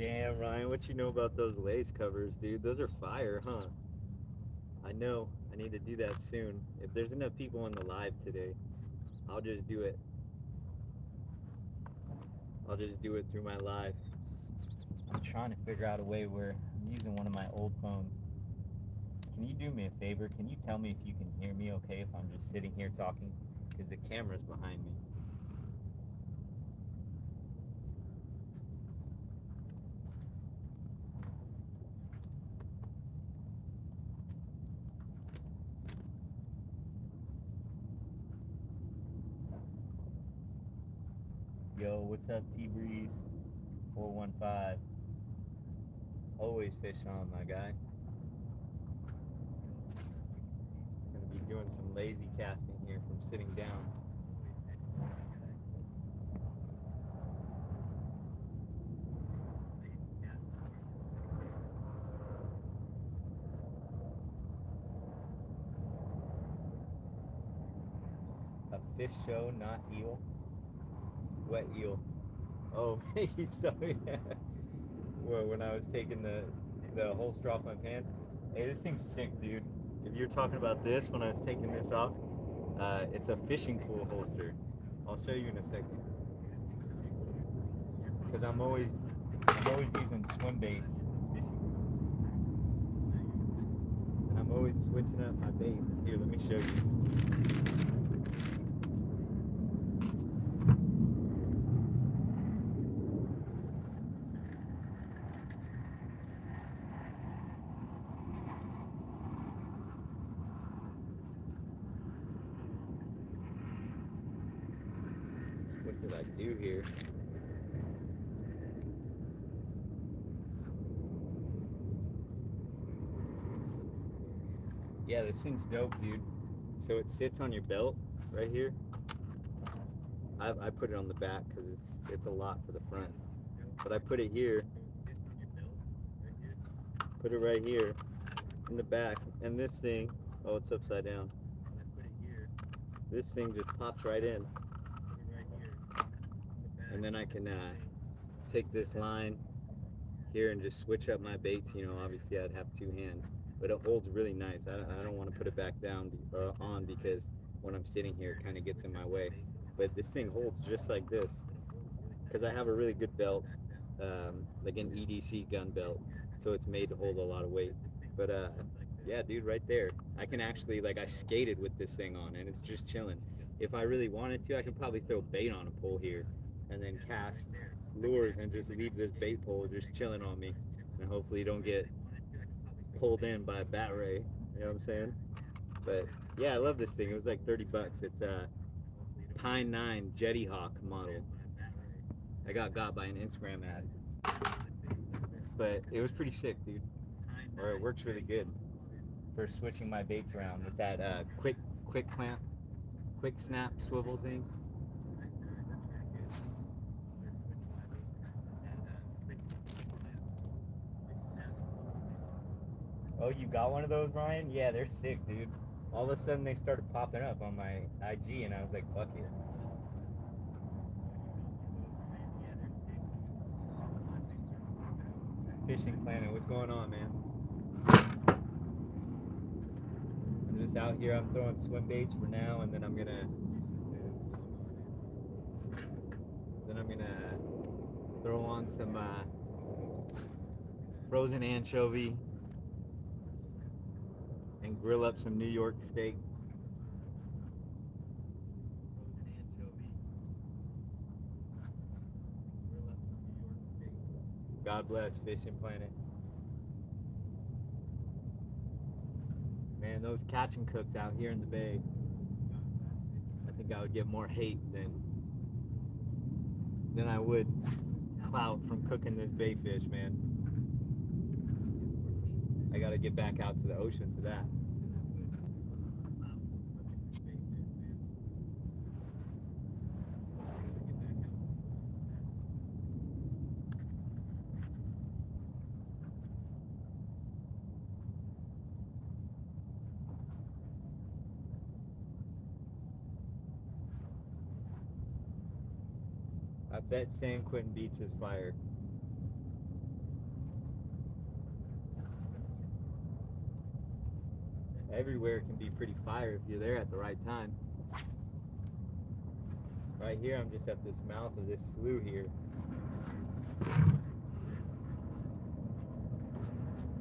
Damn, Ryan, what you know about those lace covers, dude? Those are fire, huh? I know. I need to do that soon. If there's enough people on the live today, I'll just do it. I'll just do it through my live. I'm trying to figure out a way where I'm using one of my old phones. Can you do me a favor? Can you tell me if you can hear me okay if I'm just sitting here talking? Because the camera's behind me. Yo, what's up, T-Breeze? 415. Always fish on, my guy. Gonna be doing some lazy casting here from sitting down. A fish show, not eel. Wet eel. Oh, you saw me. Well, when I was taking the holster off my pants. Hey, this thing's sick, dude. If you're talking about this when I was taking this off, it's a fishing pool holster. I'll show you in a second. Because I'm always using Swimbaits, and I'm always switching up my baits. Here, let me show you. What did I do here? Yeah, this thing's dope, dude. So it sits on your belt right here. I put it on the back because it's a lot for the front. But I put it here. Put it right here in the back, and this thing, oh, it's upside down. This thing just pops right in, and then I can take this line here and just switch up my baits. You know, obviously I'd have two hands, but it holds really nice. I don't want to put it back down on because when I'm sitting here, it kind of gets in my way. But this thing holds just like this because I have a really good belt, like an EDC gun belt, so it's made to hold a lot of weight. But yeah, dude, right there, I can actually, like, I skated with this thing on, and it's just chilling. If I really wanted to, I could probably throw bait on a pole here, and then cast lures and just leave this bait pole just chilling on me, and hopefully don't get pulled in by a bat ray. You know what I'm saying? But yeah, I love this thing. It was like 30 bucks. It's a Pine 9 Jetty Hawk model. I got by an Instagram ad, but it was pretty sick, dude. Or it works really good for switching my baits around with that quick clamp, quick snap swivel thing. Oh, you got one of those, Ryan? Yeah, they're sick, dude. All of a sudden they started popping up on my IG, and I was like, fuck it. Fishing Planet, what's going on, man? I'm just out here. I'm throwing swim baits for now, and then I'm gonna throw on some frozen anchovy and grill up some New York steak. God bless Fishing Planet. Man, those catch and cooks out here in the bay, I think I would get more hate than I would clout from cooking this bay fish, man. I gotta get back out to the ocean for that. I bet San Quentin Beach is fire. everywhere can be pretty fire if you're there at the right time. Right here, I'm just at this mouth of this slough here.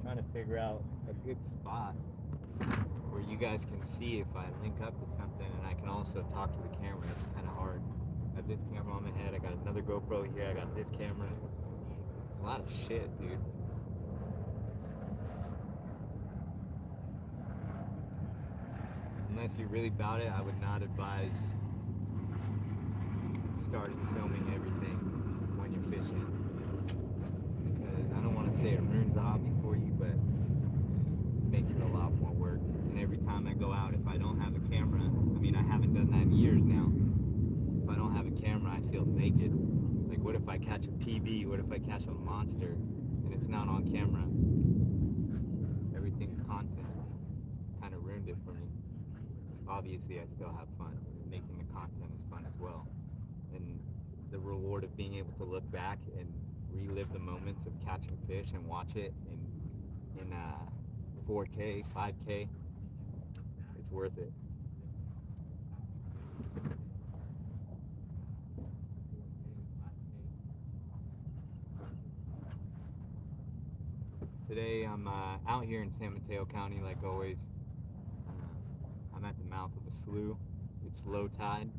Trying to figure out a good spot where you guys can see if I link up to something and I can also talk to the camera. It's kind of hard. I have this camera on my head, I got another GoPro here, I got this camera. It's a lot of shit, dude. Unless you're really about it, I would not advise starting filming everything when you're fishing. Because I don't want to say it ruins the hobby for you, but it makes it a lot more work. And every time I go out, if I don't have a camera, I mean, I haven't done that in years now. If I don't have a camera, I feel naked. Like, what if I catch a PB? What if I catch a monster and it's not on camera? Everything's content. Kind of ruined it for me. Obviously, I still have fun. Making the content is fun as well. And the reward of being able to look back and relive the moments of catching fish and watch it in 4K, 5K, it's worth it. Today I'm out here in San Mateo County like always. I'm at the mouth of a slough. It's low tide.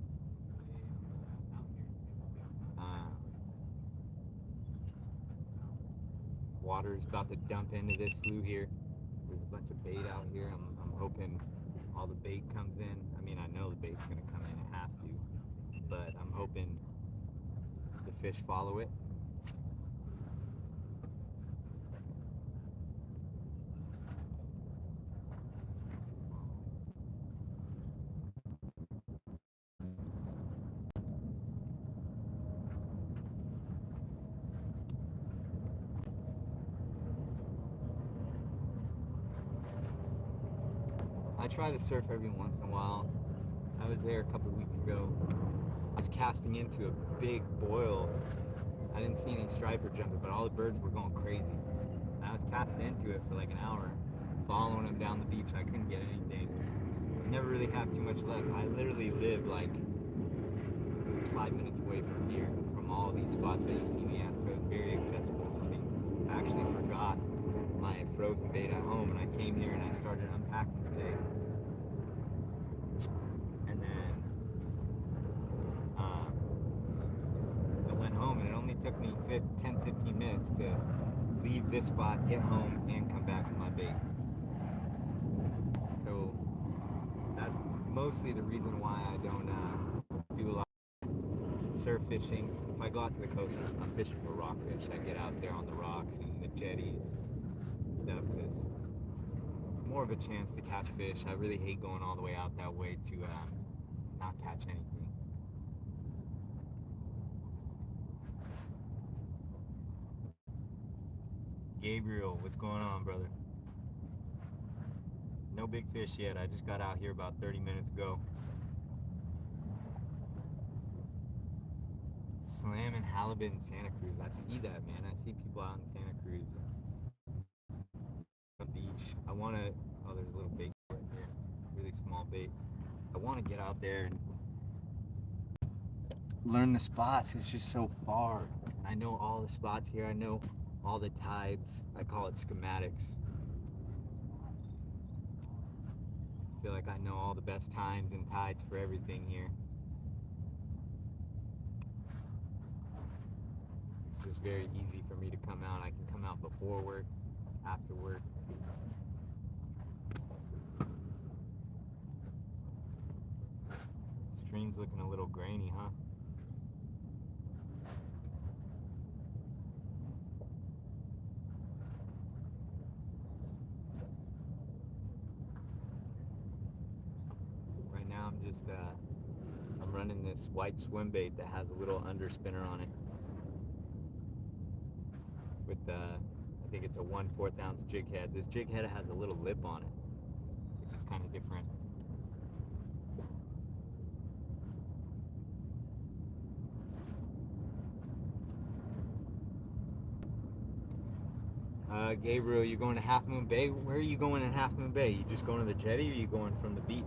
Water is about to dump into this slough here. There's a bunch of bait out here. I'm hoping all the bait comes in. I mean, I know the bait's gonna come in, it has to, but I'm hoping the fish follow it. I try to surf every once in a while. I was there a couple weeks ago. I was casting into a big boil. I didn't see any striper jumping, but all the birds were going crazy. And I was casting into it for like an hour, following them down the beach. I couldn't get anything. I never really have too much luck. I literally live like 5 minutes away from here, from all these spots that you see me at, so it's very accessible for me. I actually forgot my frozen bait at home, and I came here and I started unpacking today. And then I went home, and it only took me 10-15 minutes to leave this spot, get home, and come back with my bait. So that's mostly the reason why I don't do a lot of surf fishing. If I go out to the coast, I'm fishing for rockfish. I get out there on the rocks and the jetties and stuff, because more of a chance to catch fish. I really hate going all the way out that way to not catch anything. Gabriel, what's going on, brother? No big fish yet. I just got out here about 30 minutes ago. Salmon, halibut in Santa Cruz. I see that, man. I see people out in Santa Cruz. The beach. I want to. Oh, there's a little bait right here. Really small bait. I want to get out there and learn the spots. It's just so far. I know all the spots here. I know all the tides. I call it schematics. I feel like I know all the best times and tides for everything here. It's just very easy for me to come out. I can come out before work, after work. Stream's looking a little grainy, huh? Right now I'm just I'm running this white swim bait that has a little underspinner on it with I think it's a 1/4 ounce jig head. This jig head has a little lip on it, which is kind of different. Gabriel, you're going to Half Moon Bay. Where are you going in Half Moon Bay? You just going to the jetty, or you going from the beach?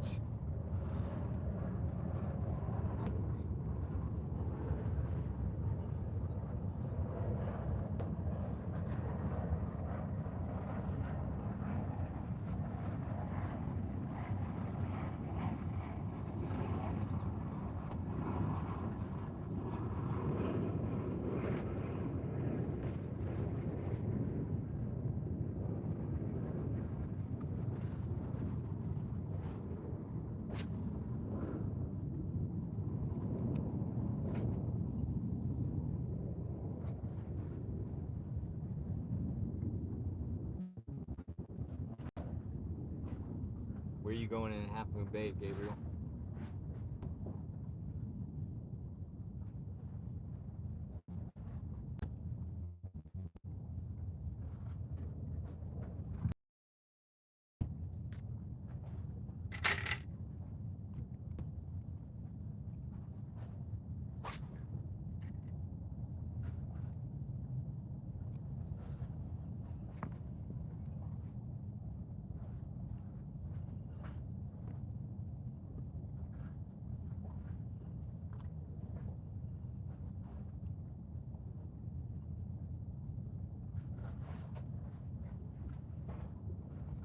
Where are you going in Half Moon Bay, Gabriel?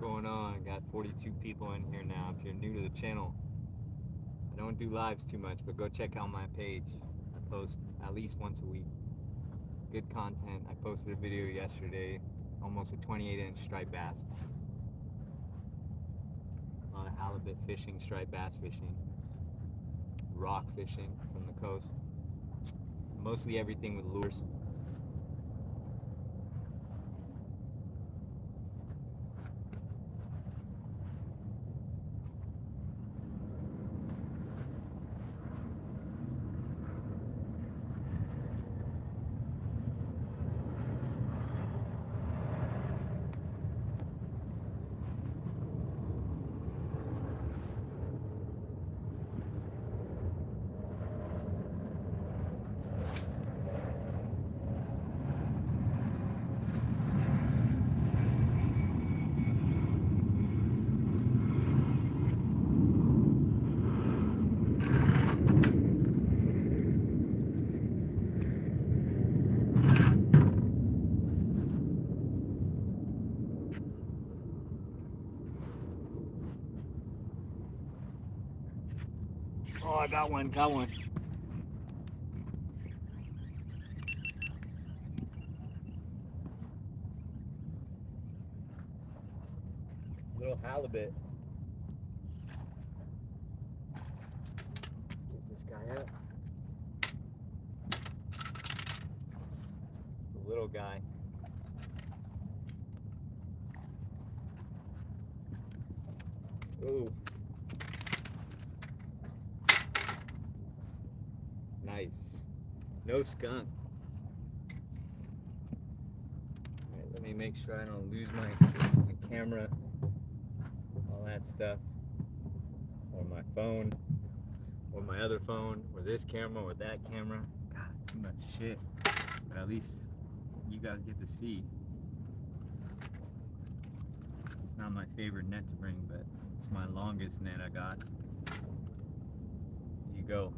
Going on? Got 42 people in here now. If you're new to the channel, I don't do lives too much, but go check out my page. I post at least once a week. Good content. I posted a video yesterday, almost a 28-inch striped bass. A lot of halibut fishing, striped bass fishing, rock fishing from the coast. Mostly everything with lures. Oh, I got one, Little halibut. Let's get this guy up. It's a little guy. Ooh. Nice. No skunk. Alright, let me make sure I don't lose my camera, all that stuff, or my phone, or my other phone, or this camera, or that camera. God, too much shit. But at least you guys get to see. It's not my favorite net to bring, but it's my longest net I got. Here you go.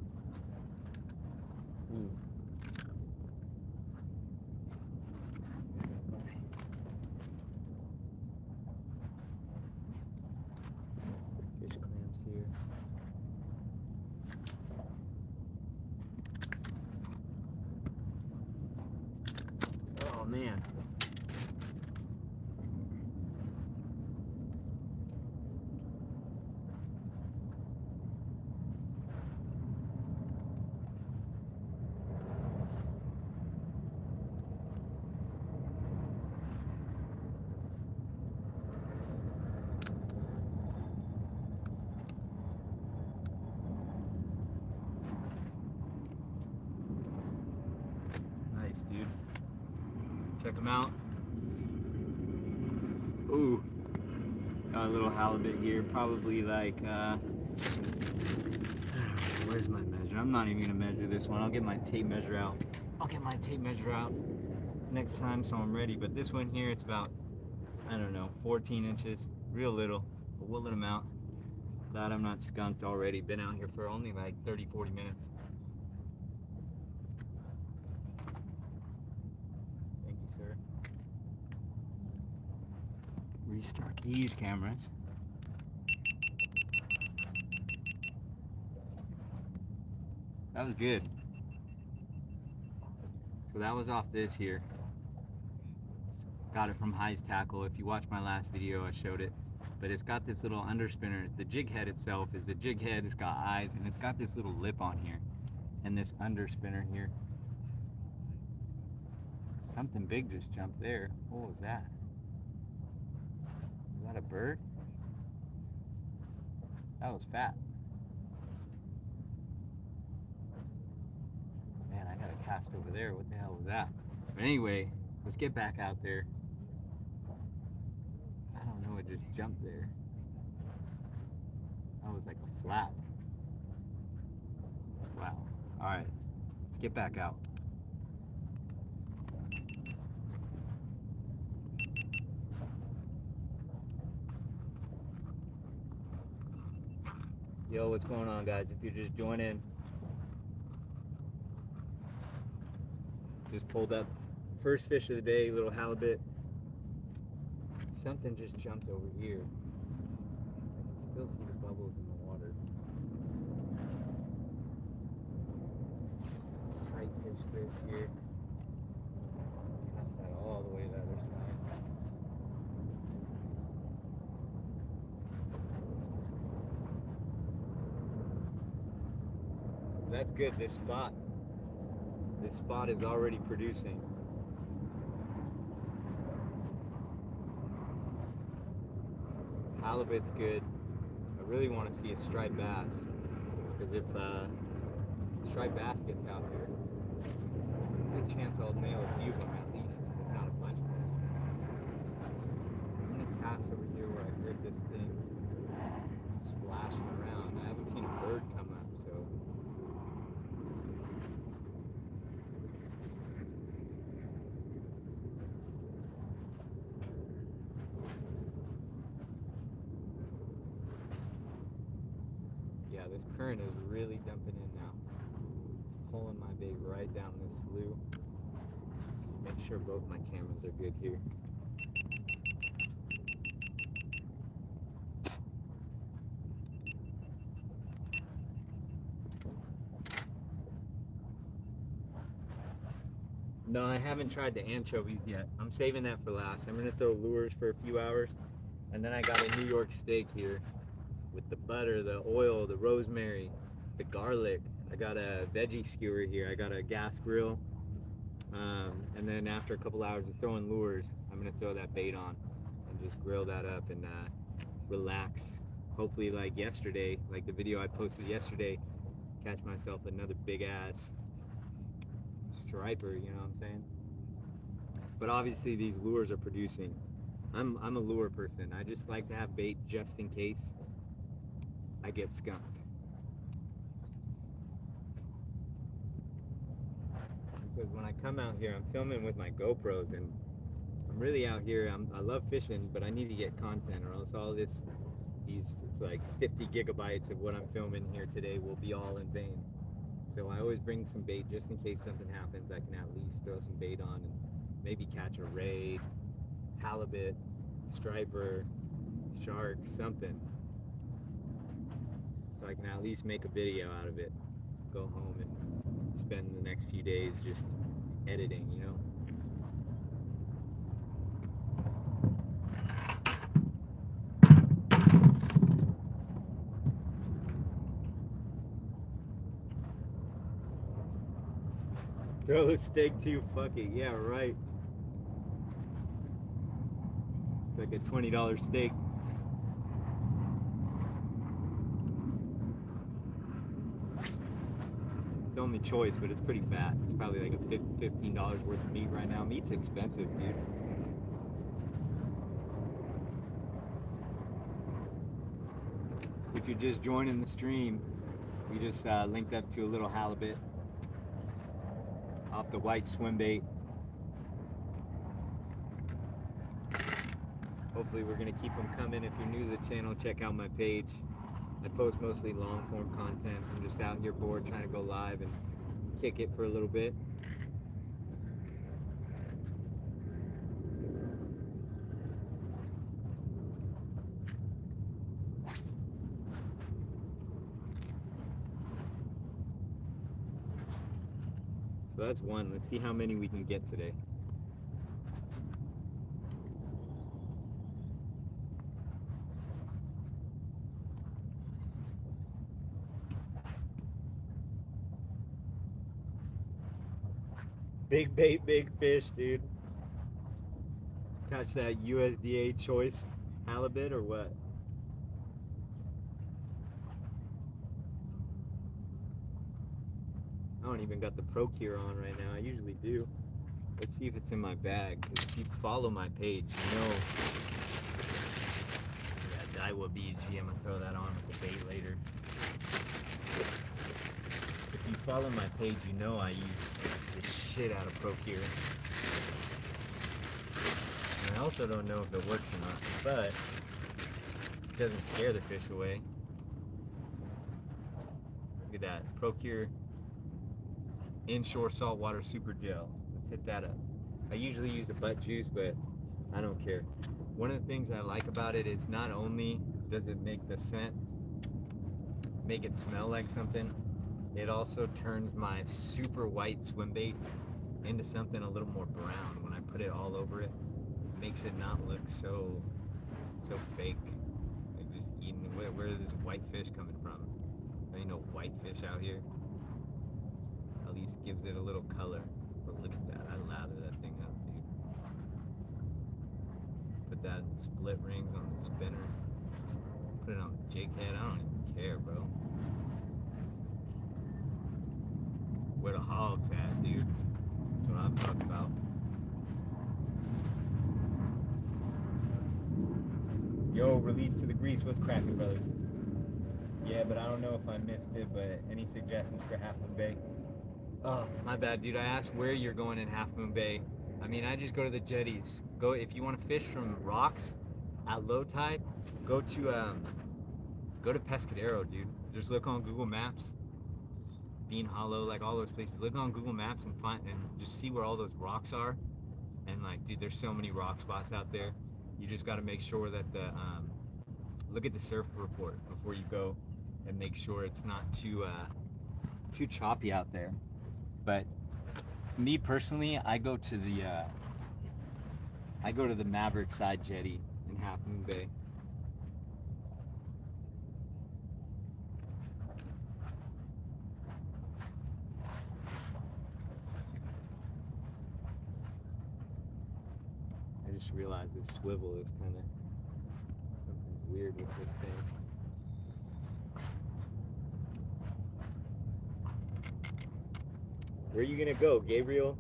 Ooh. Fish clamps here. Oh man. Nice, dude. Check them out. Ooh, got a little halibut here, probably like, where's my measure? I'm not even gonna measure this one. I'll get my tape measure out. Next time so I'm ready, but this one here, it's about I don't know, 14 inches, real little, but we'll let him out. Glad I'm not skunked already. Been out here for only like 30, 40 minutes. Thank you, sir. Restart these cameras. That was good. So that was off this here. Got it from High's Tackle. If you watch my last video, I showed it. But it's got this little underspinner. The jig head itself is a jig head. It's got eyes, and it's got this little lip on here. And this underspinner here. Something big just jumped there. What was that? Is that a bird? That was fat. Man, I got a cast over there. What the hell was that? But anyway, let's get back out there. I don't know, it just jumped there. That was like a flap. Wow. Alright, let's get back out. Yo, what's going on, guys? If you're just joining, just pulled up first fish of the day, little halibut. Something just jumped over here. I can still see the bubbles in the water. Sight fish this here. Cast that all the way to the other side. That's good. This spot is already producing. Halibut's good. I really want to see a striped bass, because if striped bass gets out here, good chance I'll nail a few of them at least, if not a bunch of them. I'm gonna cast over here where I heard this thing splashing around. I haven't seen a bird come up, so. Yeah, this current is really dumping in now. Pulling my bait right down this slough. Let's make sure both my cameras are good here. No, I haven't tried the anchovies yet. I'm saving that for last. I'm gonna throw lures for a few hours, and then I got a New York steak here with the butter, the oil, the rosemary, the garlic. I got a veggie skewer here. I got a gas grill, and then after a couple hours of throwing lures, I'm gonna throw that bait on and just grill that up and relax. Hopefully, like yesterday, like the video I posted yesterday, catch myself another big ass striper, you know what I'm saying? But obviously these lures are producing. I'm a lure person. I just like to have bait just in case I get skunked. Because when I come out here, I'm filming with my GoPros, and I'm really out here. I love fishing, but I need to get content, or else all it's like 50 gigabytes of what I'm filming here today will be all in vain. So I always bring some bait just in case something happens. I can at least throw some bait on and maybe catch a ray, halibut, striper, shark, something. So I can at least make a video out of it. Go home and spend the next few days just editing, you know? Throw the steak too, fuck it, yeah, right. Like a $20 steak. It's the only choice, but it's pretty fat. It's probably like a $15 worth of meat right now. Meat's expensive, dude. If you're just joining the stream, we just linked up to a little halibut off the white swim bait. Hopefully we're gonna keep them coming. If you're new to the channel, check out my page. I post mostly long form content. I'm just out here bored trying to go live and kick it for a little bit. So that's one. Let's see how many we can get today. Big bait, big fish, dude. Catch that USDA choice halibut or what? I don't even got the Procure on right now. I usually do. Let's see if it's in my bag. Because if you follow my page, you know. Yeah, Daiwa BG. I'm gonna throw that on with the bait later. If you follow my page, you know I use the shit out of Procure. And I also don't know if it works or not, but it doesn't scare the fish away. Look at that. Procure Inshore Saltwater Super Gel. Let's hit that up. I usually use the butt juice, but I don't care. One of the things I like about it is not only does it make the scent, make it smell like something, it also turns my super white swim bait into something a little more brown when I put it all over it. It makes it not look so fake. Like just eating, where is this white fish coming from? There ain't no white fish out here. At least gives it a little color. But look at that, I lather that thing up, dude. Put that in split rings on the spinner. Put it on the jig head, I don't even care, bro. Where the hogs at, dude. That's what I'm talking about. Yo, release to the grease, what's cracking, brother? Yeah, but I don't know if I missed it, but any suggestions for Half Moon Bay? Oh, my bad, dude. I asked where you're going in Half Moon Bay. I mean, I just go to the jetties. Go if you want to fish from rocks at low tide. Go to Pescadero, dude. Just look on Google Maps. Bean Hollow, like all those places. Look on Google Maps and just see where all those rocks are. And like, dude, there's so many rock spots out there. You just got to make sure that look at the surf report before you go, and make sure it's not too choppy out there. But me personally, I go to the Maverick side jetty in Half Moon Bay. I just realized this swivel is kind of something weird with this thing. Where are you gonna go, Gabriel?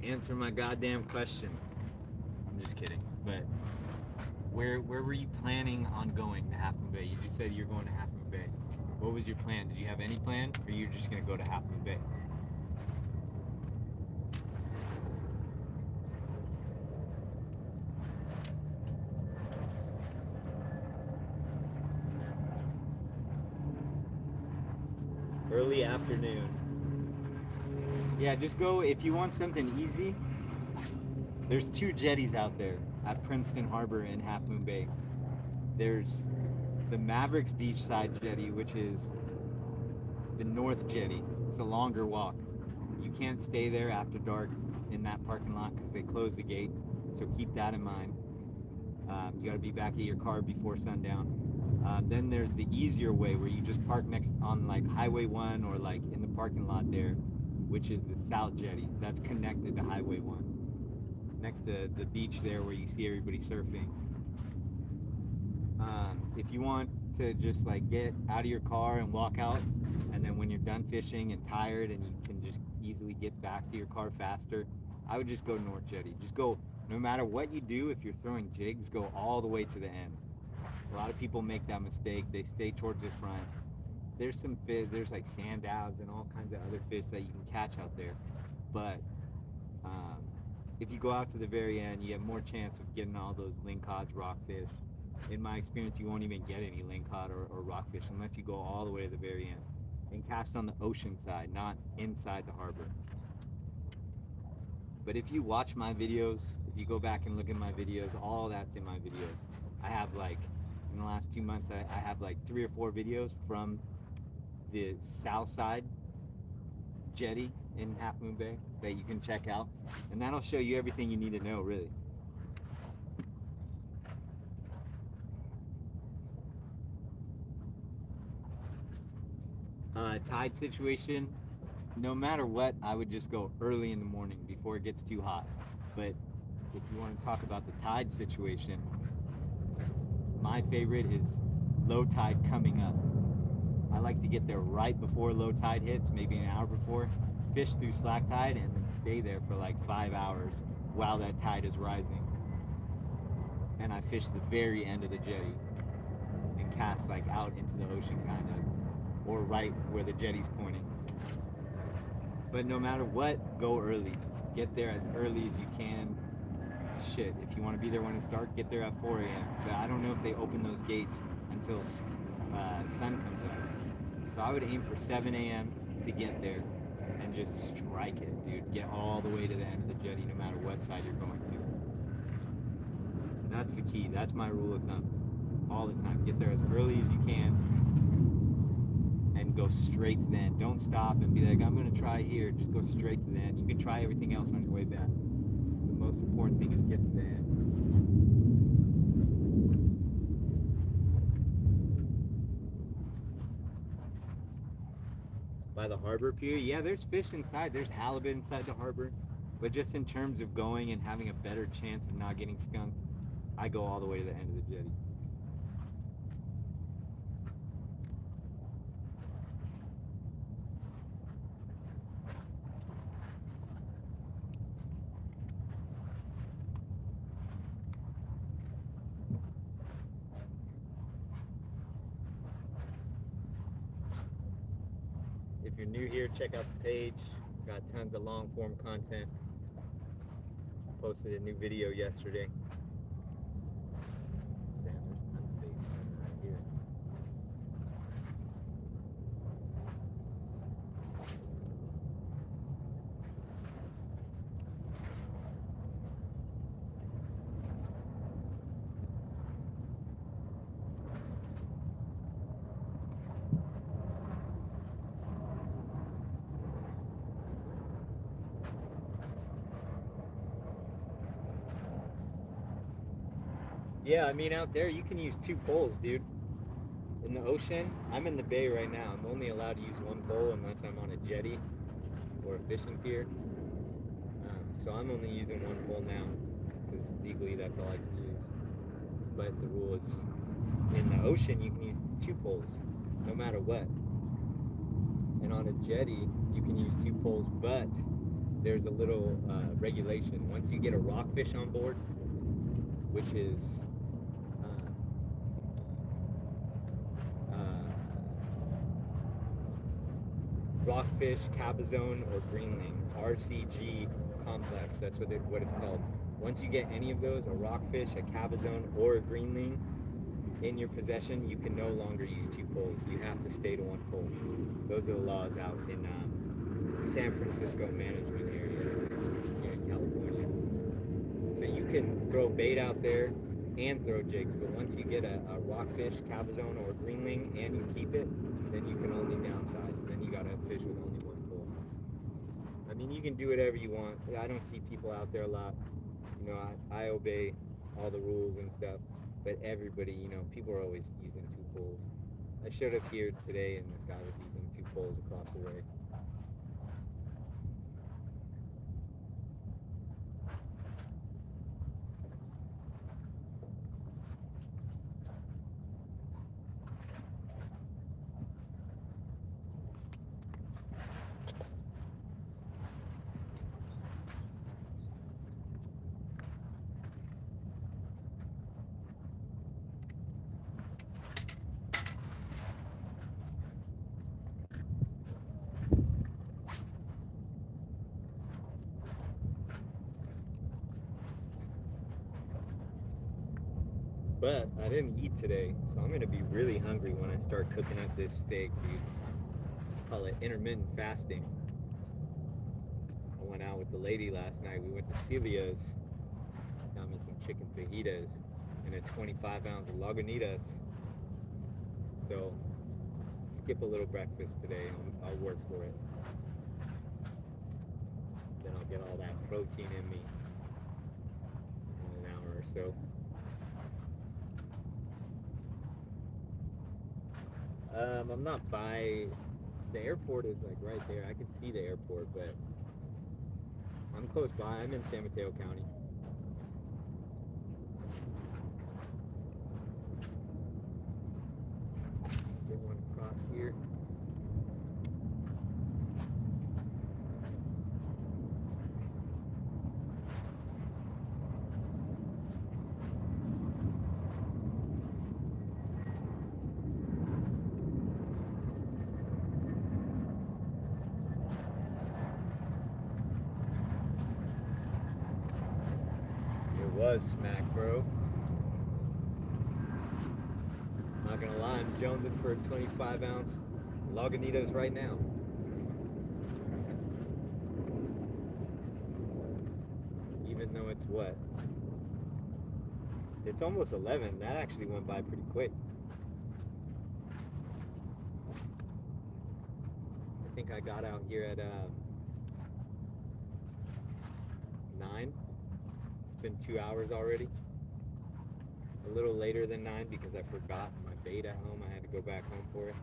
Answer my goddamn question. I'm just kidding. But where were you planning on going to Half Moon Bay? You just said you're going to Half Moon Bay. What was your plan? Did you have any plan, or you just gonna go to Half Moon Bay? Early afternoon. Yeah, just go if you want something easy. There's two jetties out there at Princeton Harbor in Half Moon Bay. There's the Mavericks Beachside Jetty, which is the North Jetty. It's a longer walk. You can't stay there after dark in that parking lot because they close the gate. So keep that in mind. You got to be back at your car before sundown. Then there's the easier way where you just park next on like Highway 1 or like in the parking lot there, which is the South Jetty. That's connected to Highway 1. Next to the beach there where you see everybody surfing. If you want to just like get out of your car and walk out, and then when you're done fishing and tired and you can just easily get back to your car faster, I would just go North Jetty. Just go, no matter what you do, if you're throwing jigs, go all the way to the end. A lot of people make that mistake. They stay towards the front. there's some fish, there's like sand dabs and all kinds of other fish that you can catch out there. But um, if you go out to the very end, you have more chance of getting all those lingcods, rockfish. In my experience, you won't even get any lingcod or rockfish unless you go all the way to the very end and cast on the ocean side, not inside the harbor. But if you watch my videos, if you go back and look at my videos, all that's in my videos. I have like, in the last 2 months, I have like 3 or 4 videos from the south side jetty in Half Moon Bay that you can check out. And that'll show you everything you need to know, really. Tide situation, no matter what, I would just go early in the morning before it gets too hot. But if you want to talk about the tide situation, my favorite is low tide coming up. I like to get there right before low tide hits, maybe an hour before, fish through slack tide, and then stay there for like 5 hours while that tide is rising. And I fish the very end of the jetty and cast like out into the ocean kind of, or right where the jetty's pointing. But no matter what, go early. Get there as early as you can. Shit, if you want to be there when it's dark, get there at 4 a.m. But I don't know if they open those gates until sun comes up. So I would aim for 7 a.m. to get there and just strike it, dude. Get all the way to the end of the jetty no matter what side you're going to. That's the key. That's my rule of thumb. All the time. Get there as early as you can and go straight to the end. Don't stop and be like, I'm going to try here. Just go straight to the end. You can try everything else on your way back. The most important thing is get to the end. By the harbor pier, yeah, there's fish inside. There's halibut inside the harbor. But just in terms of going and having a better chance of not getting skunked, I go all the way to the end of the jetty. If you're new here, check out the page. Got tons of long form content. Posted a new video yesterday. Damn, there's tons of baits right here. Yeah, I mean, out there you can use 2 poles, dude. In the ocean, I'm in the bay right now. I'm only allowed to use 1 pole unless I'm on a jetty or a fishing pier. So I'm only using 1 pole now because legally that's all I can use. But the rule is, in the ocean you can use 2 poles no matter what. And on a jetty you can use 2 poles, but there's a little regulation. Once you get a rockfish on board, which is rockfish, cabezone, or greenling, RCG complex, that's what it's called. Once you get any of those, a rockfish, a cabezone, or a greenling in your possession, you can no longer use 2 poles. You have to stay to 1 pole. Those are the laws out in San Francisco management area here in California. So you can throw bait out there and throw jigs, but once you get a rockfish, cabezone, or greenling and you keep it, then you can only downsize. Then you gotta fish with only 1 pole. I mean, you can do whatever you want. I don't see people out there a lot. You know, I obey all the rules and stuff, but everybody, you know, people are always using 2 poles. I showed up here today and this guy was using 2 poles across the way. But I didn't eat today, so I'm gonna be really hungry when I start cooking up this steak, dude. Call it intermittent fasting. I went out with the lady last night. We went to Celia's, got me some chicken fajitas and a 25-ounce Lagunitas. So skip a little breakfast today and I'll work for it. Then I'll get all that protein in me in an hour or so. I'm not by the airport. Is like right there. I can see the airport, but I'm close by. I'm in San Mateo County. Let's get one across here. Was smack, bro. Not gonna lie, I'm jonesing for a 25-ounce Lagunitas right now. Even though it's what? It's almost 11. That actually went by pretty quick. I think I got out here at 9. Been 2 hours already. A little later than 9 because I forgot my bait at home. I had to go back home for it.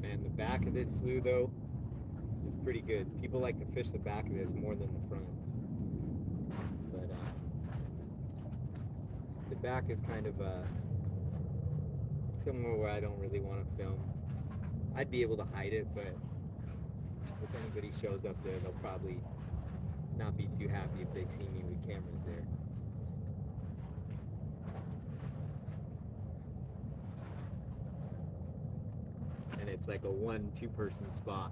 Man, the back of this slough though, pretty good. People like to fish the back of this more than the front. But the back is kind of somewhere where I don't really want to film. I'd be able to hide it, but if anybody shows up there, they'll probably not be too happy if they see me with cameras there. And it's like a 1-2 person spot.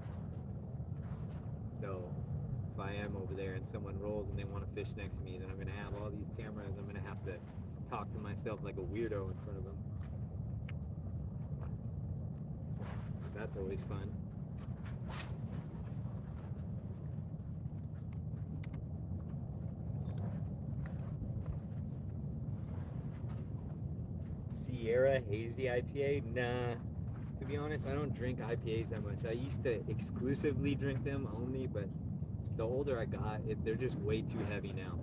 So if I am over there and someone rolls and they want to fish next to me, then I'm going to have all these cameras. I'm going to have to talk to myself like a weirdo in front of them. That's always fun. Sierra Hazy IPA? Nah. To be honest, I don't drink IPAs that much. I used to exclusively drink them only, but the older I got, they're just way too heavy now.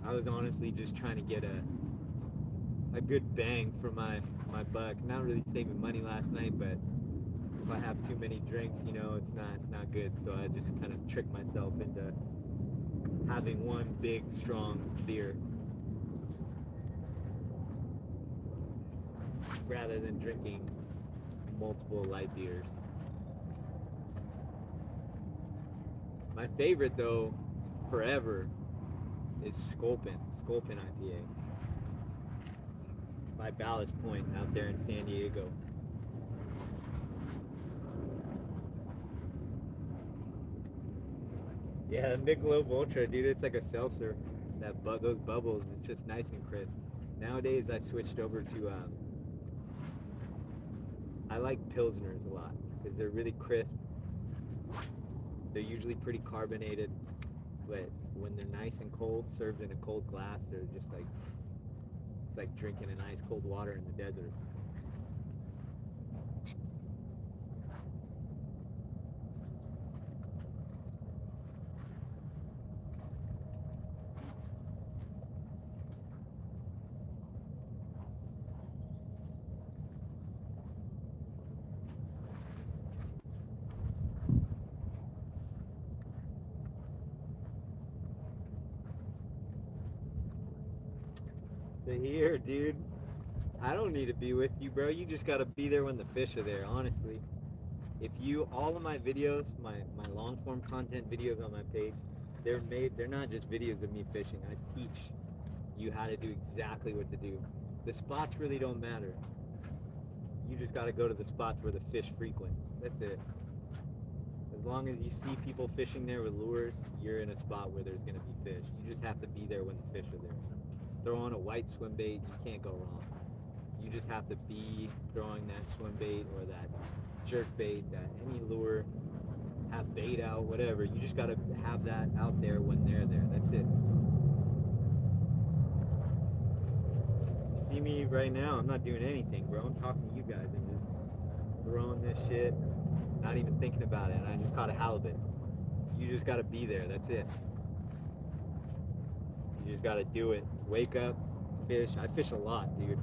I was honestly just trying to get a good bang for my buck. Not really saving money last night, but if I have too many drinks, you know, it's not good. So I just kind of tricked myself into having one big, strong beer rather than drinking multiple light beers. My favorite though, forever, is Sculpin IPA by Ballast Point out there in San Diego. Yeah, Michelob Ultra, dude, it's like a seltzer. Those bubbles, it's just nice and crisp. Nowadays I switched over to I like Pilsners a lot because they're really crisp. They're usually pretty carbonated, but when they're nice and cold, served in a cold glass, they're just like, it's like drinking an ice cold water in the desert. Here, dude, I don't need to be with you, bro. You just gotta be there when the fish are there, honestly. If you, all of my videos, my long form content videos on my page, they're not just videos of me fishing. I teach you how to do exactly what to do. The spots really don't matter. You just got to go to the spots where the fish frequent. That's it. As long as you see people fishing there with lures, you're in a spot where there's going to be fish. You just have to be there when the fish are there. Throw on a white swim bait, you can't go wrong. You just have to be throwing that swim bait or that jerk bait, that any lure, have bait out, whatever. You just got to have that out there when they're there. That's it. You see me right now, I'm not doing anything, bro. I'm talking to you guys and just throwing this shit, not even thinking about it. And I just caught a halibut. You just got to be there. That's it. You just got to do it. Wake up, fish. I fish a lot, dude.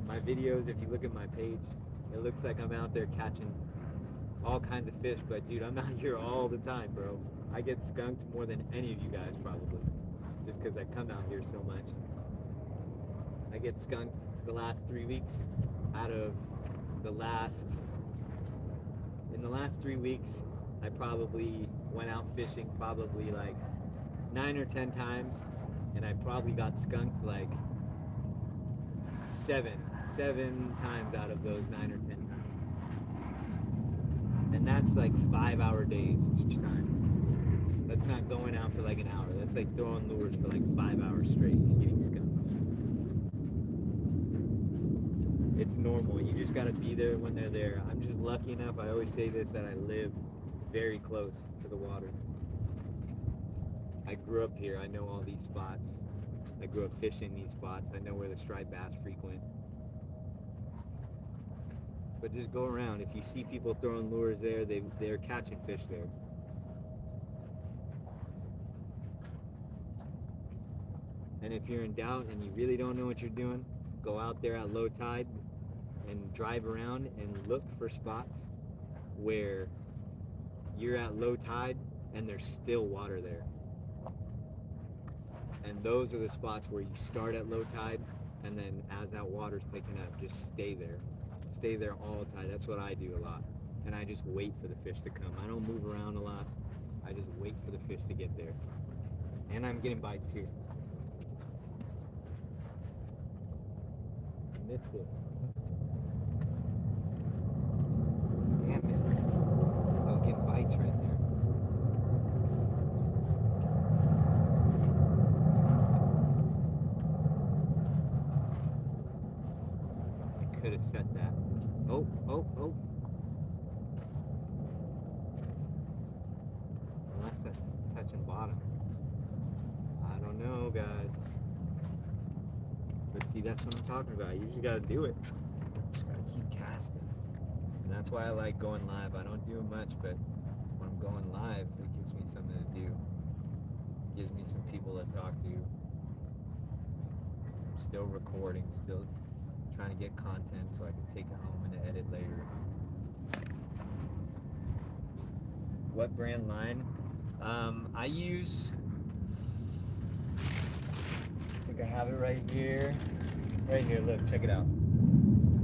My videos, if you look at my page, it looks like I'm out there catching all kinds of fish, but dude, I'm out here all the time, bro. I get skunked more than any of you guys probably, just because I come out here so much. I get skunked the last 3 weeks out of in the last 3 weeks, I probably went out fishing probably like 9 or 10 times, and I probably got skunked like seven times out of those 9 or 10 times. And that's like 5-hour days each time. That's not going out for like an hour. That's like throwing lures for like 5 hours straight and getting skunked. It's normal. You just got to be there when they're there. I'm just lucky enough, I always say this, that I live very close to the water. I grew up here. I know all these spots. I grew up fishing these spots. I know where the striped bass frequent. But just go around. If you see people throwing lures there, they're catching fish there. And if you're in doubt and you really don't know what you're doing, go out there at low tide and drive around and look for spots where you're at low tide and there's still water there. And those are the spots where you start at low tide, and then as that water's picking up, just stay there. Stay there all the time. That's what I do a lot. And I just wait for the fish to come. I don't move around a lot. I just wait for the fish to get there. And I'm getting bites here. I missed it. Damn it. I was getting bites right there. I could have set that. Oh. Unless that's touching bottom. I don't know, guys. But see, that's what I'm talking about. You just gotta do it. Just gotta keep casting. And that's why I like going live. I don't do much, but when I'm going live, it gives me something to do. It gives me some people to talk to. I'm still recording, still trying to get content so I can take it home and edit later. What brand line? I use, I think I have it right here. Right here, look, check it out.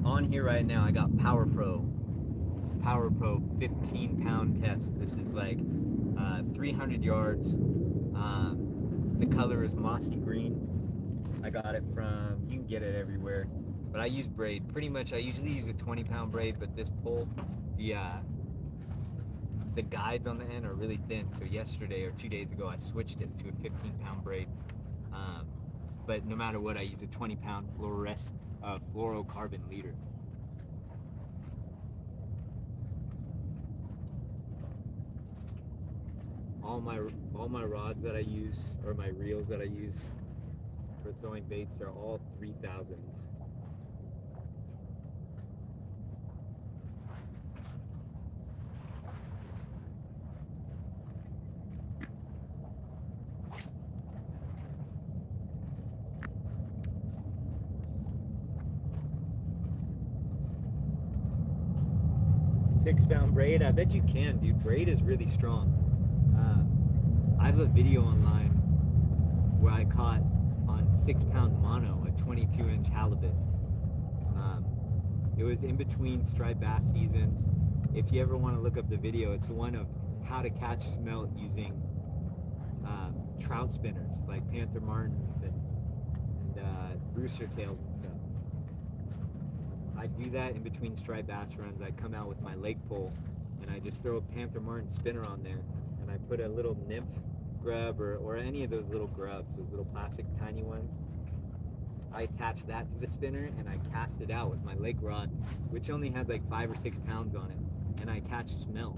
On here right now, I got Power Pro 15-pound test. This is like 300 yards. The color is mossy green. I got it from, you can get it everywhere. But I use braid. Pretty much, I usually use a 20-pound braid, but this pole, the guides on the end are really thin. So yesterday or 2 days ago, I switched it to a 15-pound braid. But no matter what, I use a 20-pound fluorocarbon leader. All my rods that I use, or my reels that I use for throwing baits, are all 3000s. Six-pound braid, I bet you can, dude. Braid is really strong. I have a video online where I caught on 6-pound mono a 22-inch halibut. It was in between striped bass seasons. If you ever want to look up the video, it's the one of how to catch smelt using trout spinners like panther martins and rooster tails and stuff. I do that in between striped bass runs. I come out with my lake pole and I just throw a panther martin spinner on there, and I put a little nymph grub or any of those little grubs, those little plastic tiny ones. I attach that to the spinner and I cast it out with my lake rod, which only had like 5 or 6 pounds on it, and I catch smelt.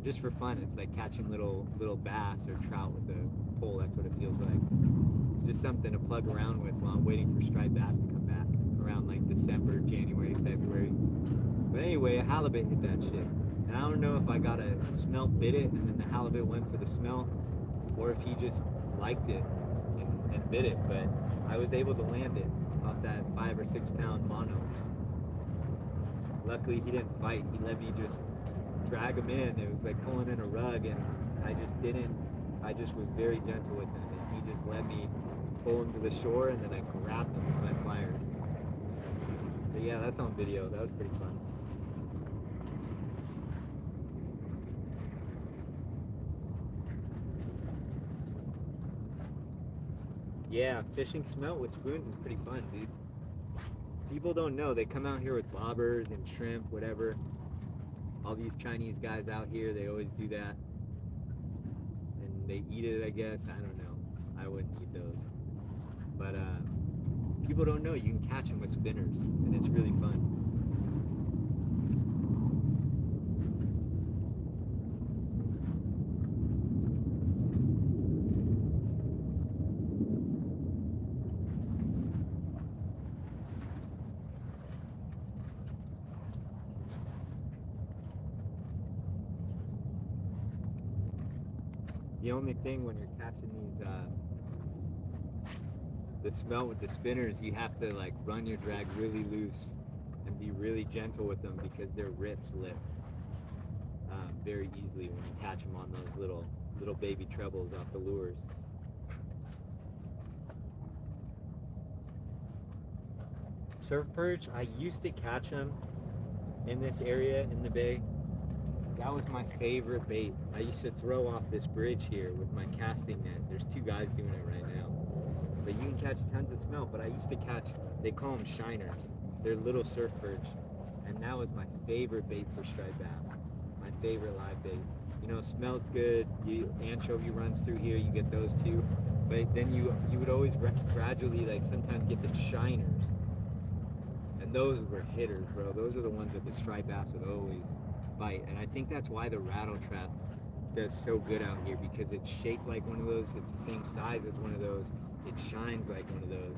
Just for fun. It's like catching little bass or trout with a pole. That's what it feels like. Just something to plug around with while I'm waiting for striped bass to come back around like December, January, February. But anyway, a halibut hit that shit. And I don't know if I got a smelt bit it and then the halibut went for the smelt, or if he just liked it and bit it. But I was able to land it off that 5 or 6 pound mono. Luckily he didn't fight. He let me just drag him in. It was like pulling in a rug, and I just was very gentle with him, and he just let me pull him to the shore, and then I grabbed him with my pliers. But yeah, that's on video. That was pretty fun. Yeah, fishing smelt with spoons is pretty fun, dude. People don't know. They come out here with bobbers and shrimp, whatever. All these Chinese guys out here, they always do that. And they eat it, I guess. I don't know. I wouldn't eat those. But people don't know you can catch them with spinners, and it's really fun. The only thing when you're catching these, the smelt with the spinners, you have to like run your drag really loose and be really gentle with them, because their rips lip very easily when you catch them on those little baby trebles off the lures. Surf perch, I used to catch them in this area in the bay. That was my favorite bait. I used to throw off this bridge here with my casting net. There's 2 guys doing it right now. But you can catch tons of smelt, but I used to catch, they call them shiners. They're little surf perch. And that was my favorite bait for striped bass. My favorite live bait. You know, smelt's good. Anchovy runs through here, you get those too. But then you would always gradually, like sometimes get the shiners. And those were hitters, bro. Those are the ones that the striped bass would always bite. And I think that's why the rattle trap does so good out here, because it's shaped like one of those. It's the same size as one of those. It shines like one of those.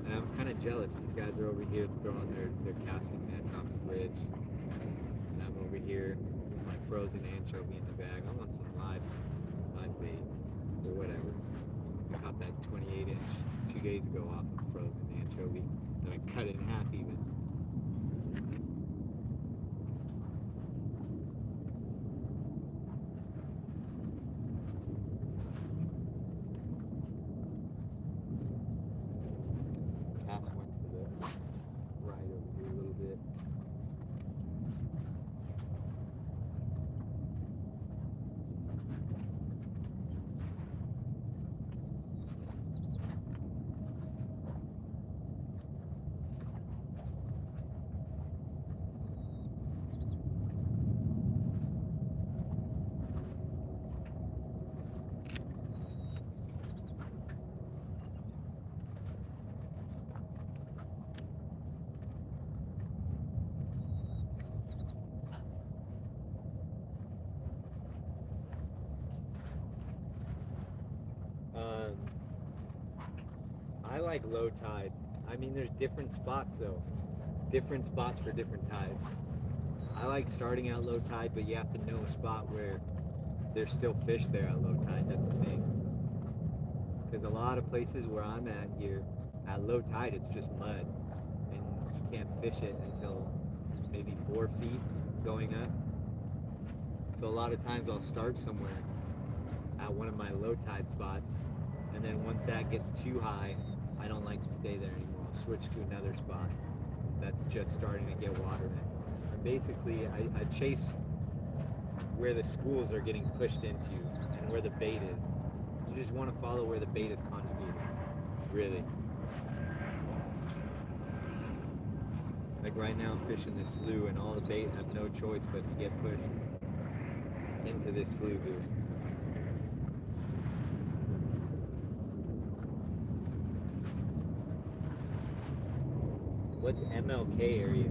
And I'm kind of jealous. These guys are over here throwing their casting nets off the bridge, and I'm over here with my frozen anchovy in the bag. I want some live bait or whatever. I caught that 28-inch 2 days ago off of frozen anchovy, and I cut it in half even. I like low tide. I mean, there's different spots though. Different spots for different tides. I like starting out low tide, but you have to know a spot where there's still fish there at low tide. That's the thing. Because a lot of places where I'm at here, at low tide, it's just mud. And you can't fish it until maybe 4 feet going up. So a lot of times I'll start somewhere at one of my low tide spots, and then once that gets too high, I don't like to stay there anymore. I'll switch to another spot that's just starting to get water in. And basically, I chase where the schools are getting pushed into and where the bait is. You just want to follow where the bait is conjugated, really. Like right now I'm fishing this slough and all the bait have no choice but to get pushed into this slough, dude. What's MLK area?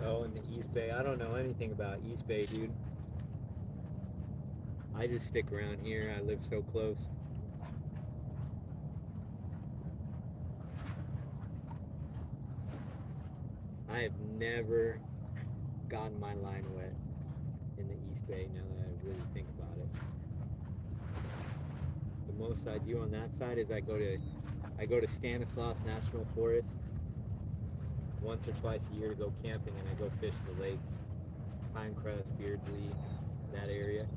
Oh, in the East Bay. I don't know anything about East Bay, dude. I just stick around here. I live so close. I have never gotten my line wet in the East Bay, now that I really think about it. The most I do on that side is I go to Stanislaus National Forest once or twice a year to go camping, and I go fish the lakes, Pinecrest, Beardsley, that area.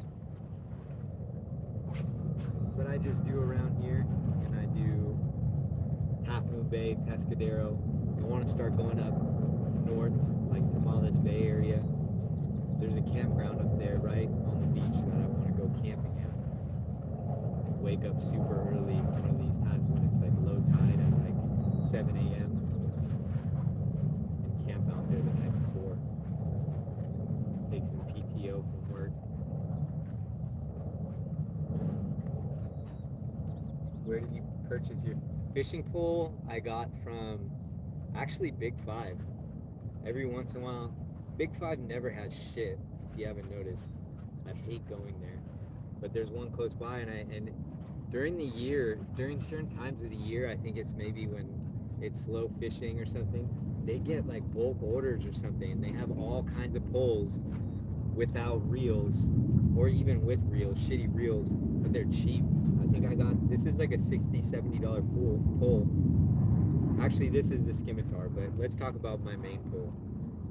But I just do around here, and I do Half Moon Bay, Pescadero. I want to start going up north, like Tamales Bay area. There's a campground up there right on the beach that I want to go camping at. Wake up super early one of these times when it's like low tide at like 7 a.m. and camp out there the night before. Take some PTO from work. Where did you purchase your fishing pole? I got from actually Big Five. Every once in a while, Big Five never has shit, if you haven't noticed. I hate going there. But there's one close by, and during the year, during certain times of the year, I think it's maybe when it's slow fishing or something, they get like bulk orders or something, and they have all kinds of poles without reels, or even with reels, shitty reels, but they're cheap. I think I got, this is like a $60, $70 pole. Actually, this is the scimitar, but let's talk about my main pole.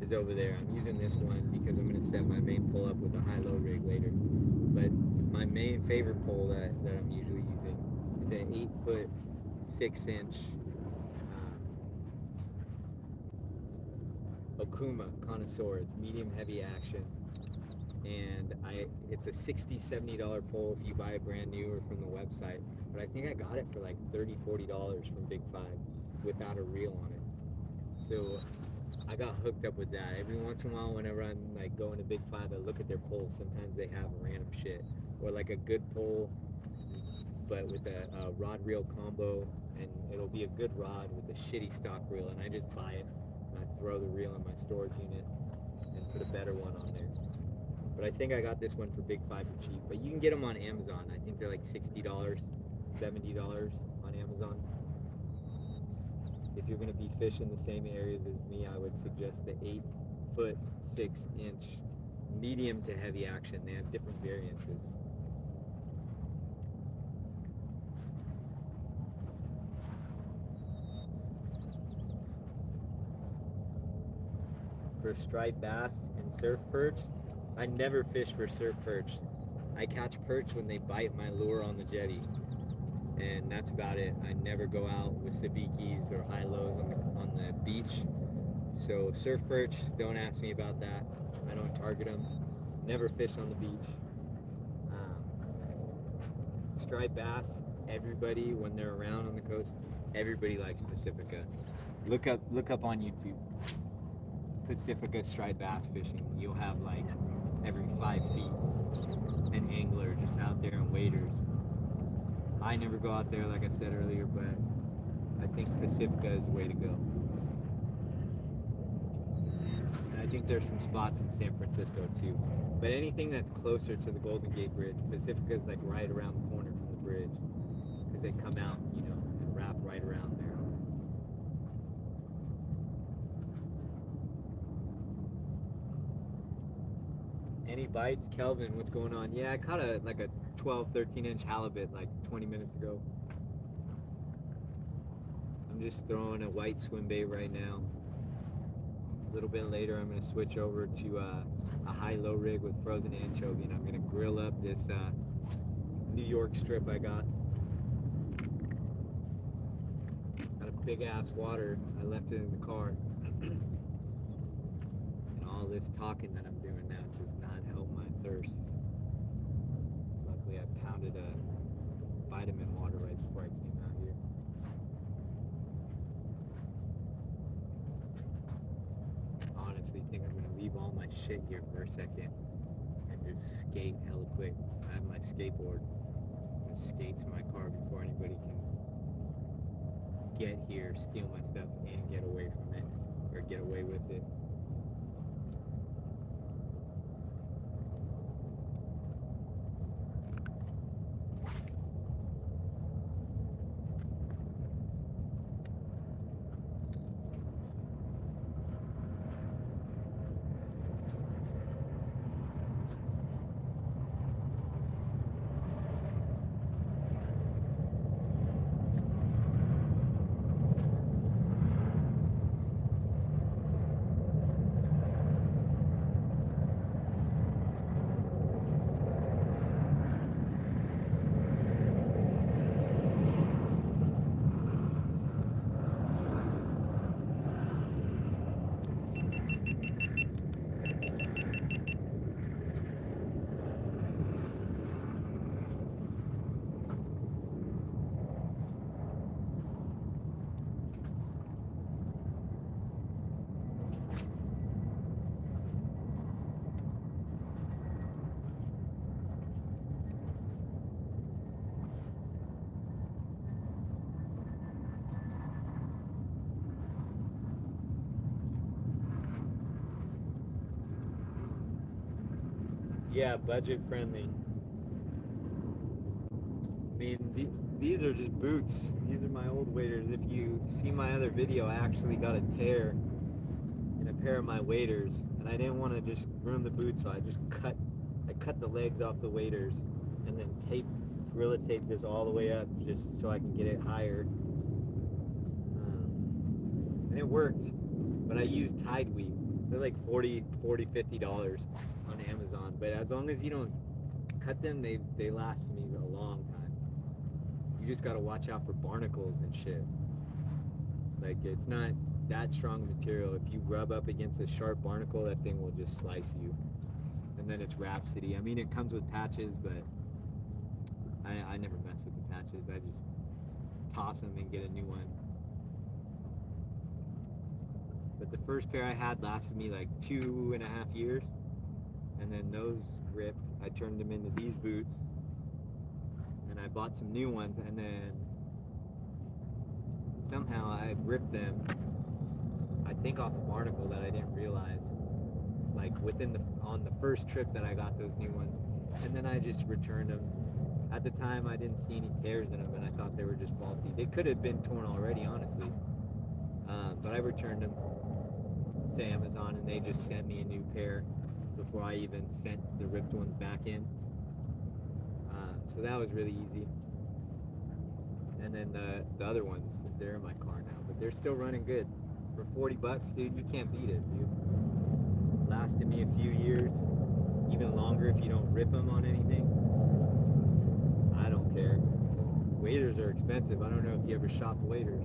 Is over there. I'm using this one because I'm going to set my main pole up with a high-low rig later. But my main favorite pole that I'm usually using is an 8-foot, 6-inch Okuma Connoisseur. It's medium heavy action, and it's a $60, $70 pole if you buy it brand new or from the website. But I think I got it for like $30, $40 from Big Five without a reel on it. So I got hooked up with that. Every once in a while, whenever I'm like going to Big Five, I look at their poles. Sometimes they have random shit, or like a good pole, but with a rod reel combo, and it'll be a good rod with a shitty stock reel, and I just buy it and I throw the reel in my storage unit and put a better one on there. But I think I got this one for Big Five for cheap. But you can get them on Amazon. I think they're like $60, $70 on Amazon. If you're going to be fishing the same areas as me, I would suggest the 8-foot, 6-inch, medium to heavy action. They have different variances. For striped bass and surf perch, I never fish for surf perch. I catch perch when they bite my lure on the jetty, and that's about it. I never go out with sabikis or high-lows on the beach. So surf perch, don't ask me about that. I don't target them. Never fish on the beach. Striped bass, everybody, when they're around on the coast, everybody likes Pacifica. Look up on YouTube. Pacifica striped bass fishing. You'll have like every 5 feet an angler just out there in waders. I never go out there, like I said earlier, but I think Pacifica is the way to go. And I think there's some spots in San Francisco too. But anything that's closer to the Golden Gate Bridge, Pacifica is like right around the corner from the bridge, because they come out, you know, right around there. Any bites? Kelvin, what's going on? Yeah, I caught like a 12, 13-inch halibut like 20 minutes ago. I'm just throwing a white swim bait right now. A little bit later, I'm going to switch over to a high-low rig with frozen anchovy, and I'm going to grill up this New York strip I got. Got a big-ass water. I left it in the car. And all this talking that I'm doing now does not help my thirst. Luckily, I pounded a vitamin water right before I came out here. Honestly think I'm gonna leave all my shit here for a second and just skate hella quick. I have my skateboard. I'm gonna skate to my car before anybody can get here, steal my stuff, and get away from it, or get away with it. Yeah, budget friendly. I mean, these are just boots. These are my old waders. If you see my other video, I actually got a tear in a pair of my waders, and I didn't want to just ruin the boots, so I cut the legs off the waders, and then Gorilla taped this all the way up just so I can get it higher. And it worked, but I used Tide Weed. They're like $40, $50 on Amazon, but as long as you don't cut them, they last me a long time. You just gotta watch out for barnacles and shit. Like, it's not that strong material. If you rub up against a sharp barnacle, that thing will just slice you. And then it's Rhapsody. I mean, it comes with patches, but I never mess with the patches. I just toss them and get a new one. But the first pair I had lasted me like 2.5 years, and then those ripped. I turned them into these boots, and I bought some new ones, and then somehow I ripped them, I think off a barnacle that I didn't realize, like on the first trip that I got those new ones, and then I just returned them. At the time, I didn't see any tears in them, and I thought they were just faulty. They could have been torn already, honestly, but I returned them to Amazon, and they just sent me a new pair before I even sent the ripped ones back in. So that was really easy. And then the other ones, they're in my car now, but they're still running good. For $40, dude, you can't beat it, dude. Lasted me a few years, even longer if you don't rip them on anything. I don't care. Waders are expensive. I don't know if you ever shop waders.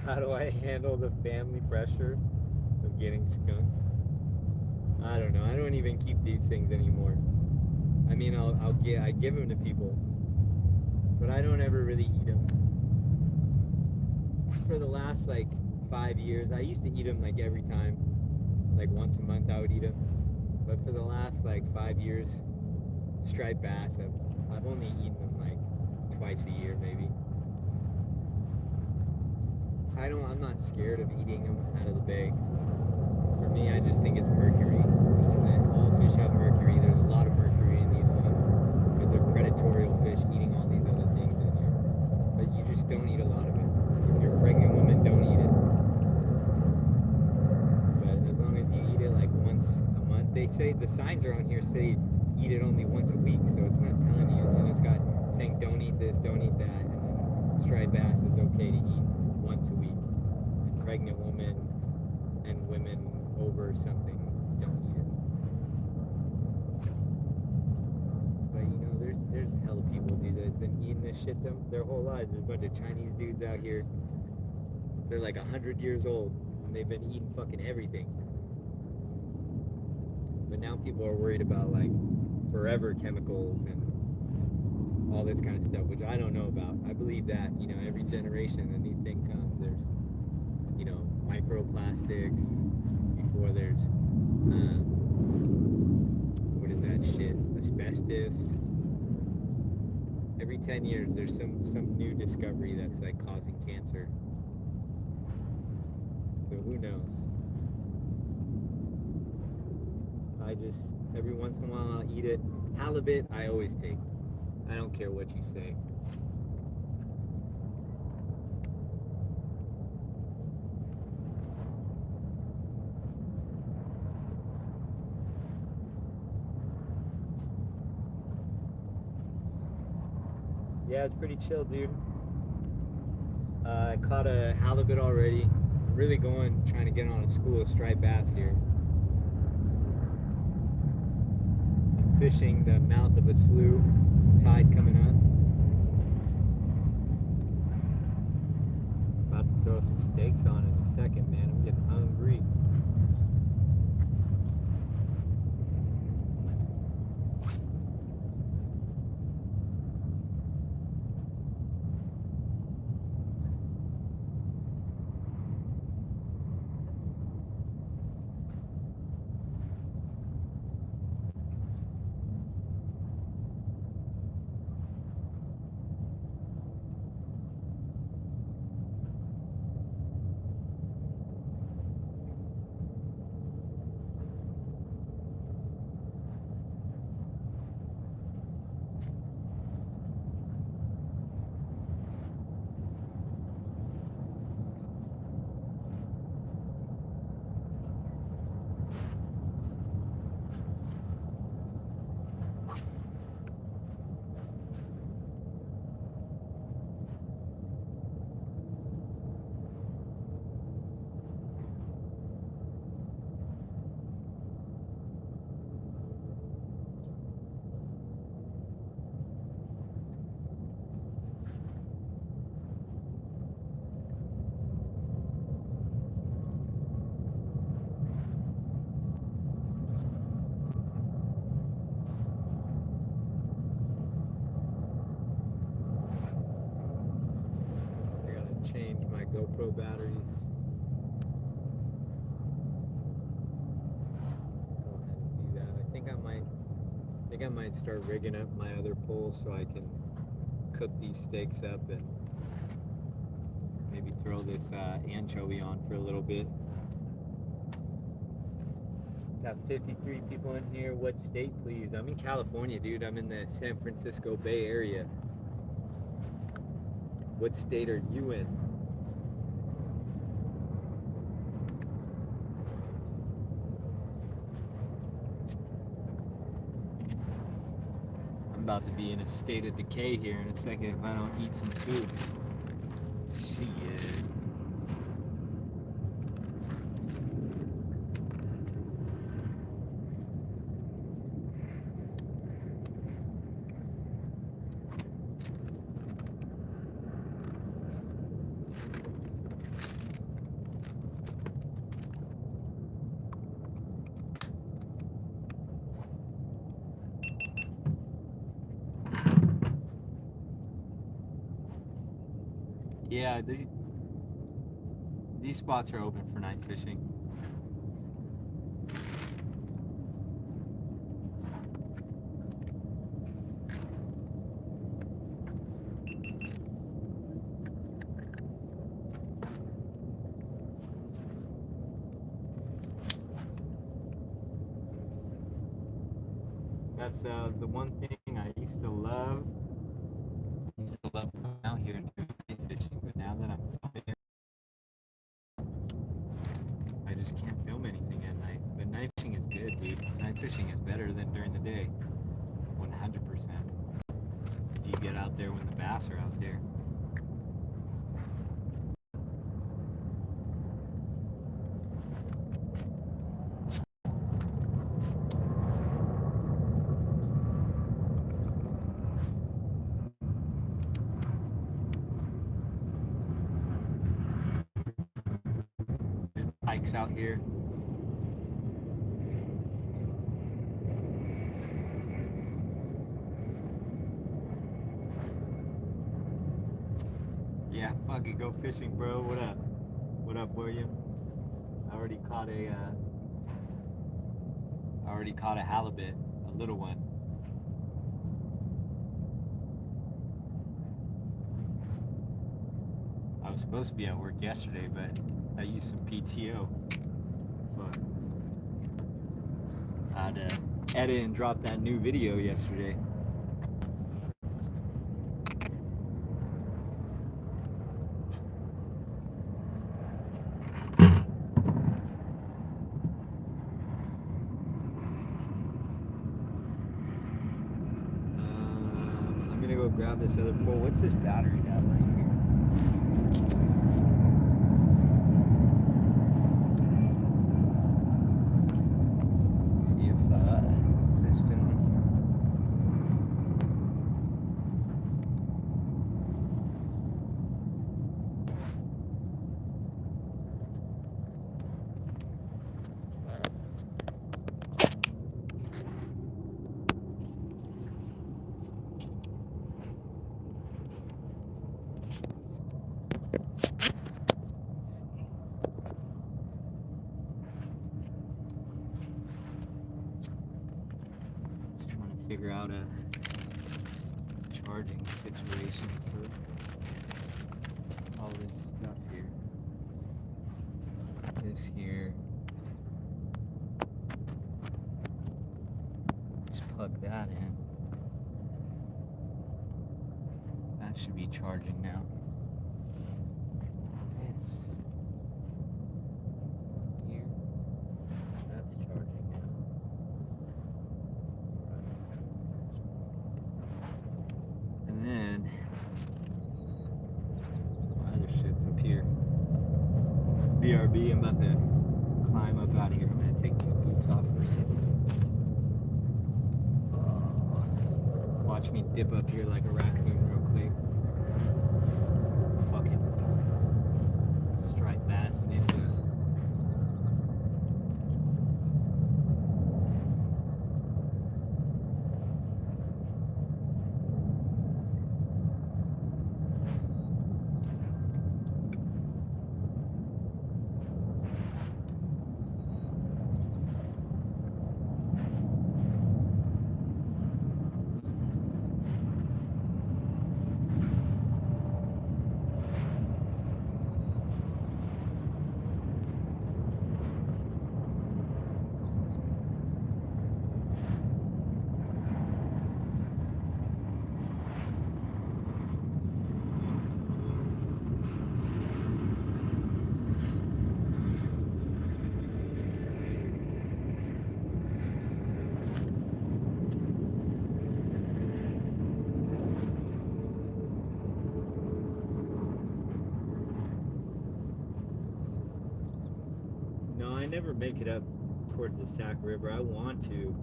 How do I handle the family pressure of getting skunked? I don't know. I don't even keep these things anymore. I mean, I give them to people, but I don't ever really eat them. For the last like 5 years, I used to eat them like every time, like once a month I would eat them. But for the last like 5 years, striped bass, I've only eaten them like twice a year maybe. I'm not scared of eating them out of the bay. For me, I just think it's mercury. All fish have mercury. There's a lot of mercury in these ones because they're predatory fish eating all these other things in here. But you just don't eat a lot of it. If you're a pregnant woman, don't eat it. But as long as you eat it like once a month, they say the signs around here say eat it only once a week, so it's not telling you. And it's got saying don't eat this, don't eat that, and then striped bass is okay to eat once a week. And pregnant women and women over something don't eat it. But you know, there's hella people, dude, that have been eating this shit their whole lives. There's a bunch of Chinese dudes out here. They're like 100 years old and they've been eating fucking everything. But now people are worried about like forever chemicals and all this kind of stuff, which I don't know about. I believe that, you know, every generation a new thing comes. There's, you know, microplastics before there's what is that shit? Asbestos. Every 10 years there's some new discovery that's like causing cancer. So who knows? I just, every once in a while I'll eat it. Halibut, I always take. I don't care what you say. Yeah, it's pretty chill, dude. I caught a halibut already. I'm really trying to get on a school of striped bass here. I'm fishing the mouth of a slough, tide coming up. About to throw some steaks on in a second, man. I'm getting hungry. Change my GoPro batteries. Go ahead and do that. I think I might start rigging up my other pole so I can cook these steaks up and maybe throw this anchovy on for a little bit. Got 53 people in here. What state, please? I'm in California, dude. I'm in the San Francisco Bay Area. What state are you in? I'm about to be in a state of decay here in a second if I don't eat some food. Shit. Yeah, these spots are open for night fishing. That's the one thing I used to love. I used to love coming out here and doing night fishing, but now that I'm filming it, I just can't film anything at night. But night fishing is good, dude. Night fishing is better than during the day. 100%. If you get out there when the bass are out there. There's pikes out here. Yeah, fuck it, go fishing, bro. What up? What up, William? I already caught a halibut, a little one. I was supposed to be at work yesterday, but I used some PTO. Fuck. I had to edit and drop that new video yesterday. I'm gonna go grab this other pole. What's this battery got right here? See if does this fit on here? Figure out a charging situation for all this stuff here. This here. Let's plug that in. That should be charging now. This here. That's charging now. And then my other shit's up here. BRB, I'm about to climb up out of here. I'm gonna take these boots off for a second. Watch me dip up here like a raccoon real quick. Fucking striped bass ninja. Never make it up towards the Sac River. I want to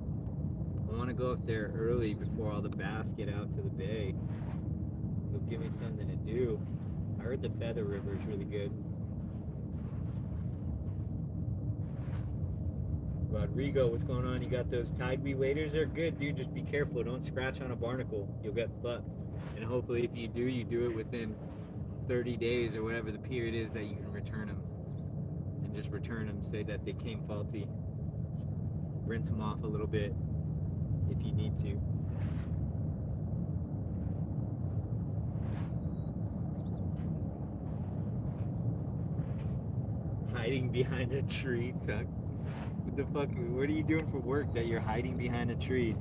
go up there early before all the bass get out to the bay. It'll give me something to do. I heard the Feather River is really good. Rodrigo, what's going on? You got those tide weed waders? They're good, dude. Just be careful. Don't scratch on a barnacle. You'll get fucked. And hopefully if you do it within 30 days or whatever the period is that you can return them, and just return them, say that they came faulty, rinse them off a little bit if you need to. Hiding behind a tree, Tuck. What the fuck? What are you doing for work that you're hiding behind a tree?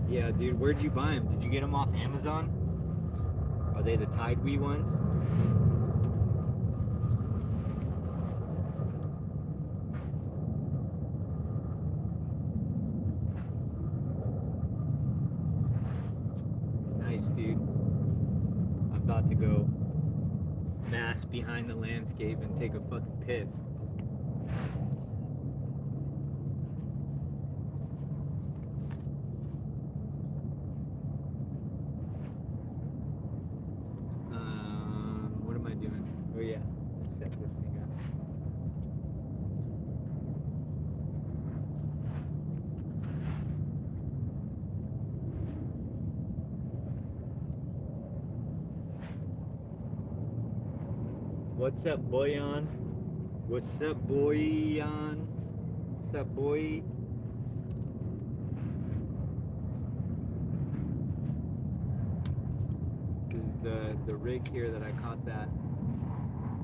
Yeah, dude, where'd you buy them? Did you get them off Amazon? Are they the Tidewee ones? Nice, dude. I'm about to go mask behind the landscape and take a fucking piss. What am I doing? Oh yeah, let's set this thing up. What's up, Boyan? What's up, Boyan? What's up, boy? This is the rig here that I caught that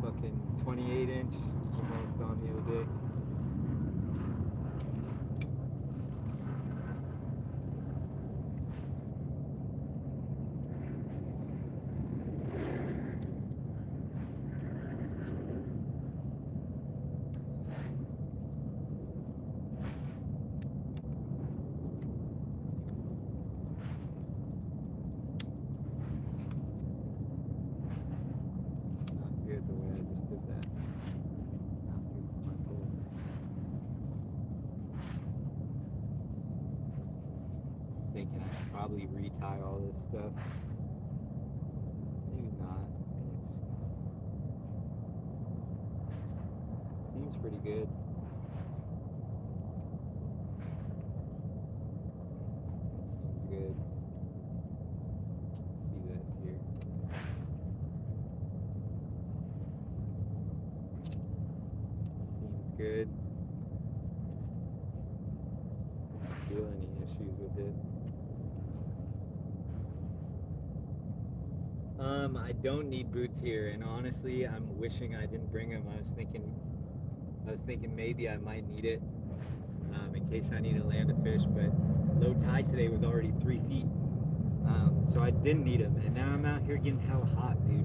fucking 28-inch almost on the other day. Thinking I should probably retie all this stuff. Maybe not. Seems pretty good. Seems good. See this here. Seems good. I don't feel any issues with it. I don't need boots here, and honestly, I'm wishing I didn't bring them. I was thinking maybe I might need it in case I need to land a fish, but low tide today was already 3 feet, so I didn't need them. And now I'm out here getting hella hot, dude.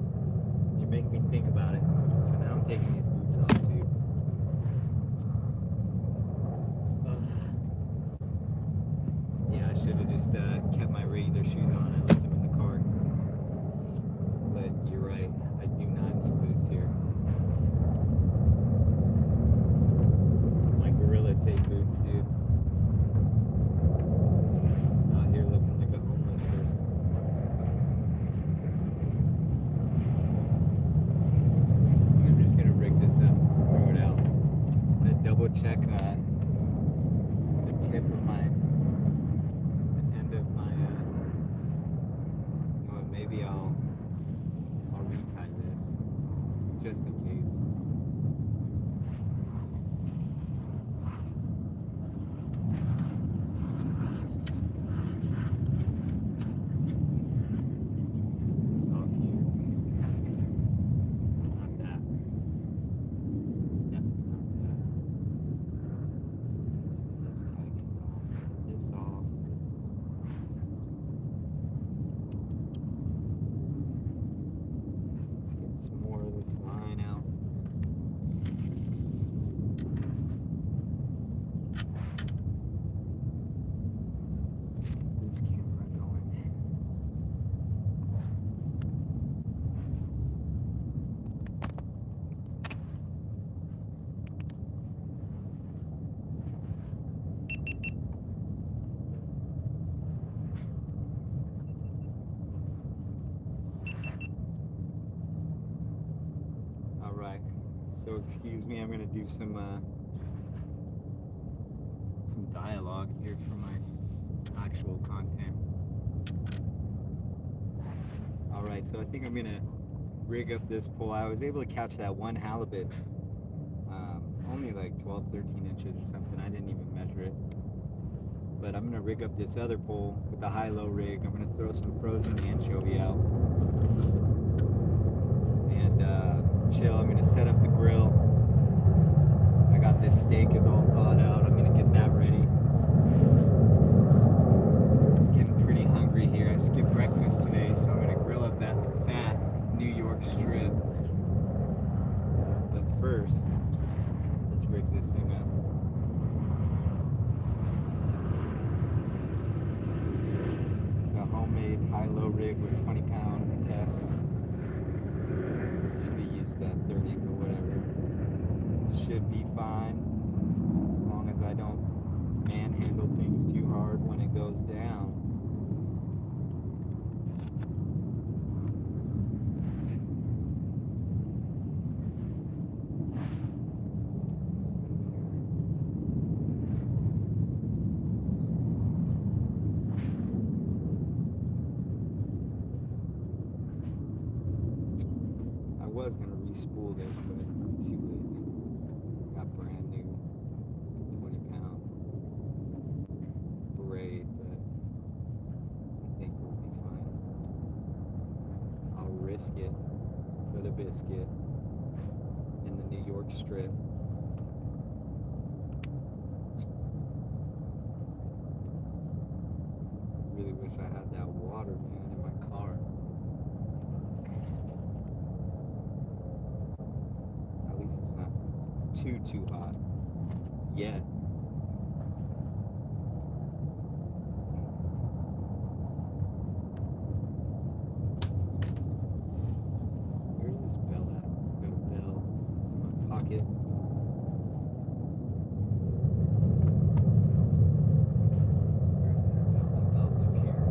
You're making me think about it. So now I'm taking these boots off, dude. Yeah, I should have just kept my regular shoes on. I left them in the car. But you're right, I do not need boots here. My Gorilla Tape boots, dude. Out here looking like a homeless person. I'm just gonna rig this up, throw it out. I'm gonna double check the tip of my, the end of my, you know what, maybe I'll retie this, just in case. This off here. Not that. Definitely not that. Let's tighten this off. Let's get some more of this line out. So excuse me, I'm gonna do some dialogue here for my actual content. All right, so I think I'm gonna rig up this pole. I was able to catch that one halibut, only like 12, 13 inches or something. I didn't even measure it. But I'm gonna rig up this other pole with the high-low rig. I'm gonna throw some frozen anchovy out and chill. I'm gonna set up the grill. I got this steak is all thawed out. I'm gonna get that ready. Getting pretty hungry here. I skipped breakfast today, so I'm gonna grill up that fat New York strip. But first, let's rig this thing up. It's a homemade high-low rig with 20-pound test. Should have used 30 or whatever. Should be fine as long as I don't manhandle things too hard when it goes down. I was gonna re-spool this, but I'm too lazy. Got brand new 20-pound braid, but I think we'll be fine. I'll risk it for the biscuit in the New York strip. Really wish I had that water, man, in my car. At least it's not too hot yet. Where's this bell at? I've got a bell. It's in my pocket. Where's that bell? That bell's up here.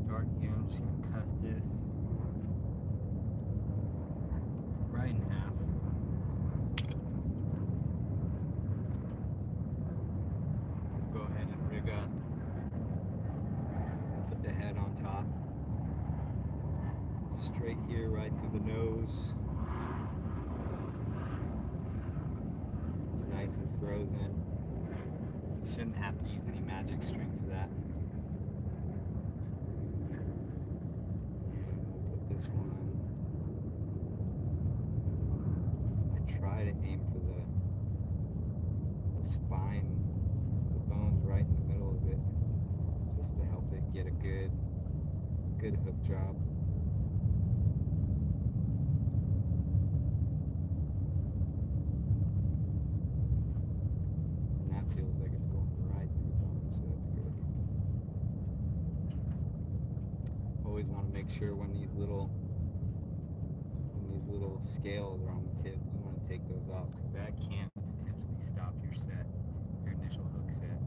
Start here, I'm just gonna cut this right in half. Go ahead and rig up. Put the head on top. Straight here, right through the nose. It's nice and frozen. Shouldn't have to use any magic string for that. This one, I try to aim for the spine, the bones right in the middle of it, just to help it get a good hook job. And that feels like it's going right through the bone, so that's good. Always want to make sure when these little scales are on the tip, you want to take those off because that can potentially stop your set, your initial hook set.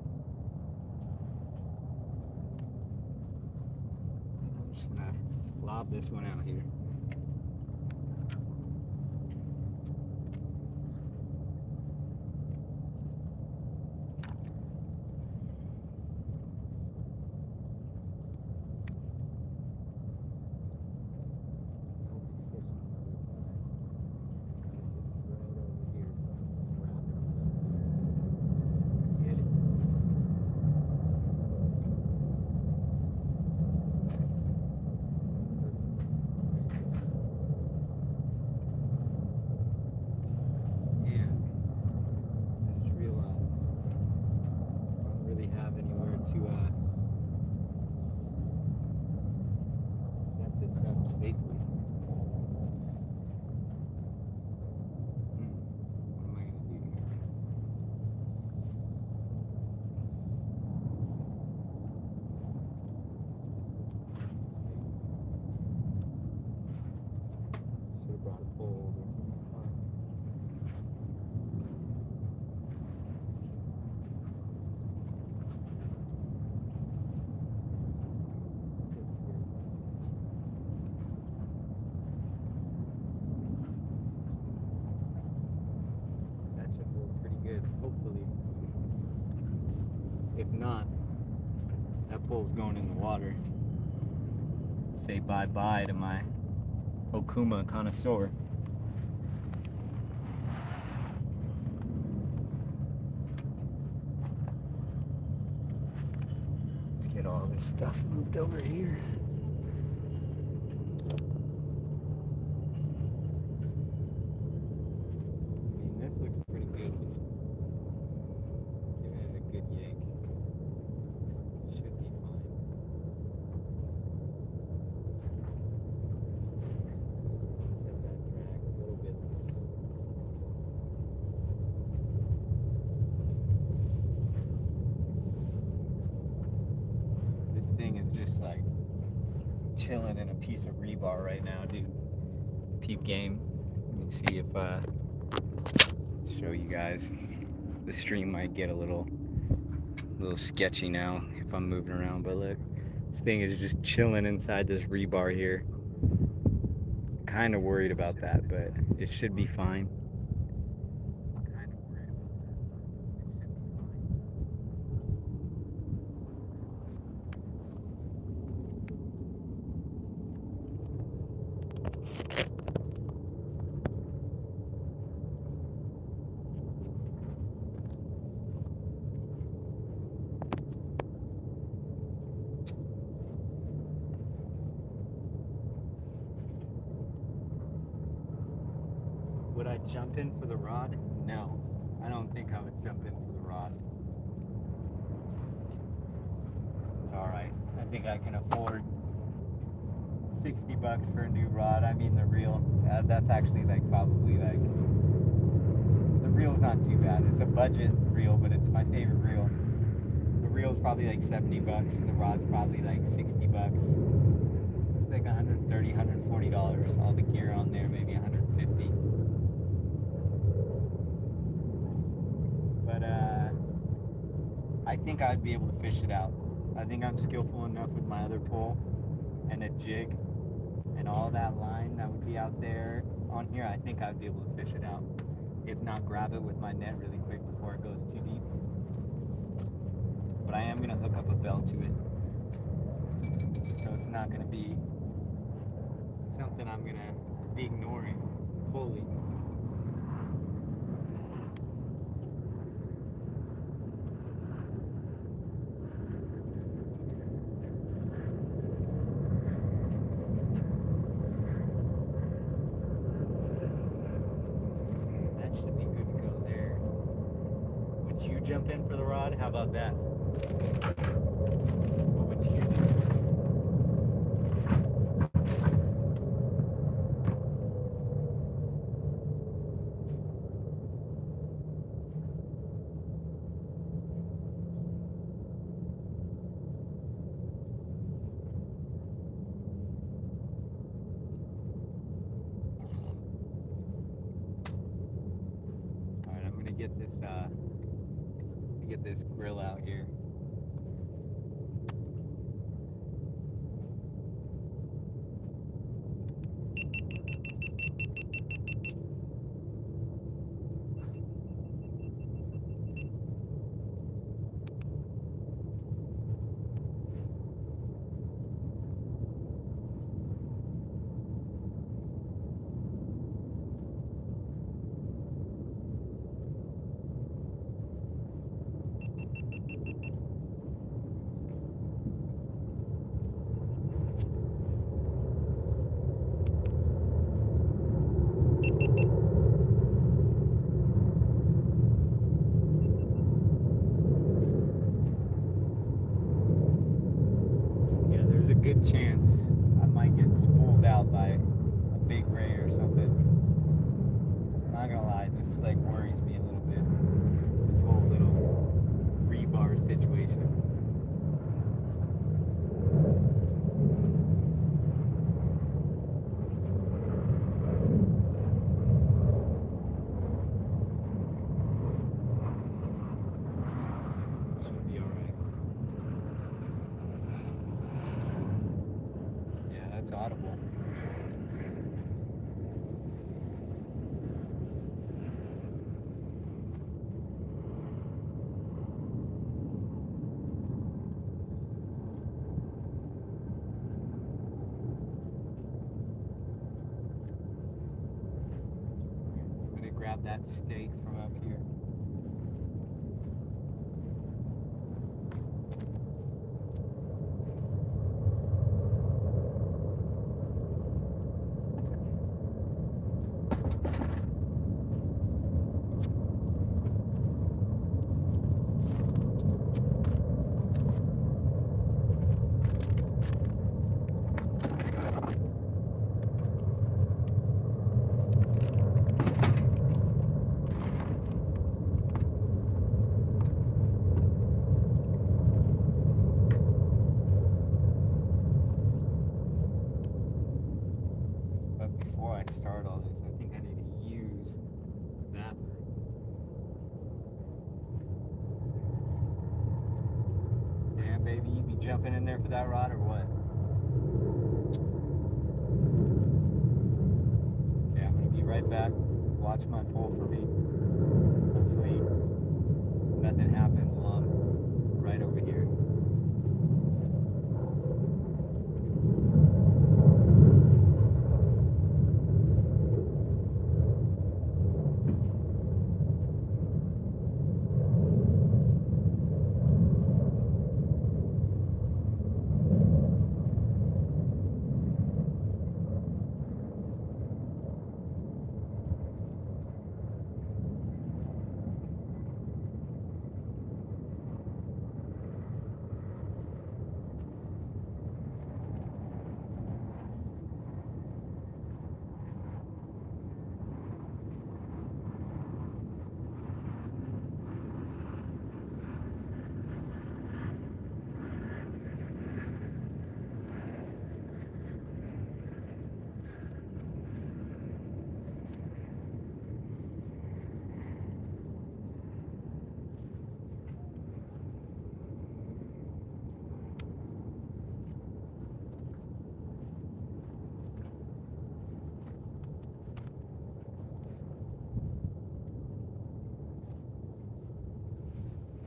I'm just gonna lob this one out here. safely. What am I gonna do here? Should have brought a pole over. That should hold pretty good, hopefully. If not, that pole's going in the water. Say bye-bye to my Okuma connoisseur. Let's get all this stuff moved over here. I mean, this looks pretty good. Give it a good yank. Should be fine. Set that drag a little bit loose. This thing is just like chilling in a piece of rebar right now, dude. Peep game. Let me see if show you guys. The stream might get a little sketchy now if I'm moving around, but look, this thing is just chilling inside this rebar here. Kind of worried about that, but it should be fine. Would I jump in for the rod? No, I don't think I would jump in for the rod. It's alright. I think I can afford $60 for a new rod. I mean the reel. That's actually like probably like, the reel's not too bad. It's a budget reel, but it's my favorite reel. The reel's probably like $70. The rod's probably like $60. It's like $130, $140. All the gear on there, maybe $150. But I think I'd be able to fish it out. I think I'm skillful enough with my other pole and a jig and all that line that would be out there on here. I think I'd be able to fish it out. If not, grab it with my net really quick before it goes too deep. But I am gonna hook up a bell to it, so it's not gonna be something I'm gonna be ignoring fully. Jump in for the rod? How about that? What would you do? All right, I'm gonna get this grill out here. this like worries me a little bit. This whole little rebar situation. Should be alright. Yeah, that's audible. Grab that steak from up here. Before I start all this, I think I need to use the bathroom. Damn, baby, you be jumping in there for that rod or what? Okay, I'm gonna be right back. Watch my pole for me. Hopefully, nothing happens while I'm right over here.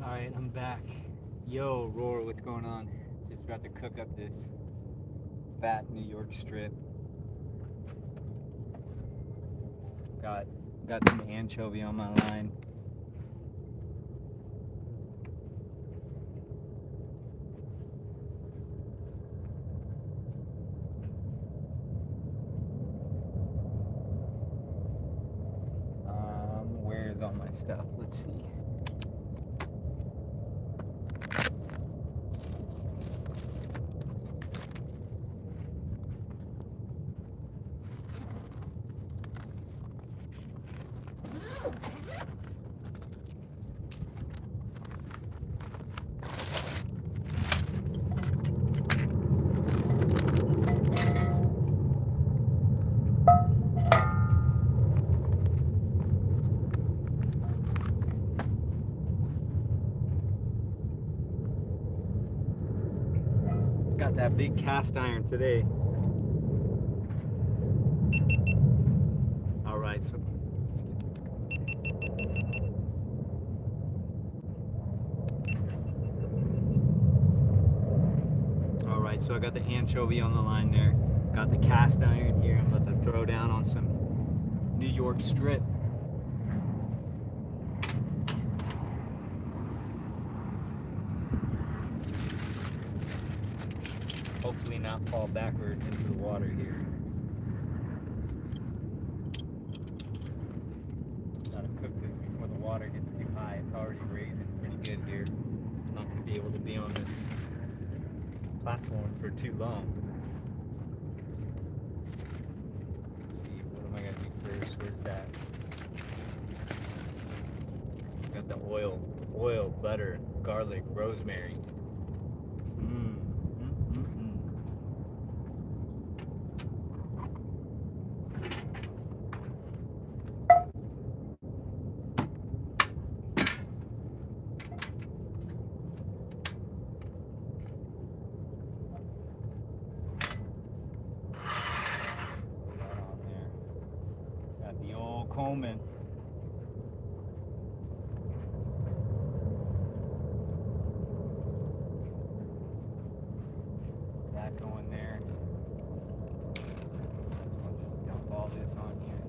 Alright, I'm back. Yo, Roar, what's going on? Just about to cook up this fat New York strip. Got some anchovy on my line. Where's all my stuff? Let's see. Got that big cast iron today. All right, so let's get this going. All right, so I got the anchovy on the line there. Got the cast iron here. I'm about to throw down on some New York strip. Hopefully not fall backwards into the water here. Gotta cook this before the water gets too high. It's already raising pretty good here. I'm not gonna be able to be on this platform for too long. Let's see, what am I gonna do first? Where's that? with the oil, butter, garlic, rosemary. Mmm. Got the old Coleman. That going there. Just want to dump all this on here.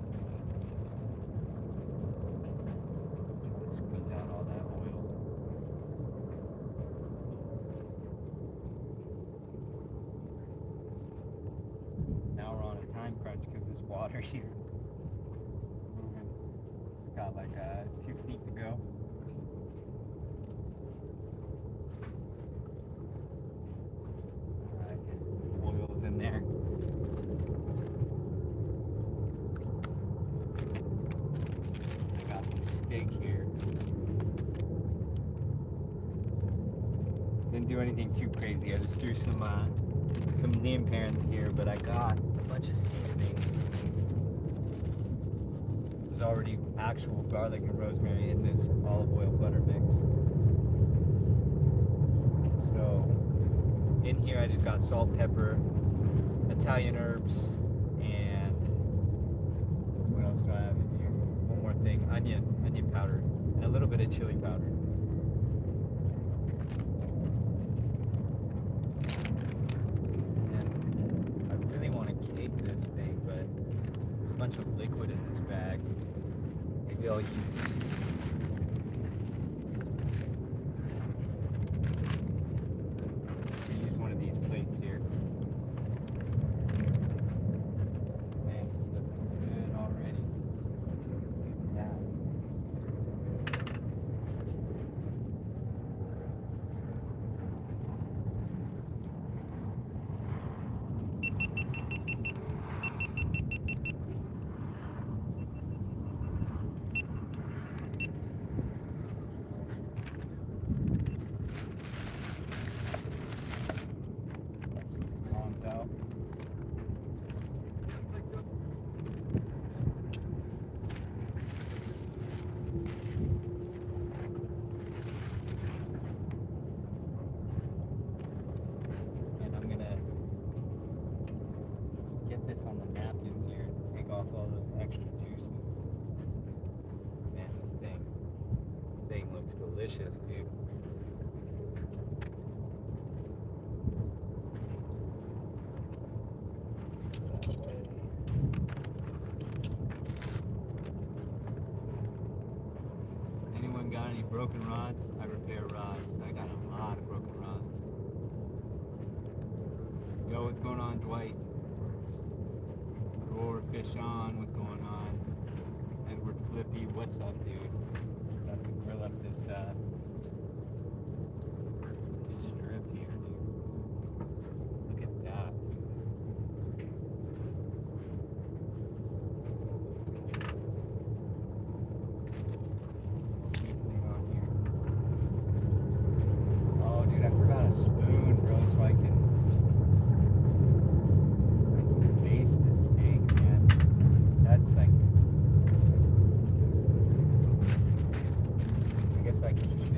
Squeeze out all that oil. Now we're on a time crunch because this water here moving. Got like 2 feet to go. Alright, oil's in there. I got the steak here. Didn't do anything too crazy. I just threw some lean pans here, but I got a bunch of seasoning. There's already actual garlic and rosemary in this olive oil butter mix. So in here I just got salt, pepper, Italian herbs, and what else do I have in here? One more thing, onion powder, and a little bit of chili powder. And I really want to cake this thing, but there's a bunch of liquid in this bag. Maybe I'll use one of these plates here. Man, this looks good already. Yeah. Out. And I'm gonna get this on the napkin here and take off all those extra juices. Man, this thing looks delicious, dude. Anyone got any broken rods? I repair rods. I got a lot of broken rods. Yo, what's going on, Dwight? Roar Fish On, what's going on? Edward Flippy, what's up, dude? About to grill up this strip here, dude. Look at that. Seasoning on here. Oh, dude, I forgot a spoon, bro, so I can baste the steak, man. That's like, I guess I can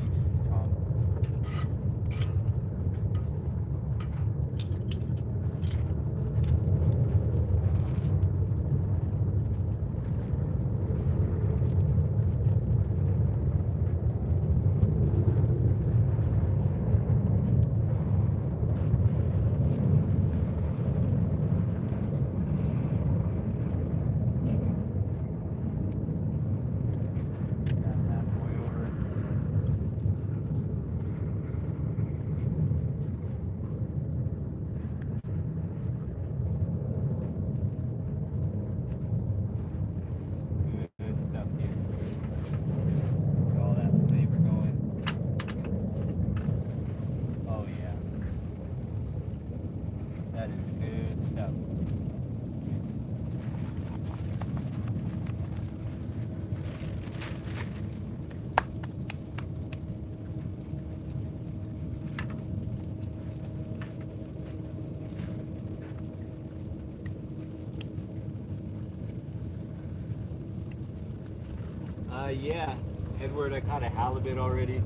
Yeah, Edward, I caught a halibut already.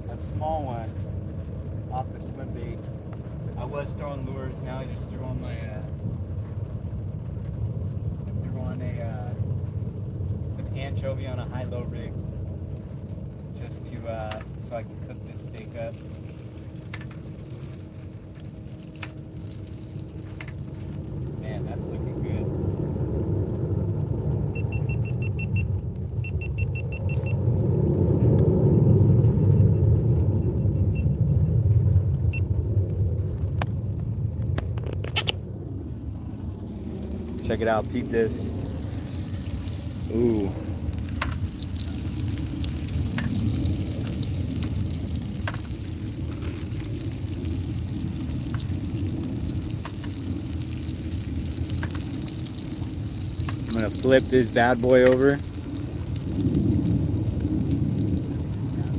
A small one off the swim bait. I was throwing lures, now I just threw on my, some anchovy on a high-low rig. Just to, so I can cook this steak up. Man, that's looking good. Check it out, peep this. Ooh. I'm gonna flip this bad boy over.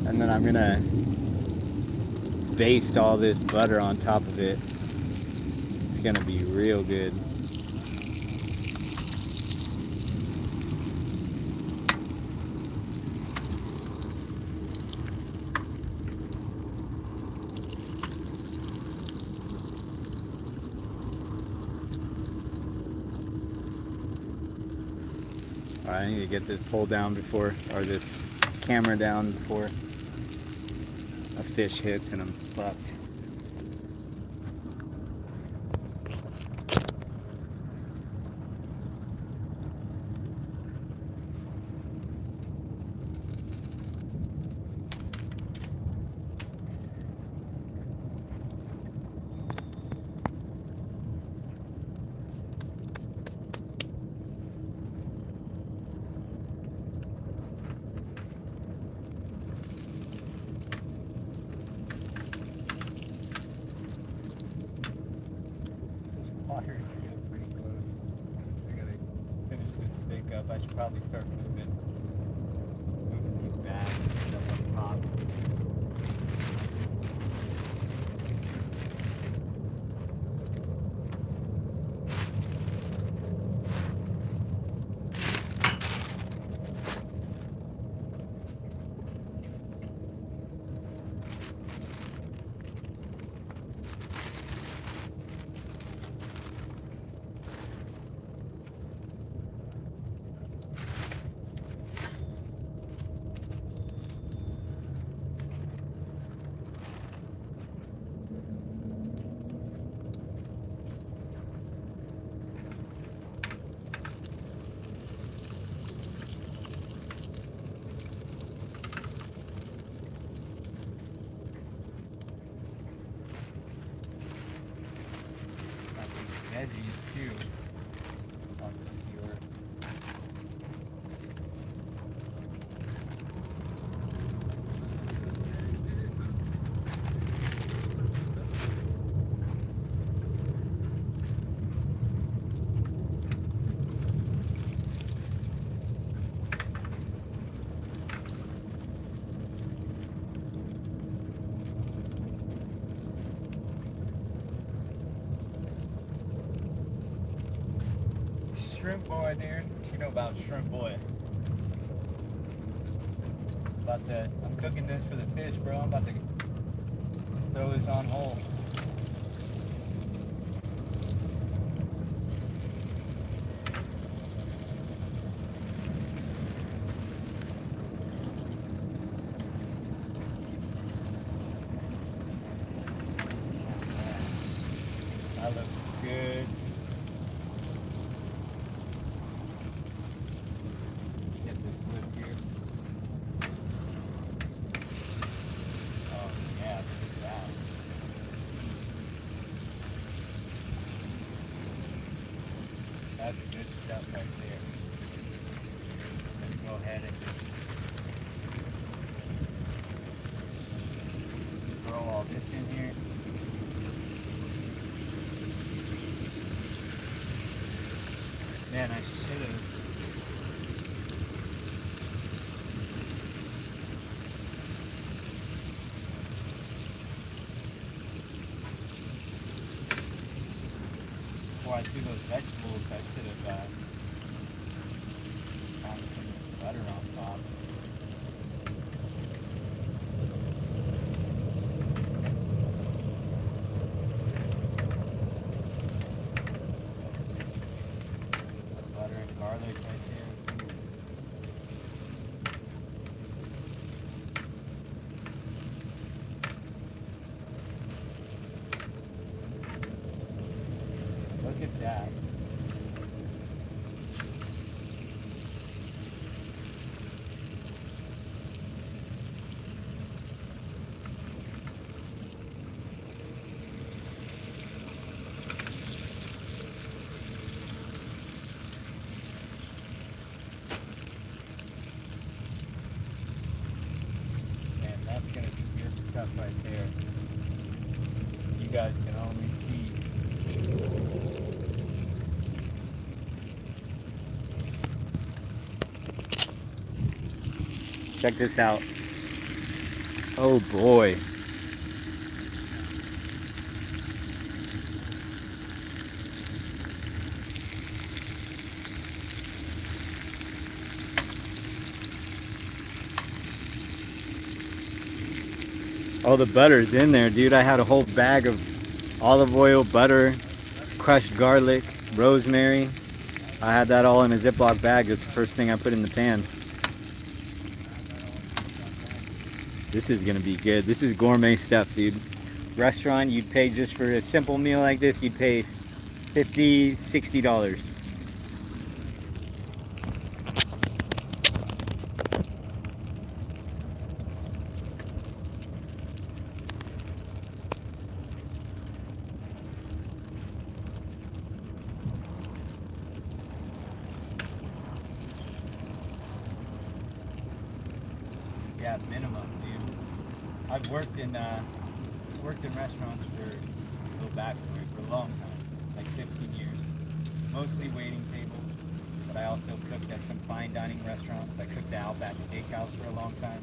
And then I'm gonna baste all this butter on top of it. It's gonna be real good. Alright, I need to get this pole down before, or this camera down before a fish hits and I'm fucked. Water is pretty close. I gotta finish this steak up. I should probably start moving these bags and stuff on top. Veggies too on the skewer. Shrimp boy, dude. What you know about shrimp boy? I'm cooking this for the fish, bro. I'm about to throw this on whole. That looks good. Get this flip here. Oh yeah, look at that. That's good stuff right there. Let's go ahead and throw all this in here. Man, I should have. Before I do those vegetables, I should have found some butter on top. Butter and garlic right there. Look at that. And that's going to be good stuff right there. You guys can only see. Check this out. Oh boy. All the butter's in there, dude. I had a whole bag of olive oil, butter, crushed garlic, rosemary. I had that all in a Ziploc bag. It's the first thing I put in the pan. This is gonna be good. This is gourmet stuff, dude. Restaurant, you'd pay just for a simple meal like this, you'd pay $50, $60. Yeah, minimum, dude. I've worked in restaurants for a little backstory for a long time, like 15 years. Mostly waiting tables, but I also cooked at some fine dining restaurants. I cooked at Outback Steakhouse for a long time.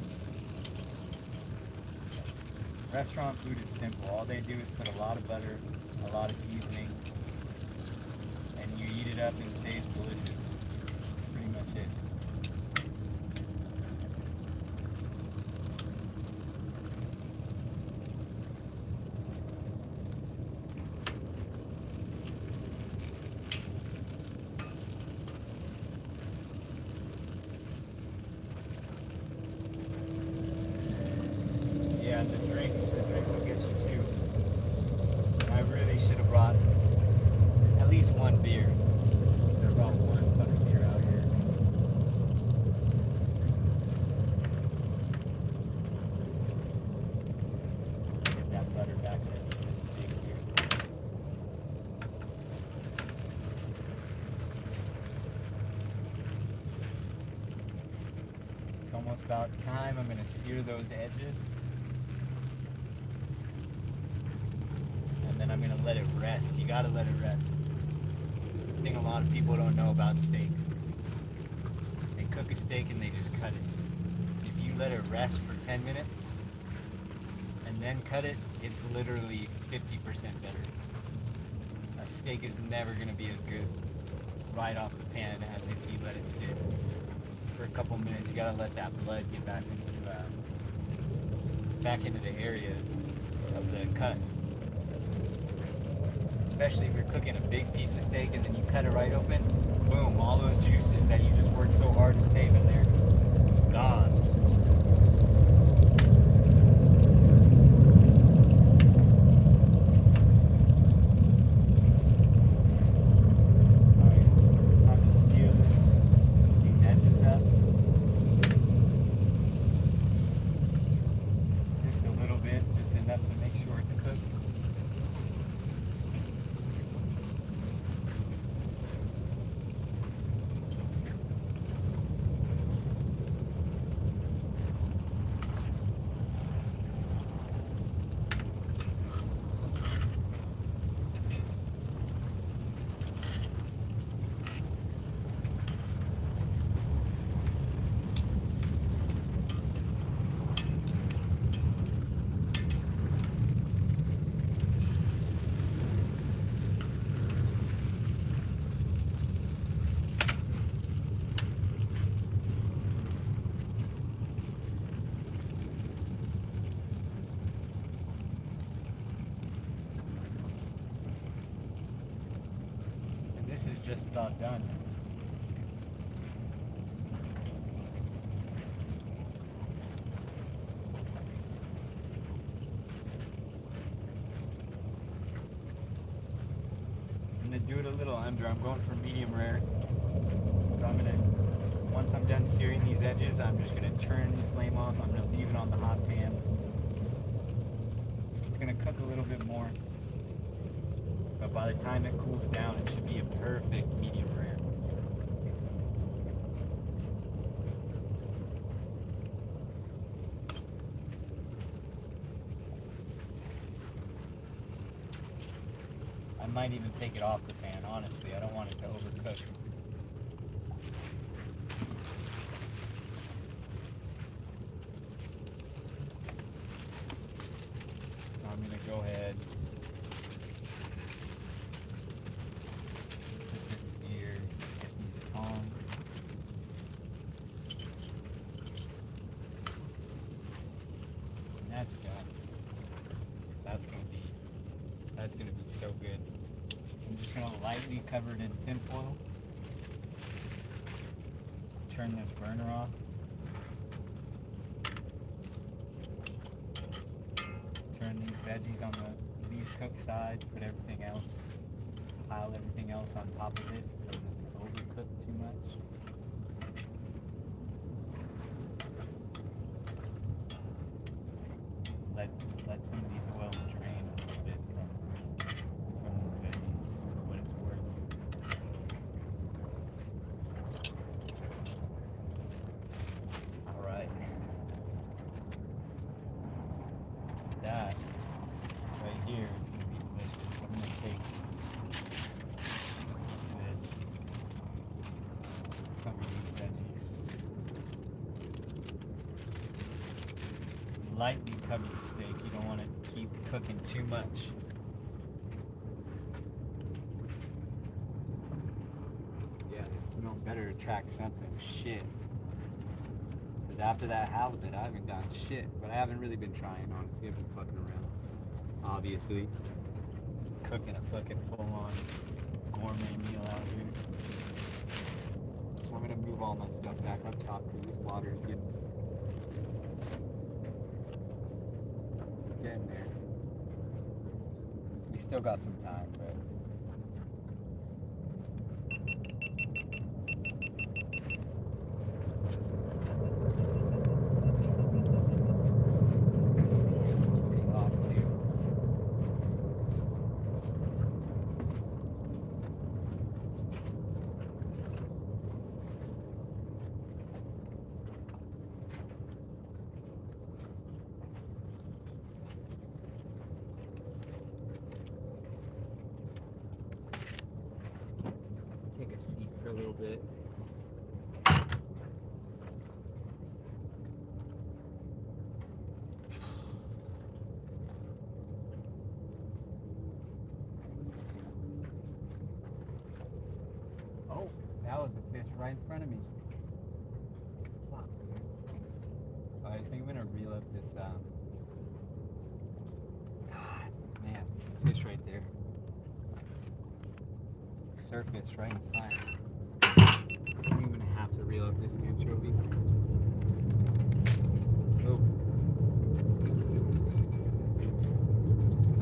Restaurant food is simple. All they do is put a lot of butter, a lot of seasoning, and you eat it up and it stays delicious. That's pretty much it. Yeah, and the drinks will get you too. I really should have brought at least one beer. There's about one fucking beer out here. Get that butter back there. Big beer. It's almost about time. I'm gonna sear those edges. Then I'm gonna let it rest. You gotta let it rest. I think a lot of people don't know about steaks. They cook a steak and they just cut it. If you let it rest for 10 minutes and then cut it, it's literally 50% better. A steak is never gonna be as good right off the pan as if you let it sit for a couple minutes. You gotta let that blood get back into the areas of the cut. Especially if you're cooking a big piece of steak and then you cut it right open, boom, all those juices that you just worked so hard to save in there, gone. Alright, time to sear these edges up. Just a little bit, just enough to make sure it's cooked. This is just about done. I'm gonna do it a little under. I'm going for medium rare. So I'm gonna, once I'm done searing these edges, I'm just gonna turn the flame off. I'm gonna leave it on the hot pan. It's gonna cook a little bit more, but by the time it cools down, it should be a perfect medium rare. I might even take it off the pan, honestly. I don't want it to overcook. So I'm going to go ahead, put this here, get these tongs. And that's done. That's going to be so good. I'm just going to lightly cover it in tin foil. Turn this burner off. Turn these veggies on the least cooked side. Put everything else, pile everything else on top of it so it doesn't overcook too much. Let some of these oils drain a little bit from these veggies for what it's worth. Alright. That right here is going to be delicious. I'm going to take this, cover these veggies. Lightly cover the steak. You don't want it to keep cooking too much. Yeah, the smell better attract something. Shit. Because after that halibut, I haven't gotten shit. But I haven't really been trying, honestly. I've been fucking around. Obviously. Cooking a fucking full-on gourmet meal out here. So I'm going to move all my stuff back up top because this water is getting there. We still got some time, but it's pretty hot too. Take a seat for a little bit. Oh, that was a fish right in front of me. Fuck. I think I'm gonna reel up this, God, man, fish right there. Surface right in front. I'm even gonna have to reel up this anchovy. Oh.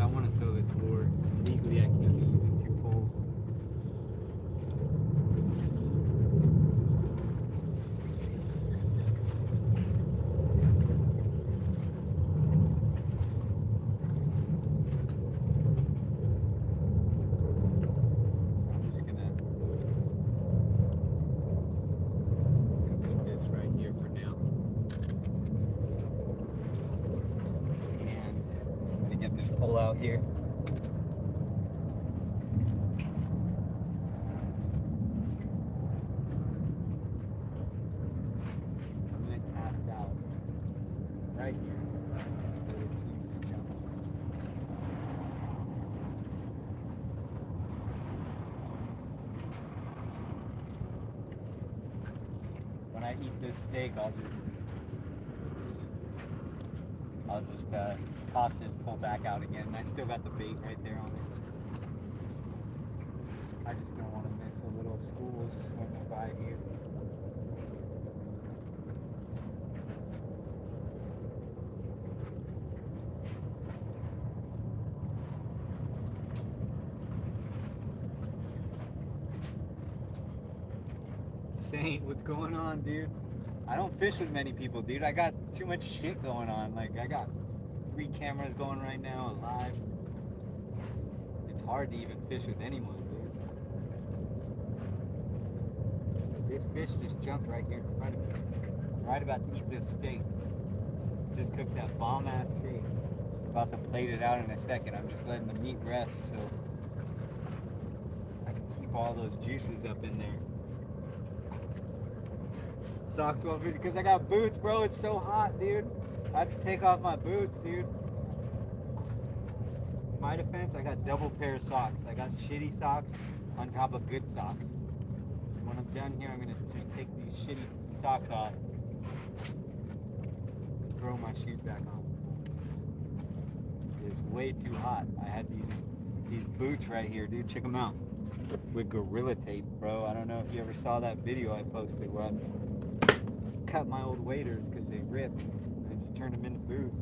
I want to throw this lure. Legally, I can't be using 2 poles. Pull out here. I'm going to cast out right here. When I eat this steak, I'll just toss it, pull back out again. I still got the bait right there on it. I just don't want to miss insane. What's going on, dude? I don't fish with many people, dude. I got too much shit going on. Like, I got 3 cameras going right now live. It's hard to even fish with anyone, dude. This fish just jumped right here in front of me. I'm right about to eat this steak. Just cooked that bomb-ass steak. About to plate it out in a second. I'm just letting the meat rest so I can keep all those juices up in there. Socks off because I got boots, bro. It's so hot, dude. I have to take off my boots, dude. In my defense, I got double pair of socks. I got shitty socks on top of good socks. When I'm done here, I'm gonna just take these shitty socks off, throw my shoes back on. It's way too hot. I had these boots right here, dude. Check them out. With Gorilla Tape, bro. I don't know if you ever saw that video I posted where I cut my old waders because they ripped and I just turned them into boots.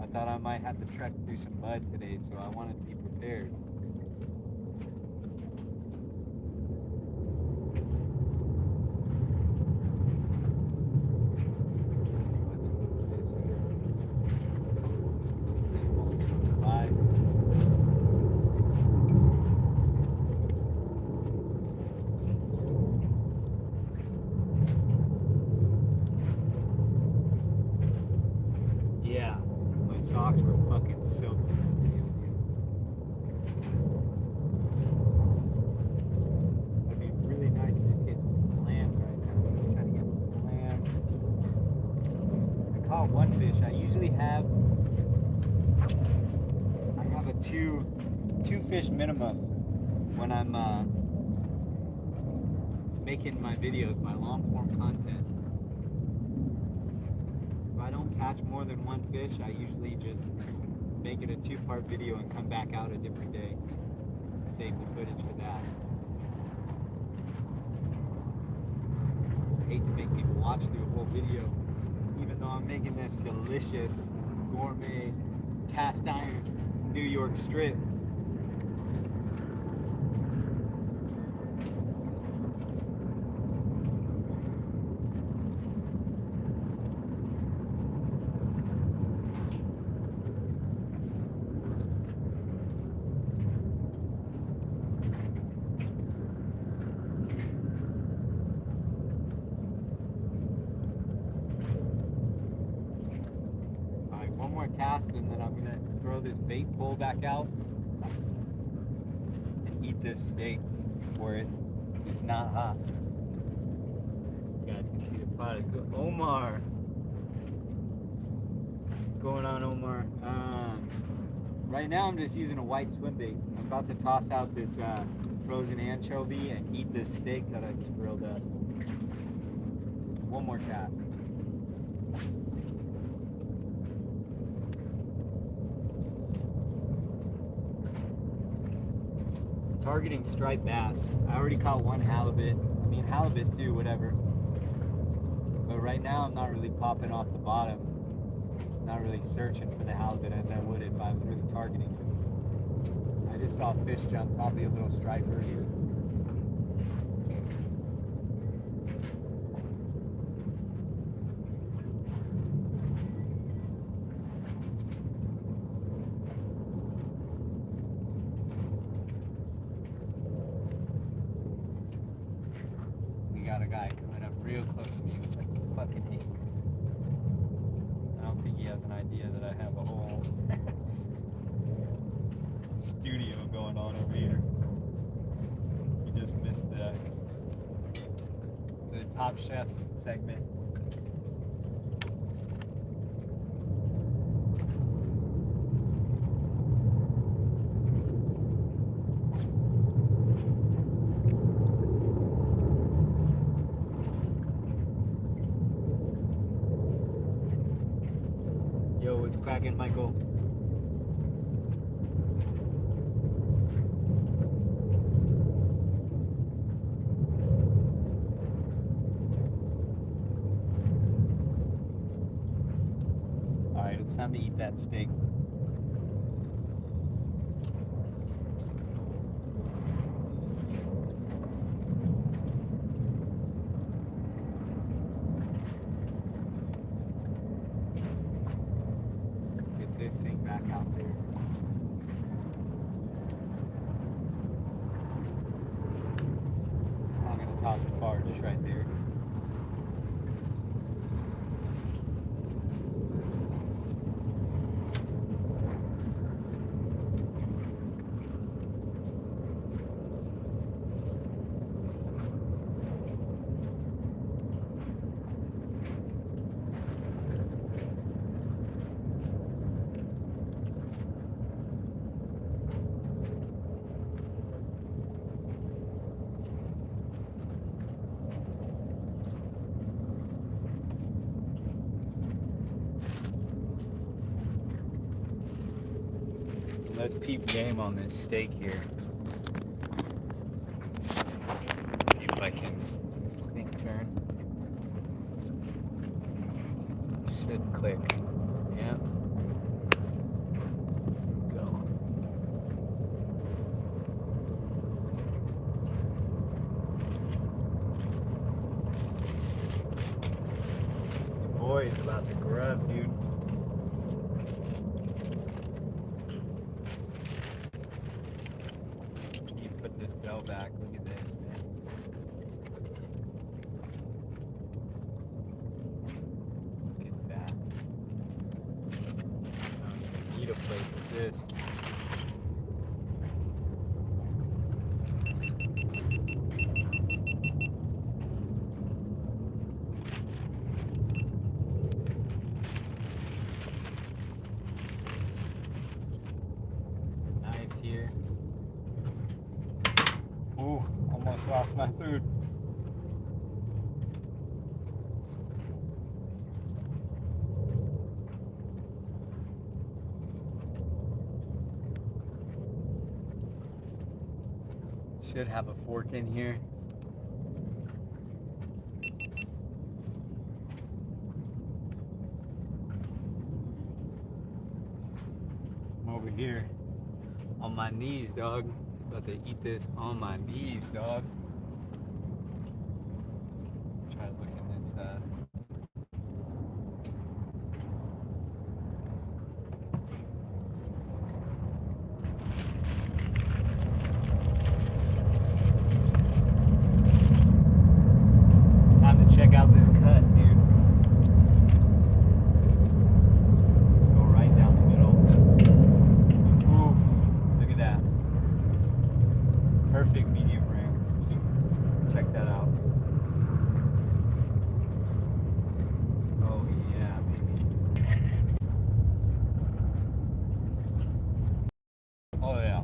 I thought I might have to trek through some mud today, so I wanted to be prepared. Socks were fucking soaked in that video, dude. It'd be really nice to just get slammed right now. I'm trying to get slammed. I caught one fish. I usually have a two fish minimum when I'm making my videos, my long form content. If I don't catch more than one fish, I usually just make it a 2-part video and come back out a different day. Save the footage for that. I hate to make people watch through a whole video, even though I'm making this delicious, gourmet, cast iron New York strip. One more cast and then I'm gonna throw this bait pole back out and eat this steak before it's not hot. You guys can see the product. Omar, what's going on, Omar? Right now I'm just using a white swim bait. I'm about to toss out this frozen anchovy and eat this steak that I just grilled up. One more cast. Targeting striped bass. I already caught one halibut. I mean halibut too, whatever. But right now I'm not really popping off the bottom. Not really searching for the halibut as I would if I was really targeting it. I just saw a fish jump, probably a little striper. Got a guy coming up real close to me, which I fucking hate. I don't think he has an idea that I have a whole studio going on over here. He just missed the Top Chef segment. Yo, what's cracking, Michael? Alright, it's time to eat that steak. toss it far, just right there. Let's peep game on this steak here. See if I can sink turn. Should click. Yeah. Go. Your boy is about to grub, dude. Back. Look at this, man. Look at that. I need a place with this. Knife here. Ooh, almost lost my food. Should have a fork in here. I'm over here on my knees, dog. About to eat this on my knees, dog. Try to look in this time to check out this cut, dude. Go right down the middle. Ooh, look at that. Perfect medium rare. Check that out. Oh yeah, baby. Oh yeah.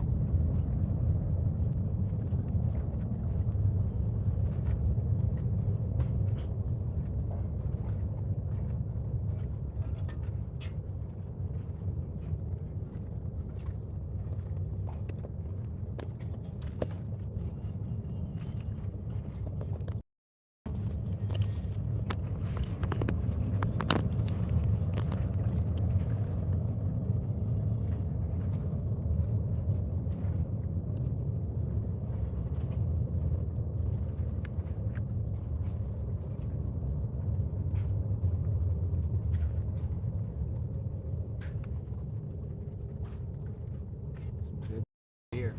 Here.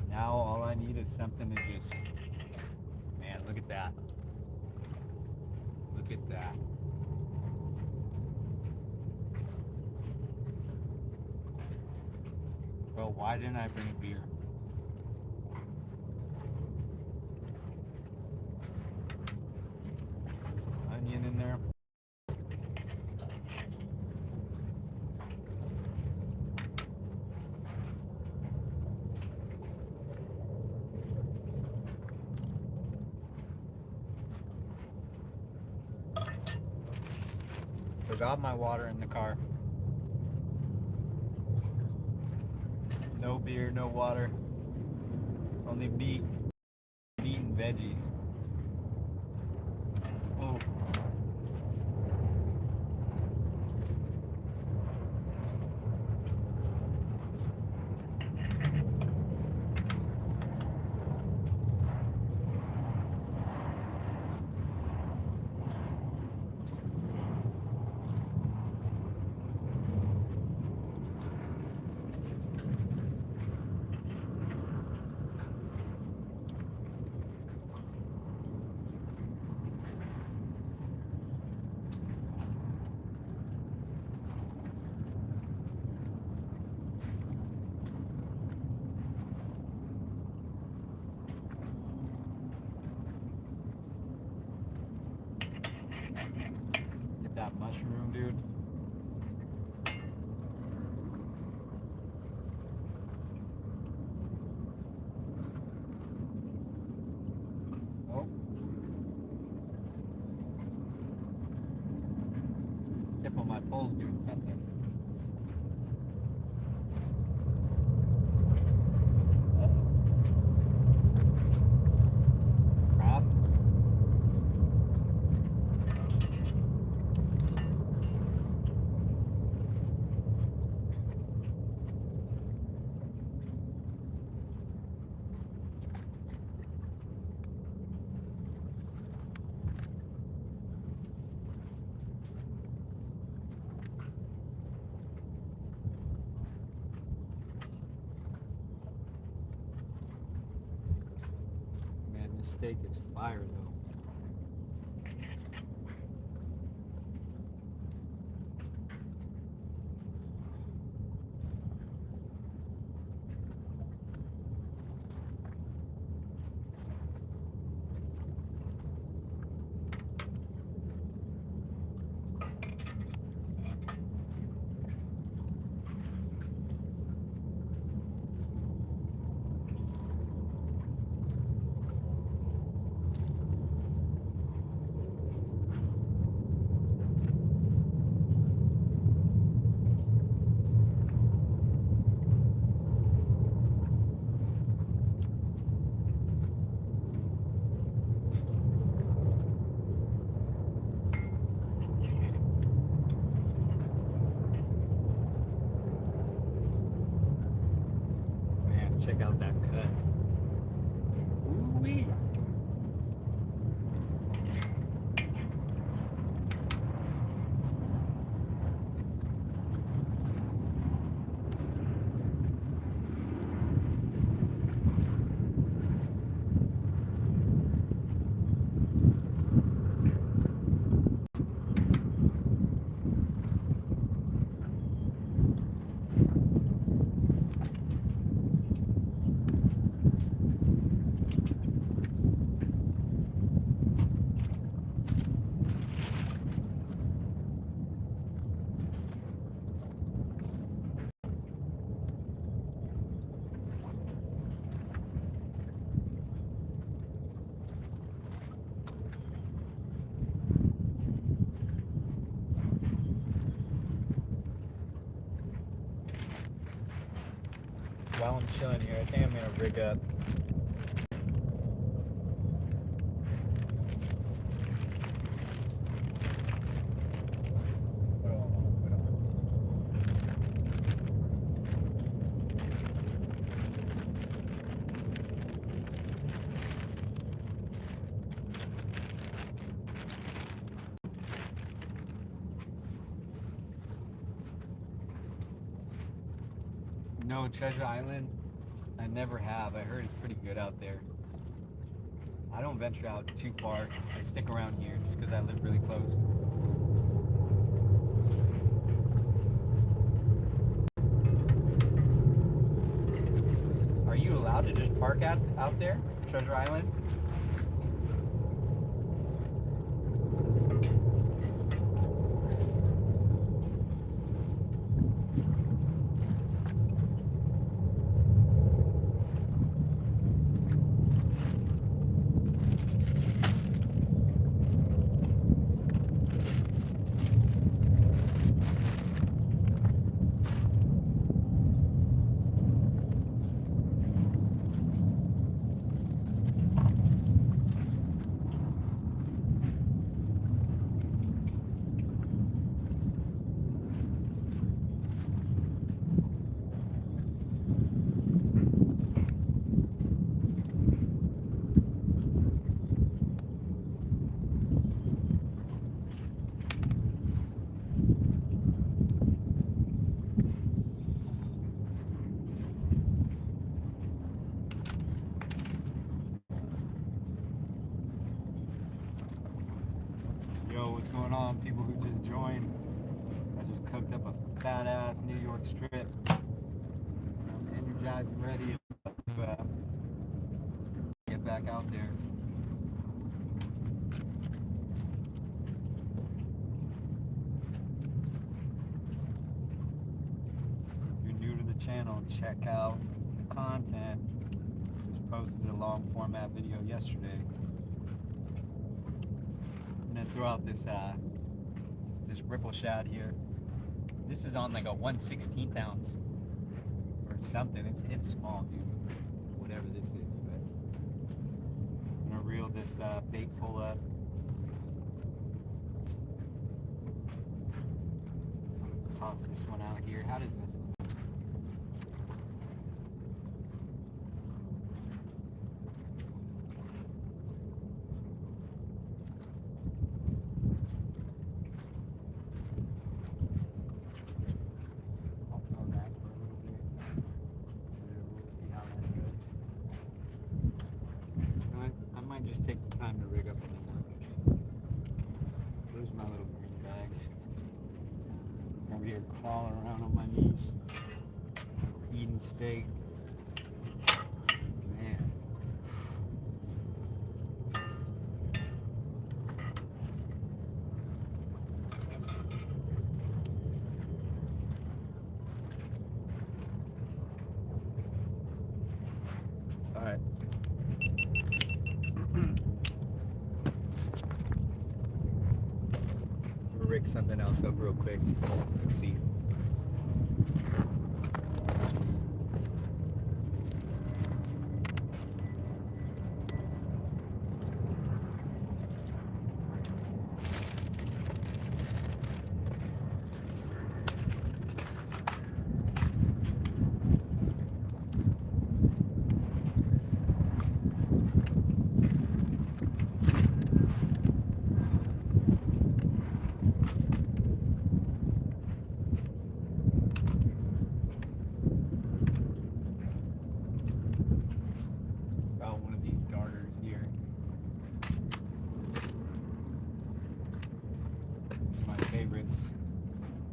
Now all I need is something to just, man, look at that. Look at that. Well, why didn't I bring a beer? Put some onion in there. Forgot my water in the car. No beer, no water. Only meat and veggies. Oh. that mushroom, dude. Oh. Tip of my pole's doing something. Steak is fire though. Check out that cut. Ooh-wee. While I'm chilling here, I think I'm gonna rig up. No, Treasure Island, I never have. I heard it's pretty good out there. I don't venture out too far. I stick around here just because I live really close. Are you allowed to just park out there, Treasure Island? What's going on, people who just joined? I just cooked up a fat ass New York strip. I'm energized and ready to get back out there. channel, check out the content. Just posted a long format video yesterday. I'm gonna throw out this this ripple shad here. This is on like a 1/16 ounce or something. It's small, dude. Whatever this is, but I'm gonna reel this bait pull up. Toss this one out here. How does this look? I'll throw that for a little bit. We'll see how that goes. You know what? I might just take the time to rig up a little. There's my little green bag. Over here crawling around on my knees, eating steak. Man. All right. Rig something else up real quick. Let's see.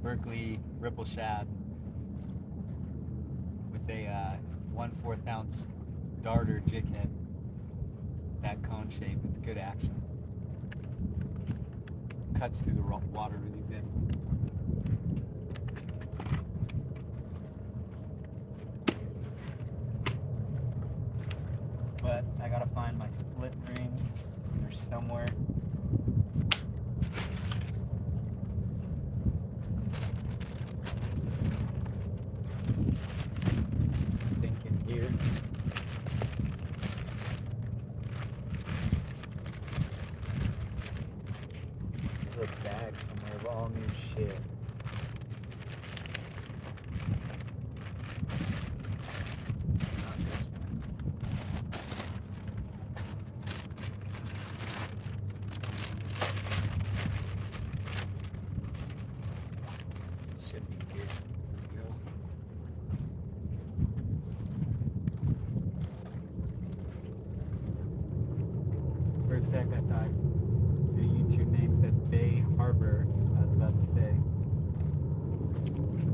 Berkeley ripple shad with a 1/4 ounce darter jig head. That cone shape, it's good action. Cuts through the water really good. But I gotta find my split rings. They're somewhere. Here. There's a bag somewhere of all new shit. Not this one. Should be here. There we go. For a sec, I thought the YouTube name said Bay Harbor. I was about to say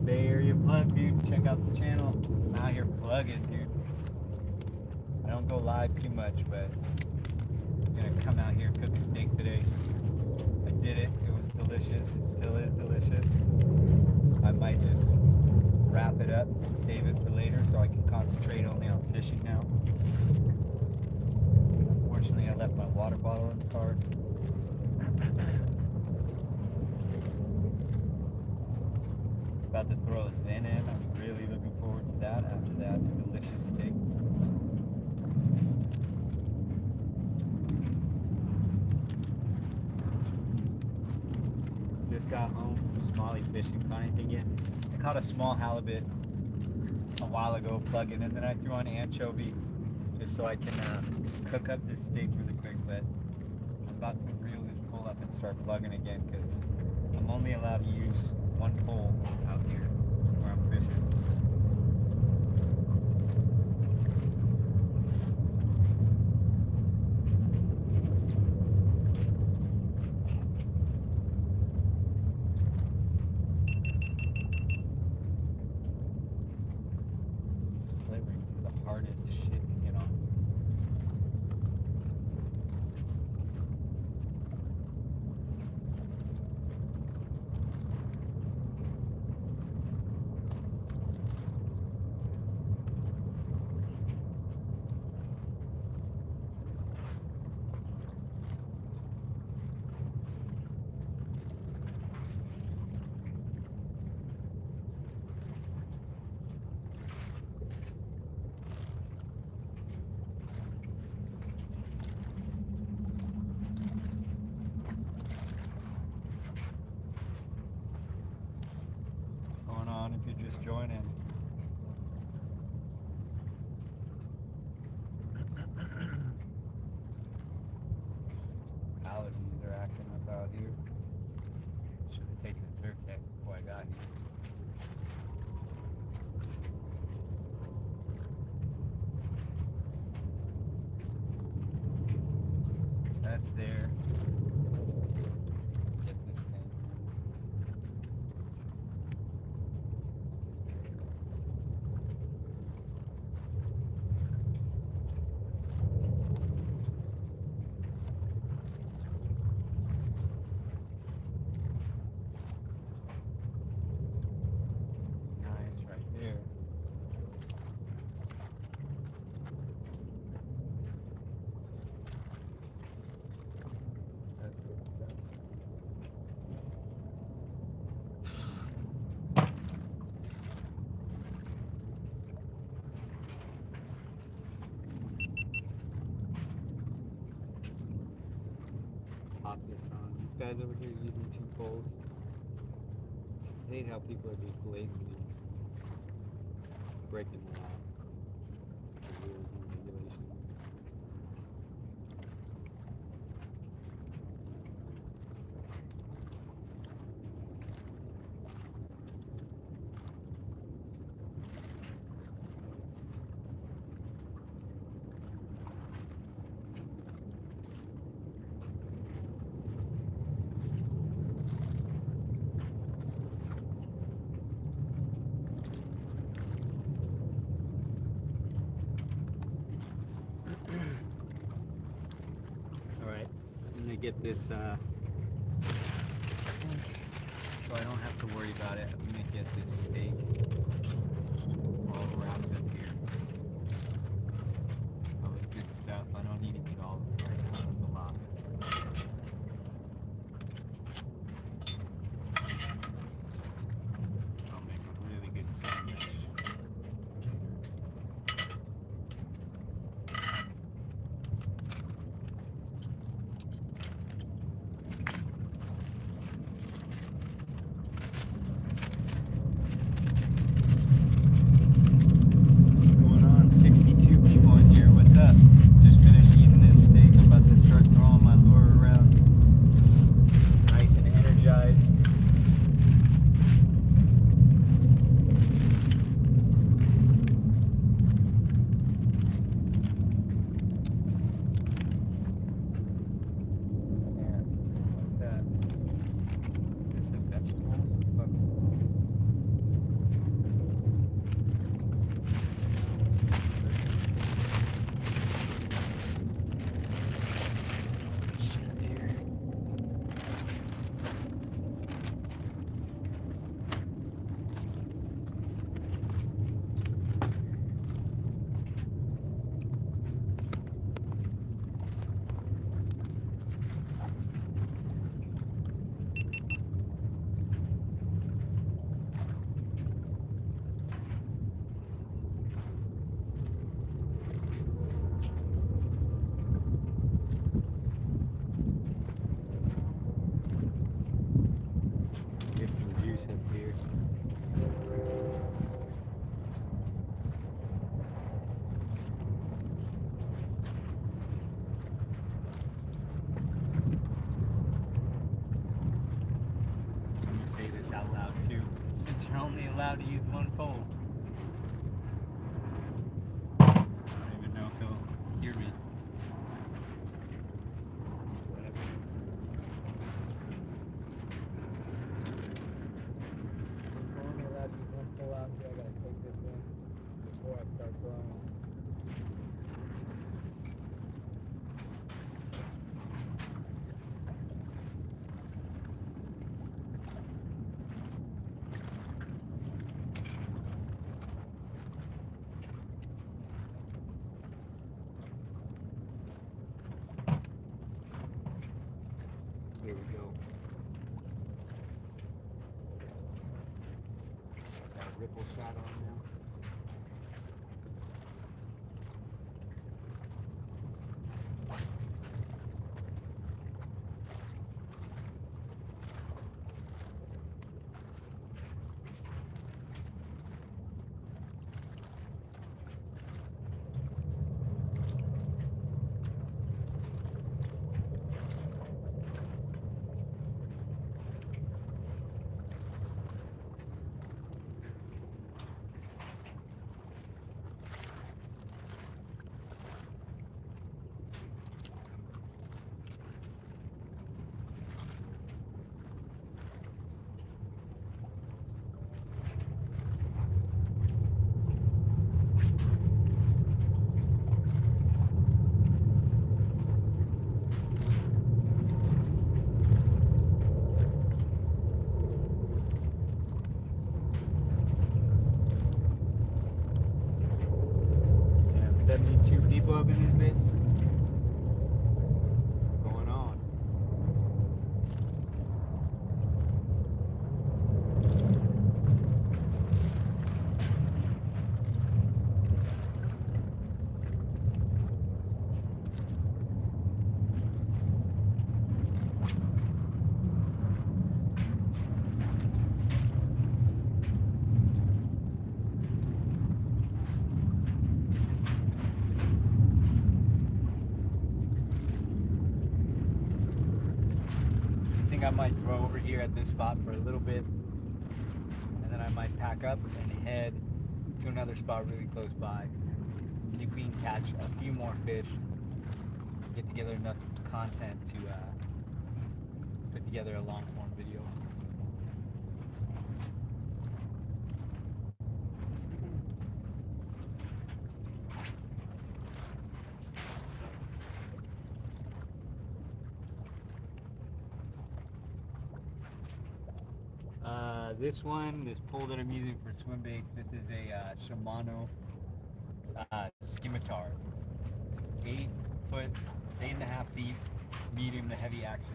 Bay Area plug, dude. Check out the channel. I'm out here plugging, dude. I don't go live too much, but I'm gonna come out here and cook a steak today. I did it. It was delicious. It still is delicious. I might just wrap it up and save it for later so I can concentrate only on fishing now. Unfortunately, I left my water bottle in the car. About to throw a Zen in. I'm really looking forward to that after that delicious steak. Just got home from smallie fishing. Caught anything yet? I caught a small halibut a while ago plugging, and then I threw on anchovy just so I can cook up this steak really quick. But I'm about to reel this pole up and start plugging again because I'm only allowed to use one pole out here where I'm fishing. Split rings are the hardest shit to get on. here. Should have taken a Zyrtec before I got here. So that's there. Get this thing. Nice right there. That's good stuff. Pop this on. These guys over here using 2 poles. I hate how people are just blatantly breaking the law, the rules and regulations. Alright, I'm going to get this, so I don't have to worry about it. I'm going to get this steak all wrapped up here. That was good stuff. I don't need to eat all of it right now. It was a lot. I'll make a really good sandwich. Going on, 62 people in here. What's up? Just finished eating this steak. I'm about to start throwing my lure around. Nice and energized. Yeah, what's that? Is this a vegetable? What the fuck is shit here? Get some juice up here. I'm gonna say this out loud too. Since you're only allowed to use 1 pole. I don't even know if he'll hear me. Whatever. I'm only allowed to use 1 pole out here. I gotta take this in before I start throwing. Here we go. Got a ripple shot on now. think I might throw over here at this spot for a little bit, and then I might pack up and head to another spot really close by. See if we can catch a few more fish, get together enough content to put together a long form video. This pole that I'm using for swim baits, this is a Shimano scimitar. It's 8 foot, 8.5 feet, medium to heavy action.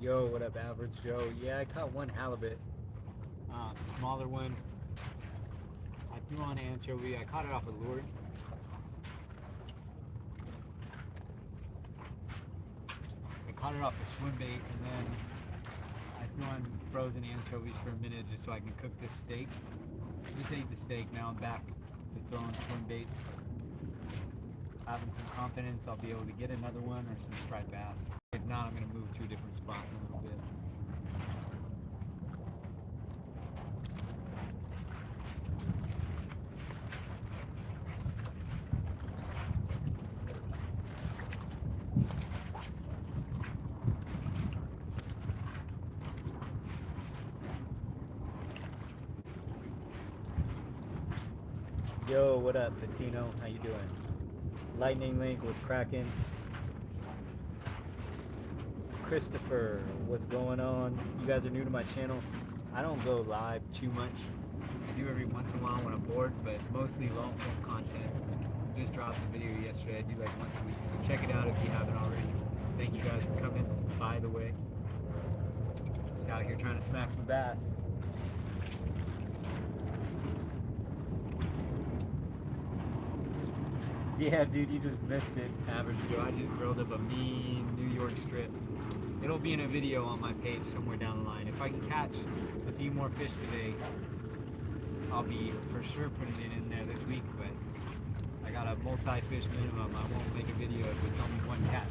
Yo, what up, Average Joe? Yeah, I caught one halibut, smaller one. I threw on anchovy. I caught it off a lure. I caught it off a swim bait, and then I threw on frozen anchovies for a minute just so I can cook this steak. Just ate the steak. Now I'm back to throwing swim baits. Having some confidence I'll be able to get another one or some striped bass. If not, I'm going to move to a different spot in a little bit. Yo, what up, Patino? How you doing? Lightning Link was cracking. Christopher, what's going on? You guys are new to my channel. I don't go live too much. I do every once in a while when I'm bored, but mostly long form content. Just dropped a video yesterday. I do like once a week, so check it out if you haven't already. Thank you guys for coming, by the way. Just out here trying to smack some bass. Yeah, dude, you just missed it, Average Joe. I just grilled up a mean New York strip. It'll be in a video on my page somewhere down the line. If I can catch a few more fish today, I'll be for sure putting it in there this week, but I got a multi-fish minimum. I won't make a video if it's only one catch.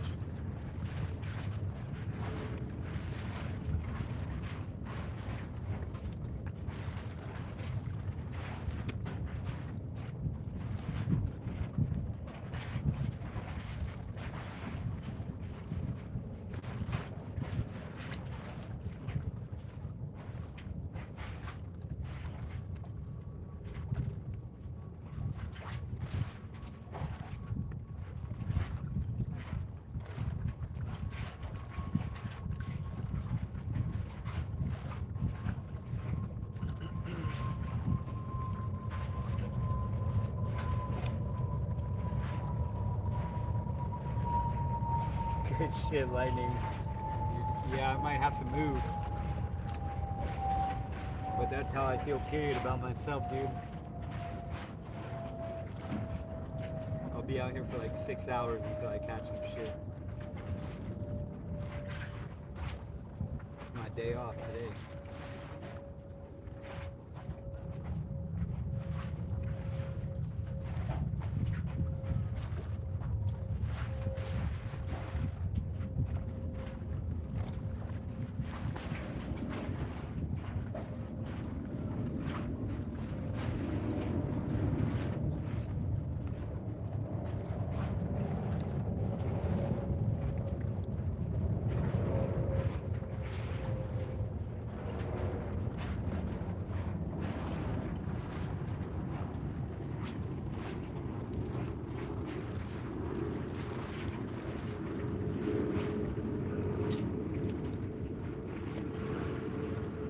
Good shit, Lightning. Yeah, I might have to move. But that's how I feel, period, about myself, dude. I'll be out here for like 6 hours until I catch some shit. It's my day off today.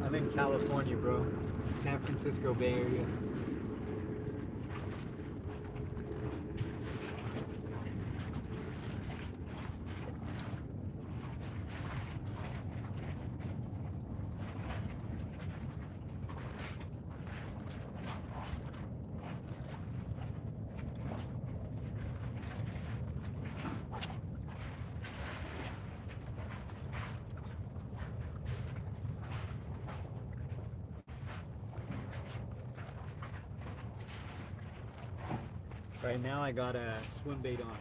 I'm in California, bro. San Francisco Bay Area. Right now I got a swim bait on.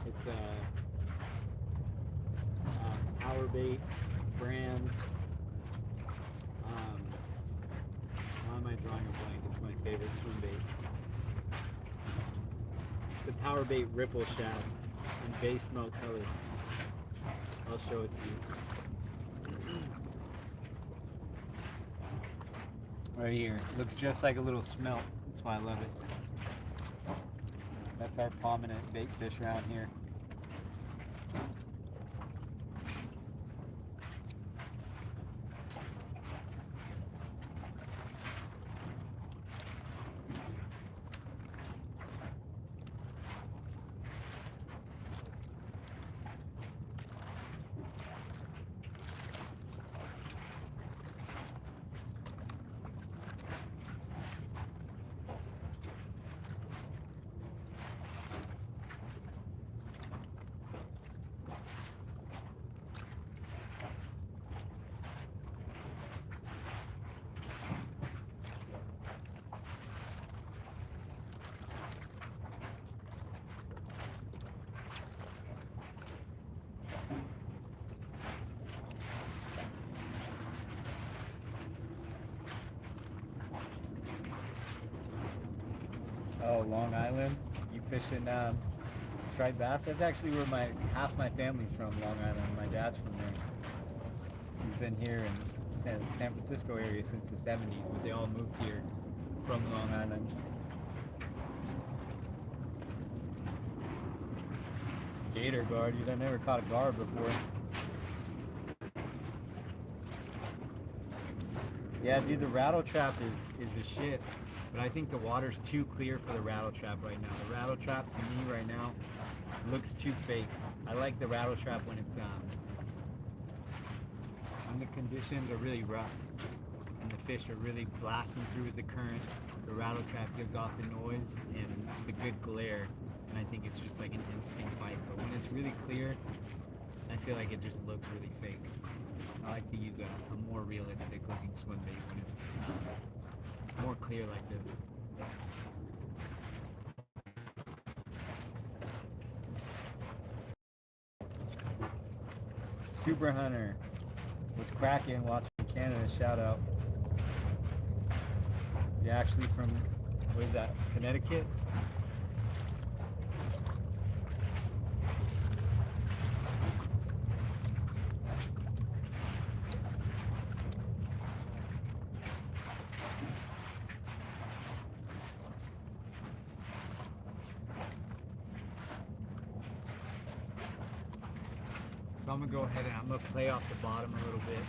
It's a power bait brand. Why am I drawing a blank? It's my favorite swim bait. It's a power bait ripple shad in base milk color. I'll show it to you. Right here. Looks just like a little smelt. That's why I love it. That's our prominent bait fish around here. Oh, Long Island? You fishing striped bass? That's actually where half my family's from, Long Island. My dad's from there. He's been here in San Francisco area since the 70s, but they all moved here from Long Island. Gator guard, dude. I never caught a guard before. Yeah, dude, the rattle trap is the shit. But I think the water's too clear for the rattle trap right now. The rattle trap to me right now looks too fake. I like the rattle trap when it's when the conditions are really rough. and the fish are really blasting through with the current. The rattle trap gives off the noise and the good glare, and I think it's just like an instinct bite. But when it's really clear, I feel like it just looks really fake. I like to use a more realistic looking swim bait when it's more clear like this. Super Hunter, what's cracking? Watching Canada, shout out. You're actually from, what is that, Connecticut? So I'm gonna go ahead and I'm gonna play off the bottom a little bit.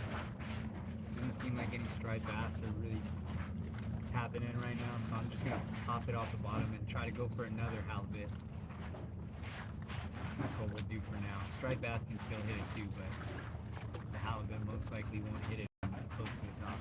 Doesn't seem like any striped bass are really tapping in right now, so I'm just gonna pop it off the bottom and try to go for another halibut. That's what we'll do for now. Striped bass can still hit it too, but the halibut most likely won't hit it close to the top.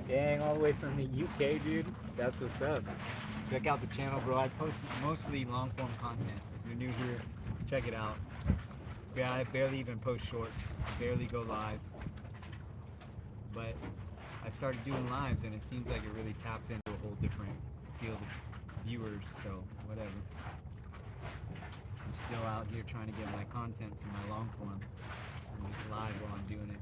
Dang, all the way from the UK, dude. That's what's up. Check out the channel, bro. I post mostly long form content. If you're new here, check it out. Yeah, I barely even post shorts. I barely go live. But I started doing lives and it seems like it really taps into a whole different field of viewers, so whatever. I'm still out here trying to get my content for my long form. I'm just live while I'm doing it.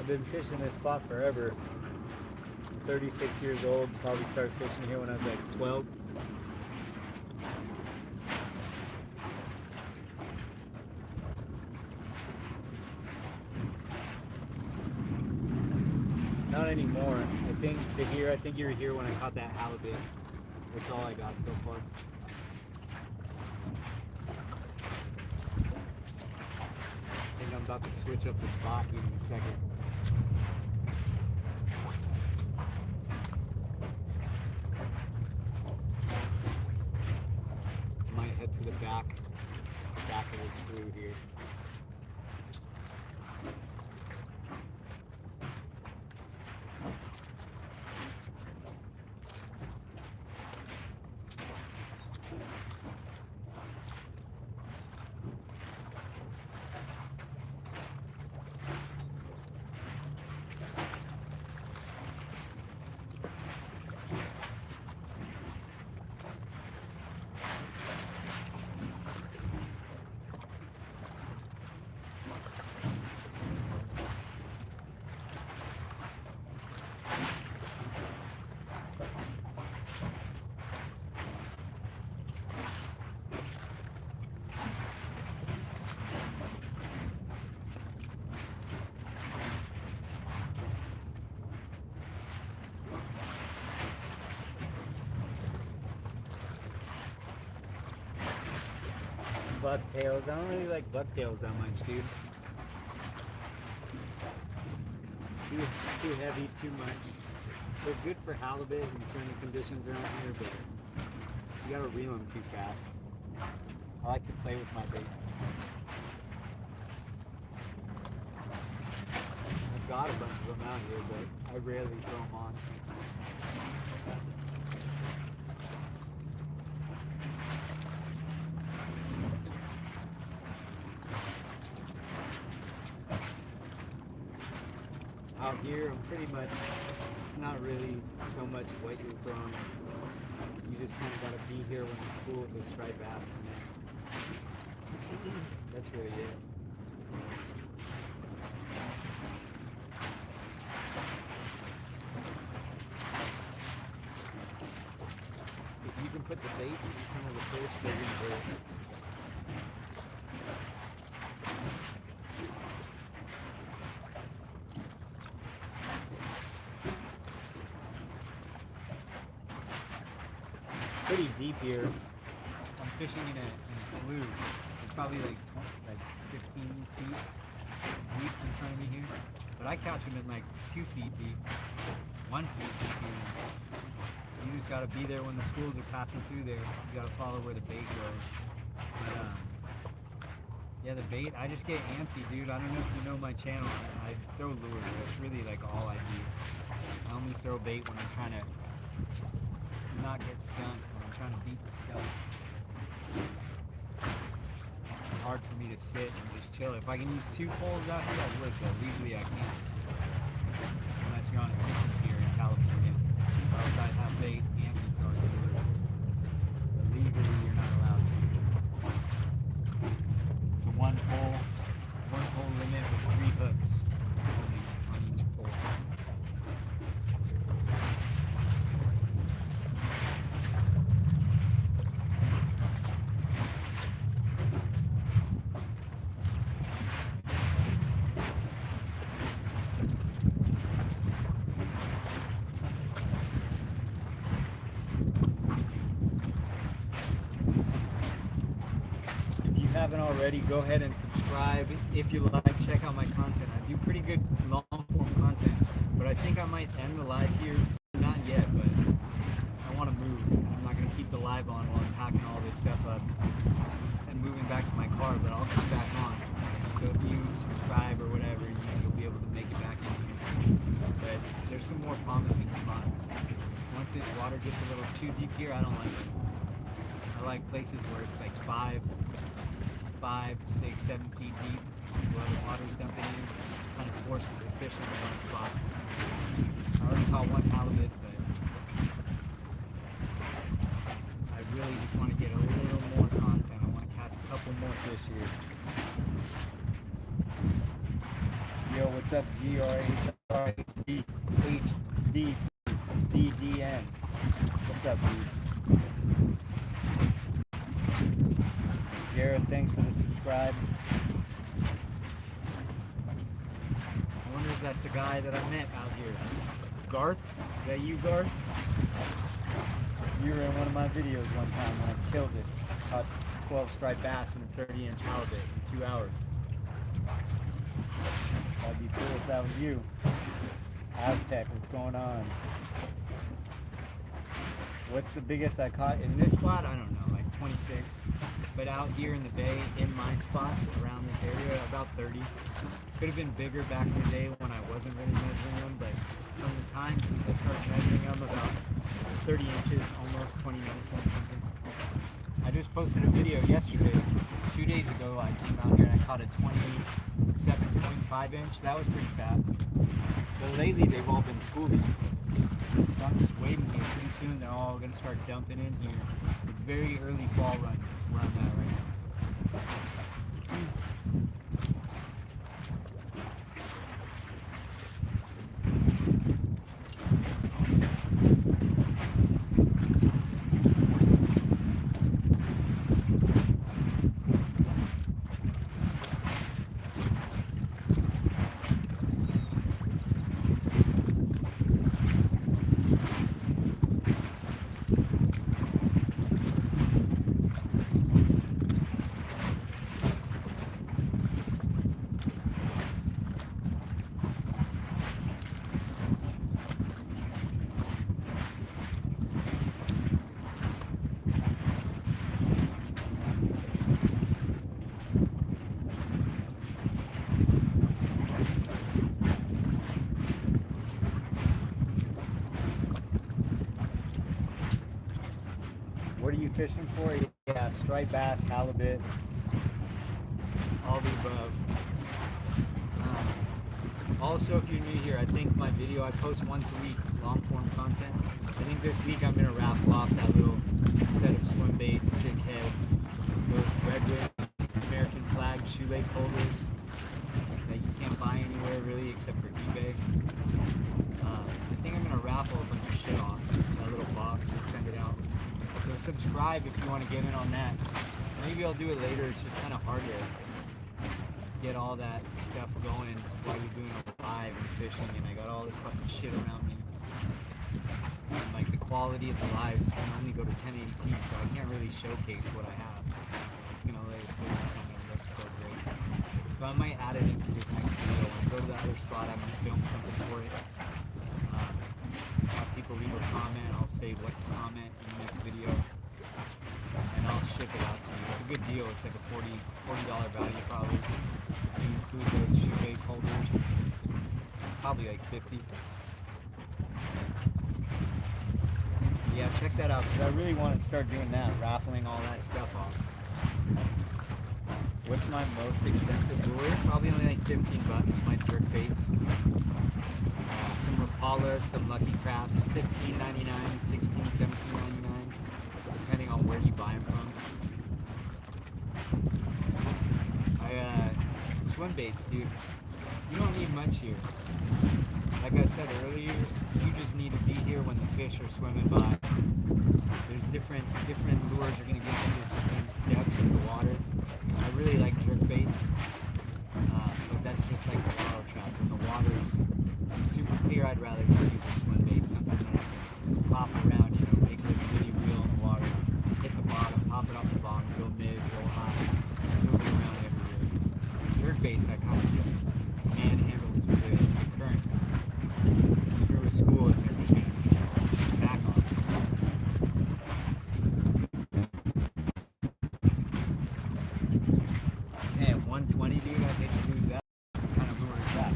I've been fishing this spot forever. I'm 36 years old, probably started fishing here when I was like 12. Not anymore. I think to here. I think you were here when I caught that halibut. That's all I got so far. I think I'm about to switch up the spot here in a second. Might head to the back of this slough here. Bucktails. I don't really like bucktails that much, dude. Too heavy, too much. They're good for halibut in certain conditions around here, but you gotta reel them too fast. I like to play with my baits. I've got a bunch of them out here, but I rarely throw them on. Out here, I'm pretty much, it's not really so much what you're throwing. You just kind of got to be here when the schools of striped bass come in. That's really it. If you can put the bait in kind of the first, they're going to work. Pretty deep here. I'm fishing in a slough. It's probably like 15 feet deep in front of me here. But I catch them in like 2 feet deep, 1 foot deep even. You just gotta be there when the schools are passing through there. You gotta follow where the bait goes. But yeah, the bait, I just get antsy, dude. I don't know if you know my channel. I throw lures. That's really like all I do. I only throw bait when I'm trying to not get skunked, when I'm trying to beat the skunk. It's hard for me to sit and just chill. If I can use 2 poles out here, I would, but legally I can't. Unless you're on a fishing pier in California. Or else I'd have bait and be throwing lures. But legally you're not allowed to. It's a one pole limit with 3 hooks only on each pole. Haven't already, go ahead and subscribe. If you like, check out my content. I do pretty good long form content, but I think I might end the live here. Not yet, but I want to move. I'm not going to keep the live on while I'm packing all this stuff up and moving back to my car, but I'll come back on. So if you subscribe or whatever, you'll be able to make it back in here. But there's some more promising spots. Once this water gets a little too deep here, I don't like it. I like places where it's like 5, 6, 7 feet deep, where the water's dumping in, kind of forces the fish into one spot. I already caught 1 halibut, but I really just want to get a little more content. I want to catch a couple more fish here. Yo, what's up, GRHRDHDDN? What's up, dude? Garrett, thanks for the subscribe. I wonder if that's the guy that I met out here. Garth? Is that you, Garth? You were in one of my videos one time when I killed it. Caught 12 striped bass and a 30-inch halibut in 2 hours. That'd be cool if that was you. Aztec, what's going on? What's the biggest I caught in this spot? I don't know, like 26. But out here in the bay, in my spots around this area, about 30. Could have been bigger back in the day when I wasn't really measuring them, but from the time since I started measuring them, about 30 inches, almost 20 minutes or something. I just posted a video yesterday, 2 days ago. I came out here and I caught a 27.5 inch. That was pretty fat. But lately they've all been schooling. So I'm just waiting here. Pretty soon they're all going to start dumping in here. It's very early fall run where I'm at right now. What are you fishing for? Yeah, striped bass, halibut, all the above. Also, if you're new here, I think my video, I post once a week, long form content. I think this week I'm going to raffle off that little set of swim baits, jig heads, those red American flag shoelace holders that you can't buy anywhere really except for eBay. I think I'm going to raffle a bunch of shit off that little box and send it out. So subscribe if you want to get in on that. Maybe I'll do it later. It's just kind of hard to get all that stuff going while you're doing a live and fishing, and I got all this fucking shit around me. And like the quality of the lives can only go to 1080p, so I can't really showcase what I have. It's gonna lay it's not gonna look so great. So I might add it into this next video. When I go to the other spot, I might film something for it. Have people leave a comment, I'll say what to comment in the next video, and I'll ship it out to you. It's a good deal. It's like a $40 value probably. You include those shoelace holders, probably like 50. Yeah, check that out because I really want to start doing that, raffling all that stuff off. What's my most expensive lure? Probably only like 15 bucks, my jerk baits. Some Rapala, some Lucky Crafts, $15.99, $16, $17.99, depending on where you buy them from. Swimbaits, dude. You don't need much here. Like I said earlier, you just need to be here when the fish are swimming by. There's different lures are going to get you to different depths of the water. I really like jerk baits, but that's just like the water trap. When the water's super clear, I'd rather just use a swim bait, something that I can pop around, you know, make it really real in the water, hit the bottom, pop it off the bottom, go mid, go high, move it around everywhere. Jerk baits, I kind of just manhandle through the currents, through a school, and they're just going to back off. Man, 120, dude, I hate to lose that. What kind of lure is that?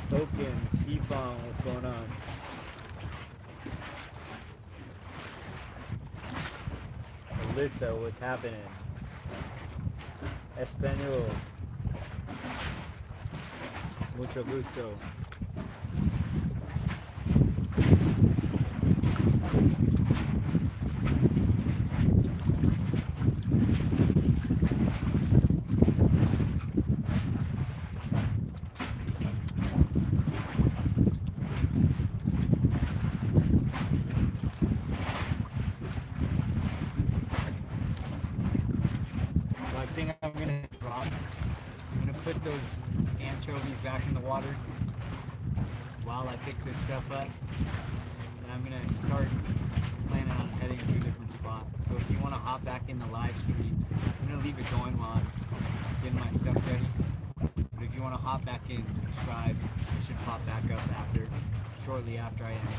Token, Seafawn, what's going on? Alyssa, what's happening? Espanol, mucho gusto. I think I'm gonna drop. I'm gonna put those anchovies back in the water while I pick this stuff up, and I'm gonna start planning on heading to a different spot. So if you want to hop back in the live stream, I'm gonna leave it going while I'm getting my stuff ready. But if you want to hop back in, subscribe. It should pop back up shortly after I end it.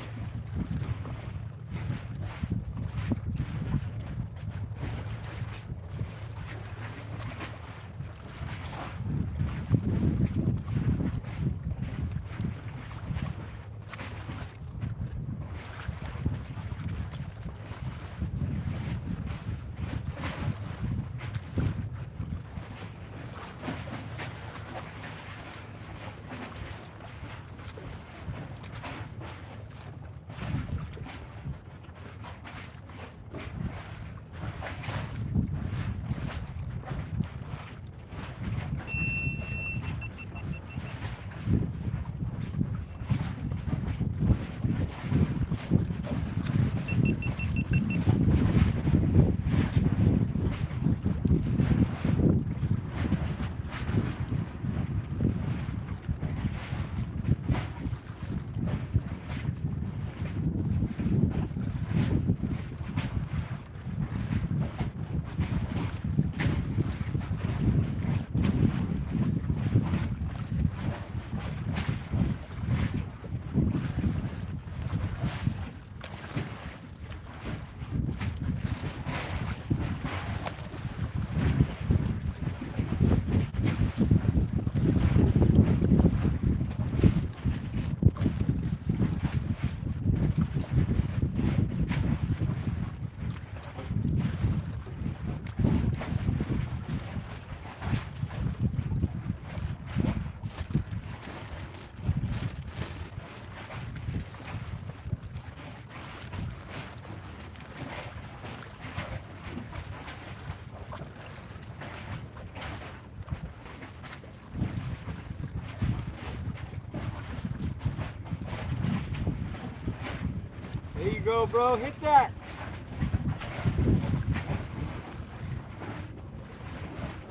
There you go, bro. Hit that.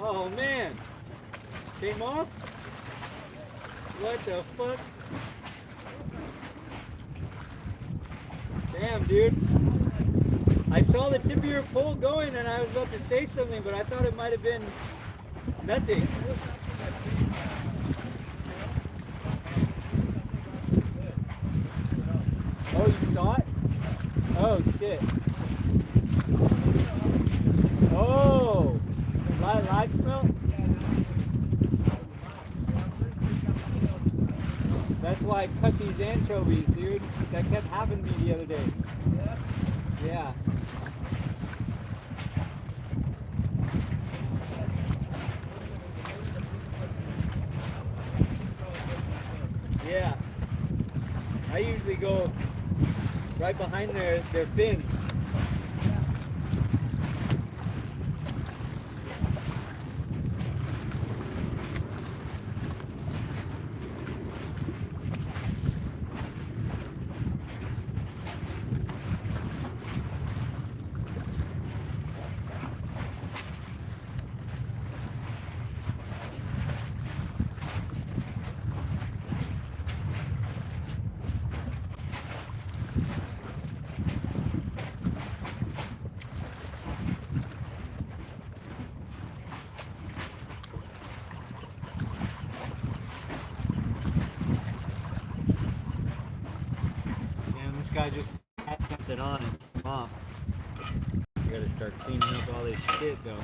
Oh, man. Came off? What the fuck? Damn, dude. I saw the tip of your pole going and I was about to say something, but I thought it might have been nothing. Oh, you saw it? Oh, shit. Oh! Live smell? That's why I cut these anchovies, dude. That kept happening to me the other day. Yeah. Yeah. I usually go right behind their fins. This guy just had something on and came off. You gotta start cleaning up all this shit though.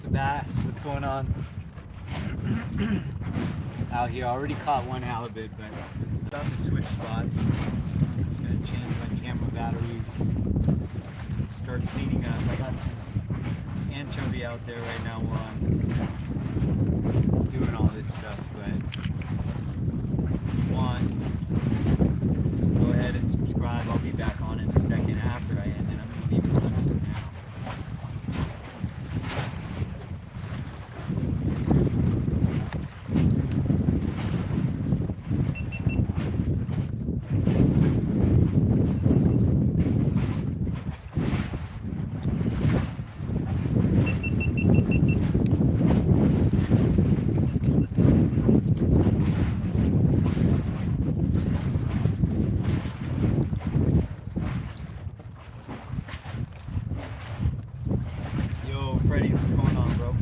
Lots of bass. What's going on? Out here, I already caught one halibut, but I'm about to switch spots. I'm gonna change my camera batteries. Start cleaning up. I got some anchovy out there right now while I'm doing all this stuff, but if you want, go ahead and subscribe. I'll be back on in a second after I end it. I'm gonna leave it alone for now. Freddy, what's going on, bro?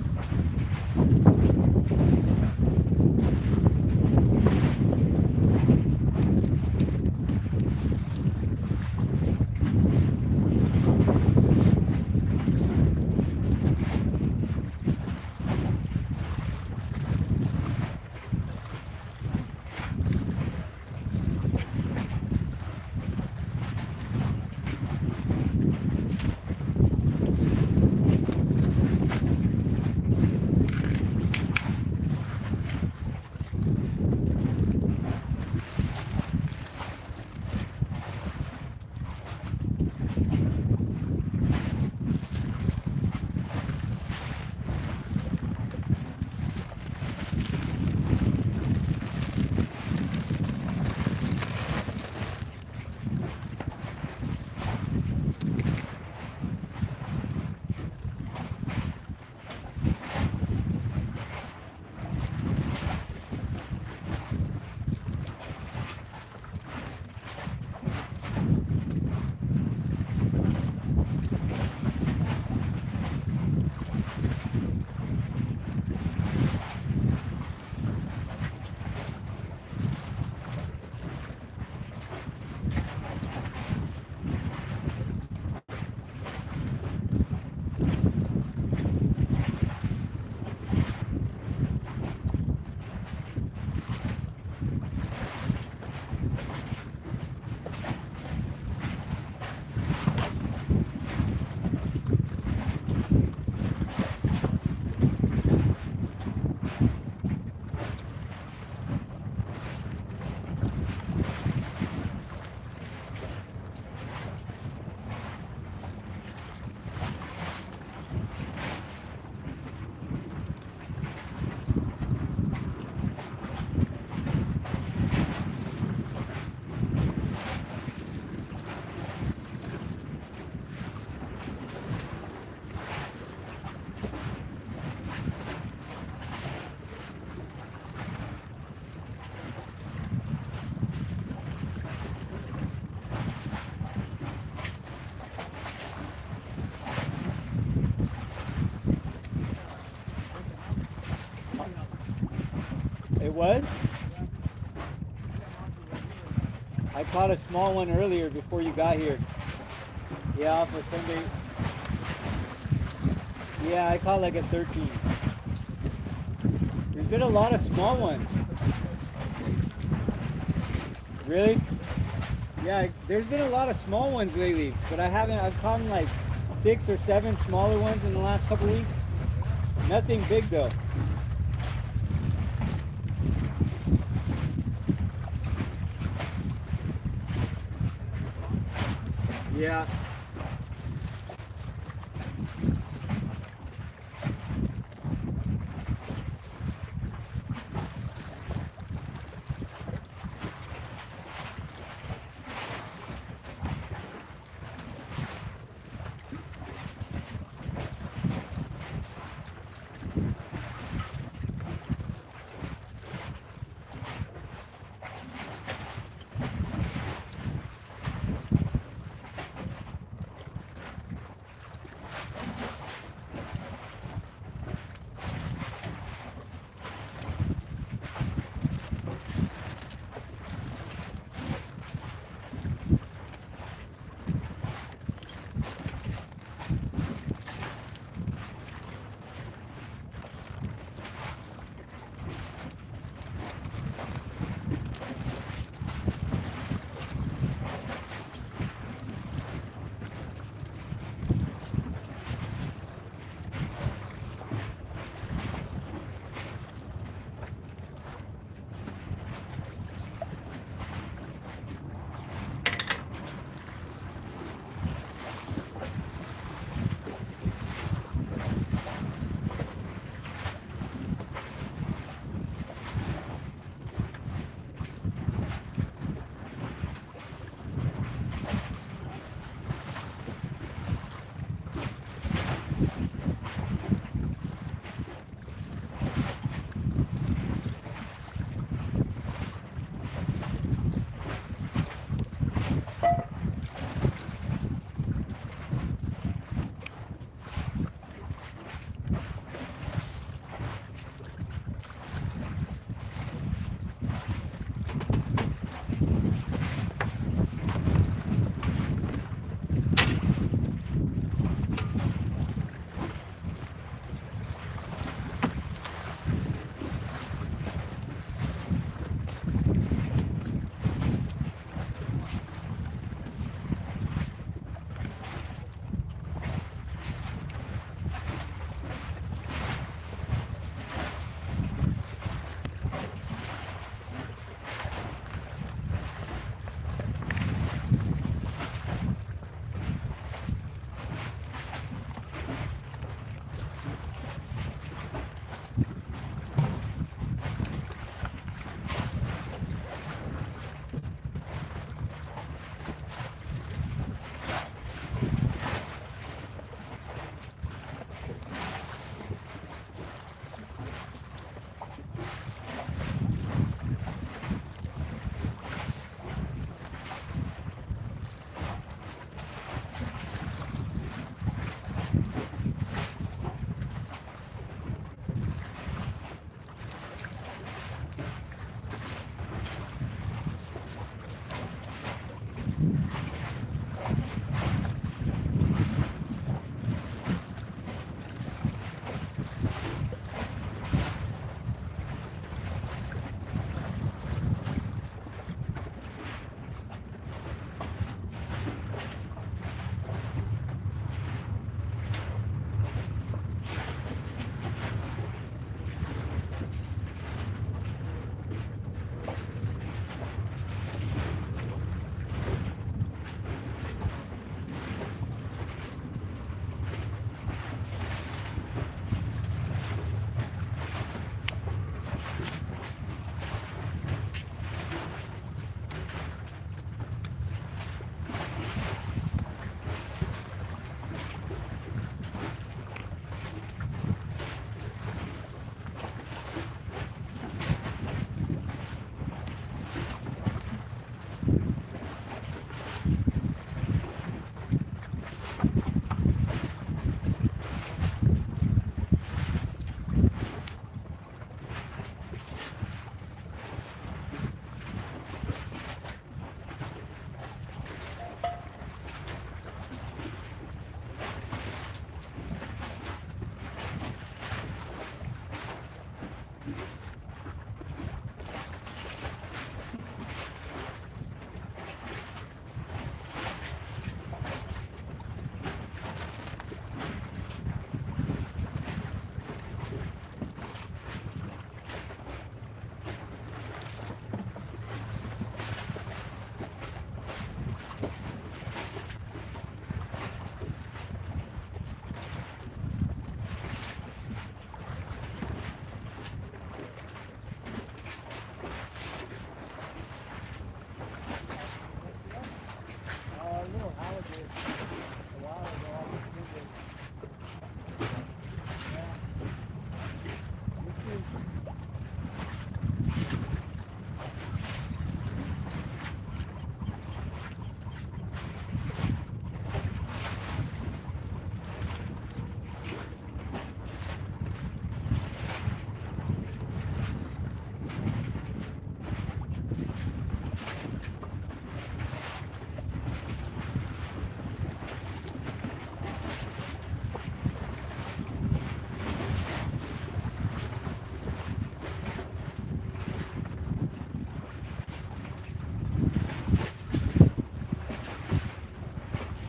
It was? I caught a small one earlier before you got here. Yeah, off a Sunday. Yeah, I caught like a 13. There's been a lot of small ones. Really? Yeah, there's been a lot of small ones lately, but I've caught like 6 or 7 smaller ones in the last couple weeks. Nothing big though. Yeah. did. A while ago, I was thinking, yeah. Me too.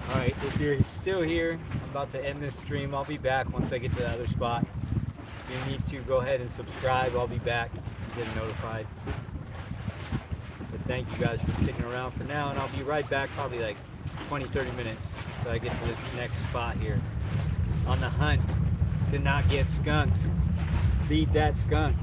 Alright, if you're still here, I'm about to end this stream. I'll be back once I get to the other spot. If you need to, go ahead and subscribe. I'll be back. Get notified. But thank you guys for sticking around for now, and I'll be right back probably like 20-30 minutes until I get to this next spot here. On the hunt to not get skunked. Feed that skunk.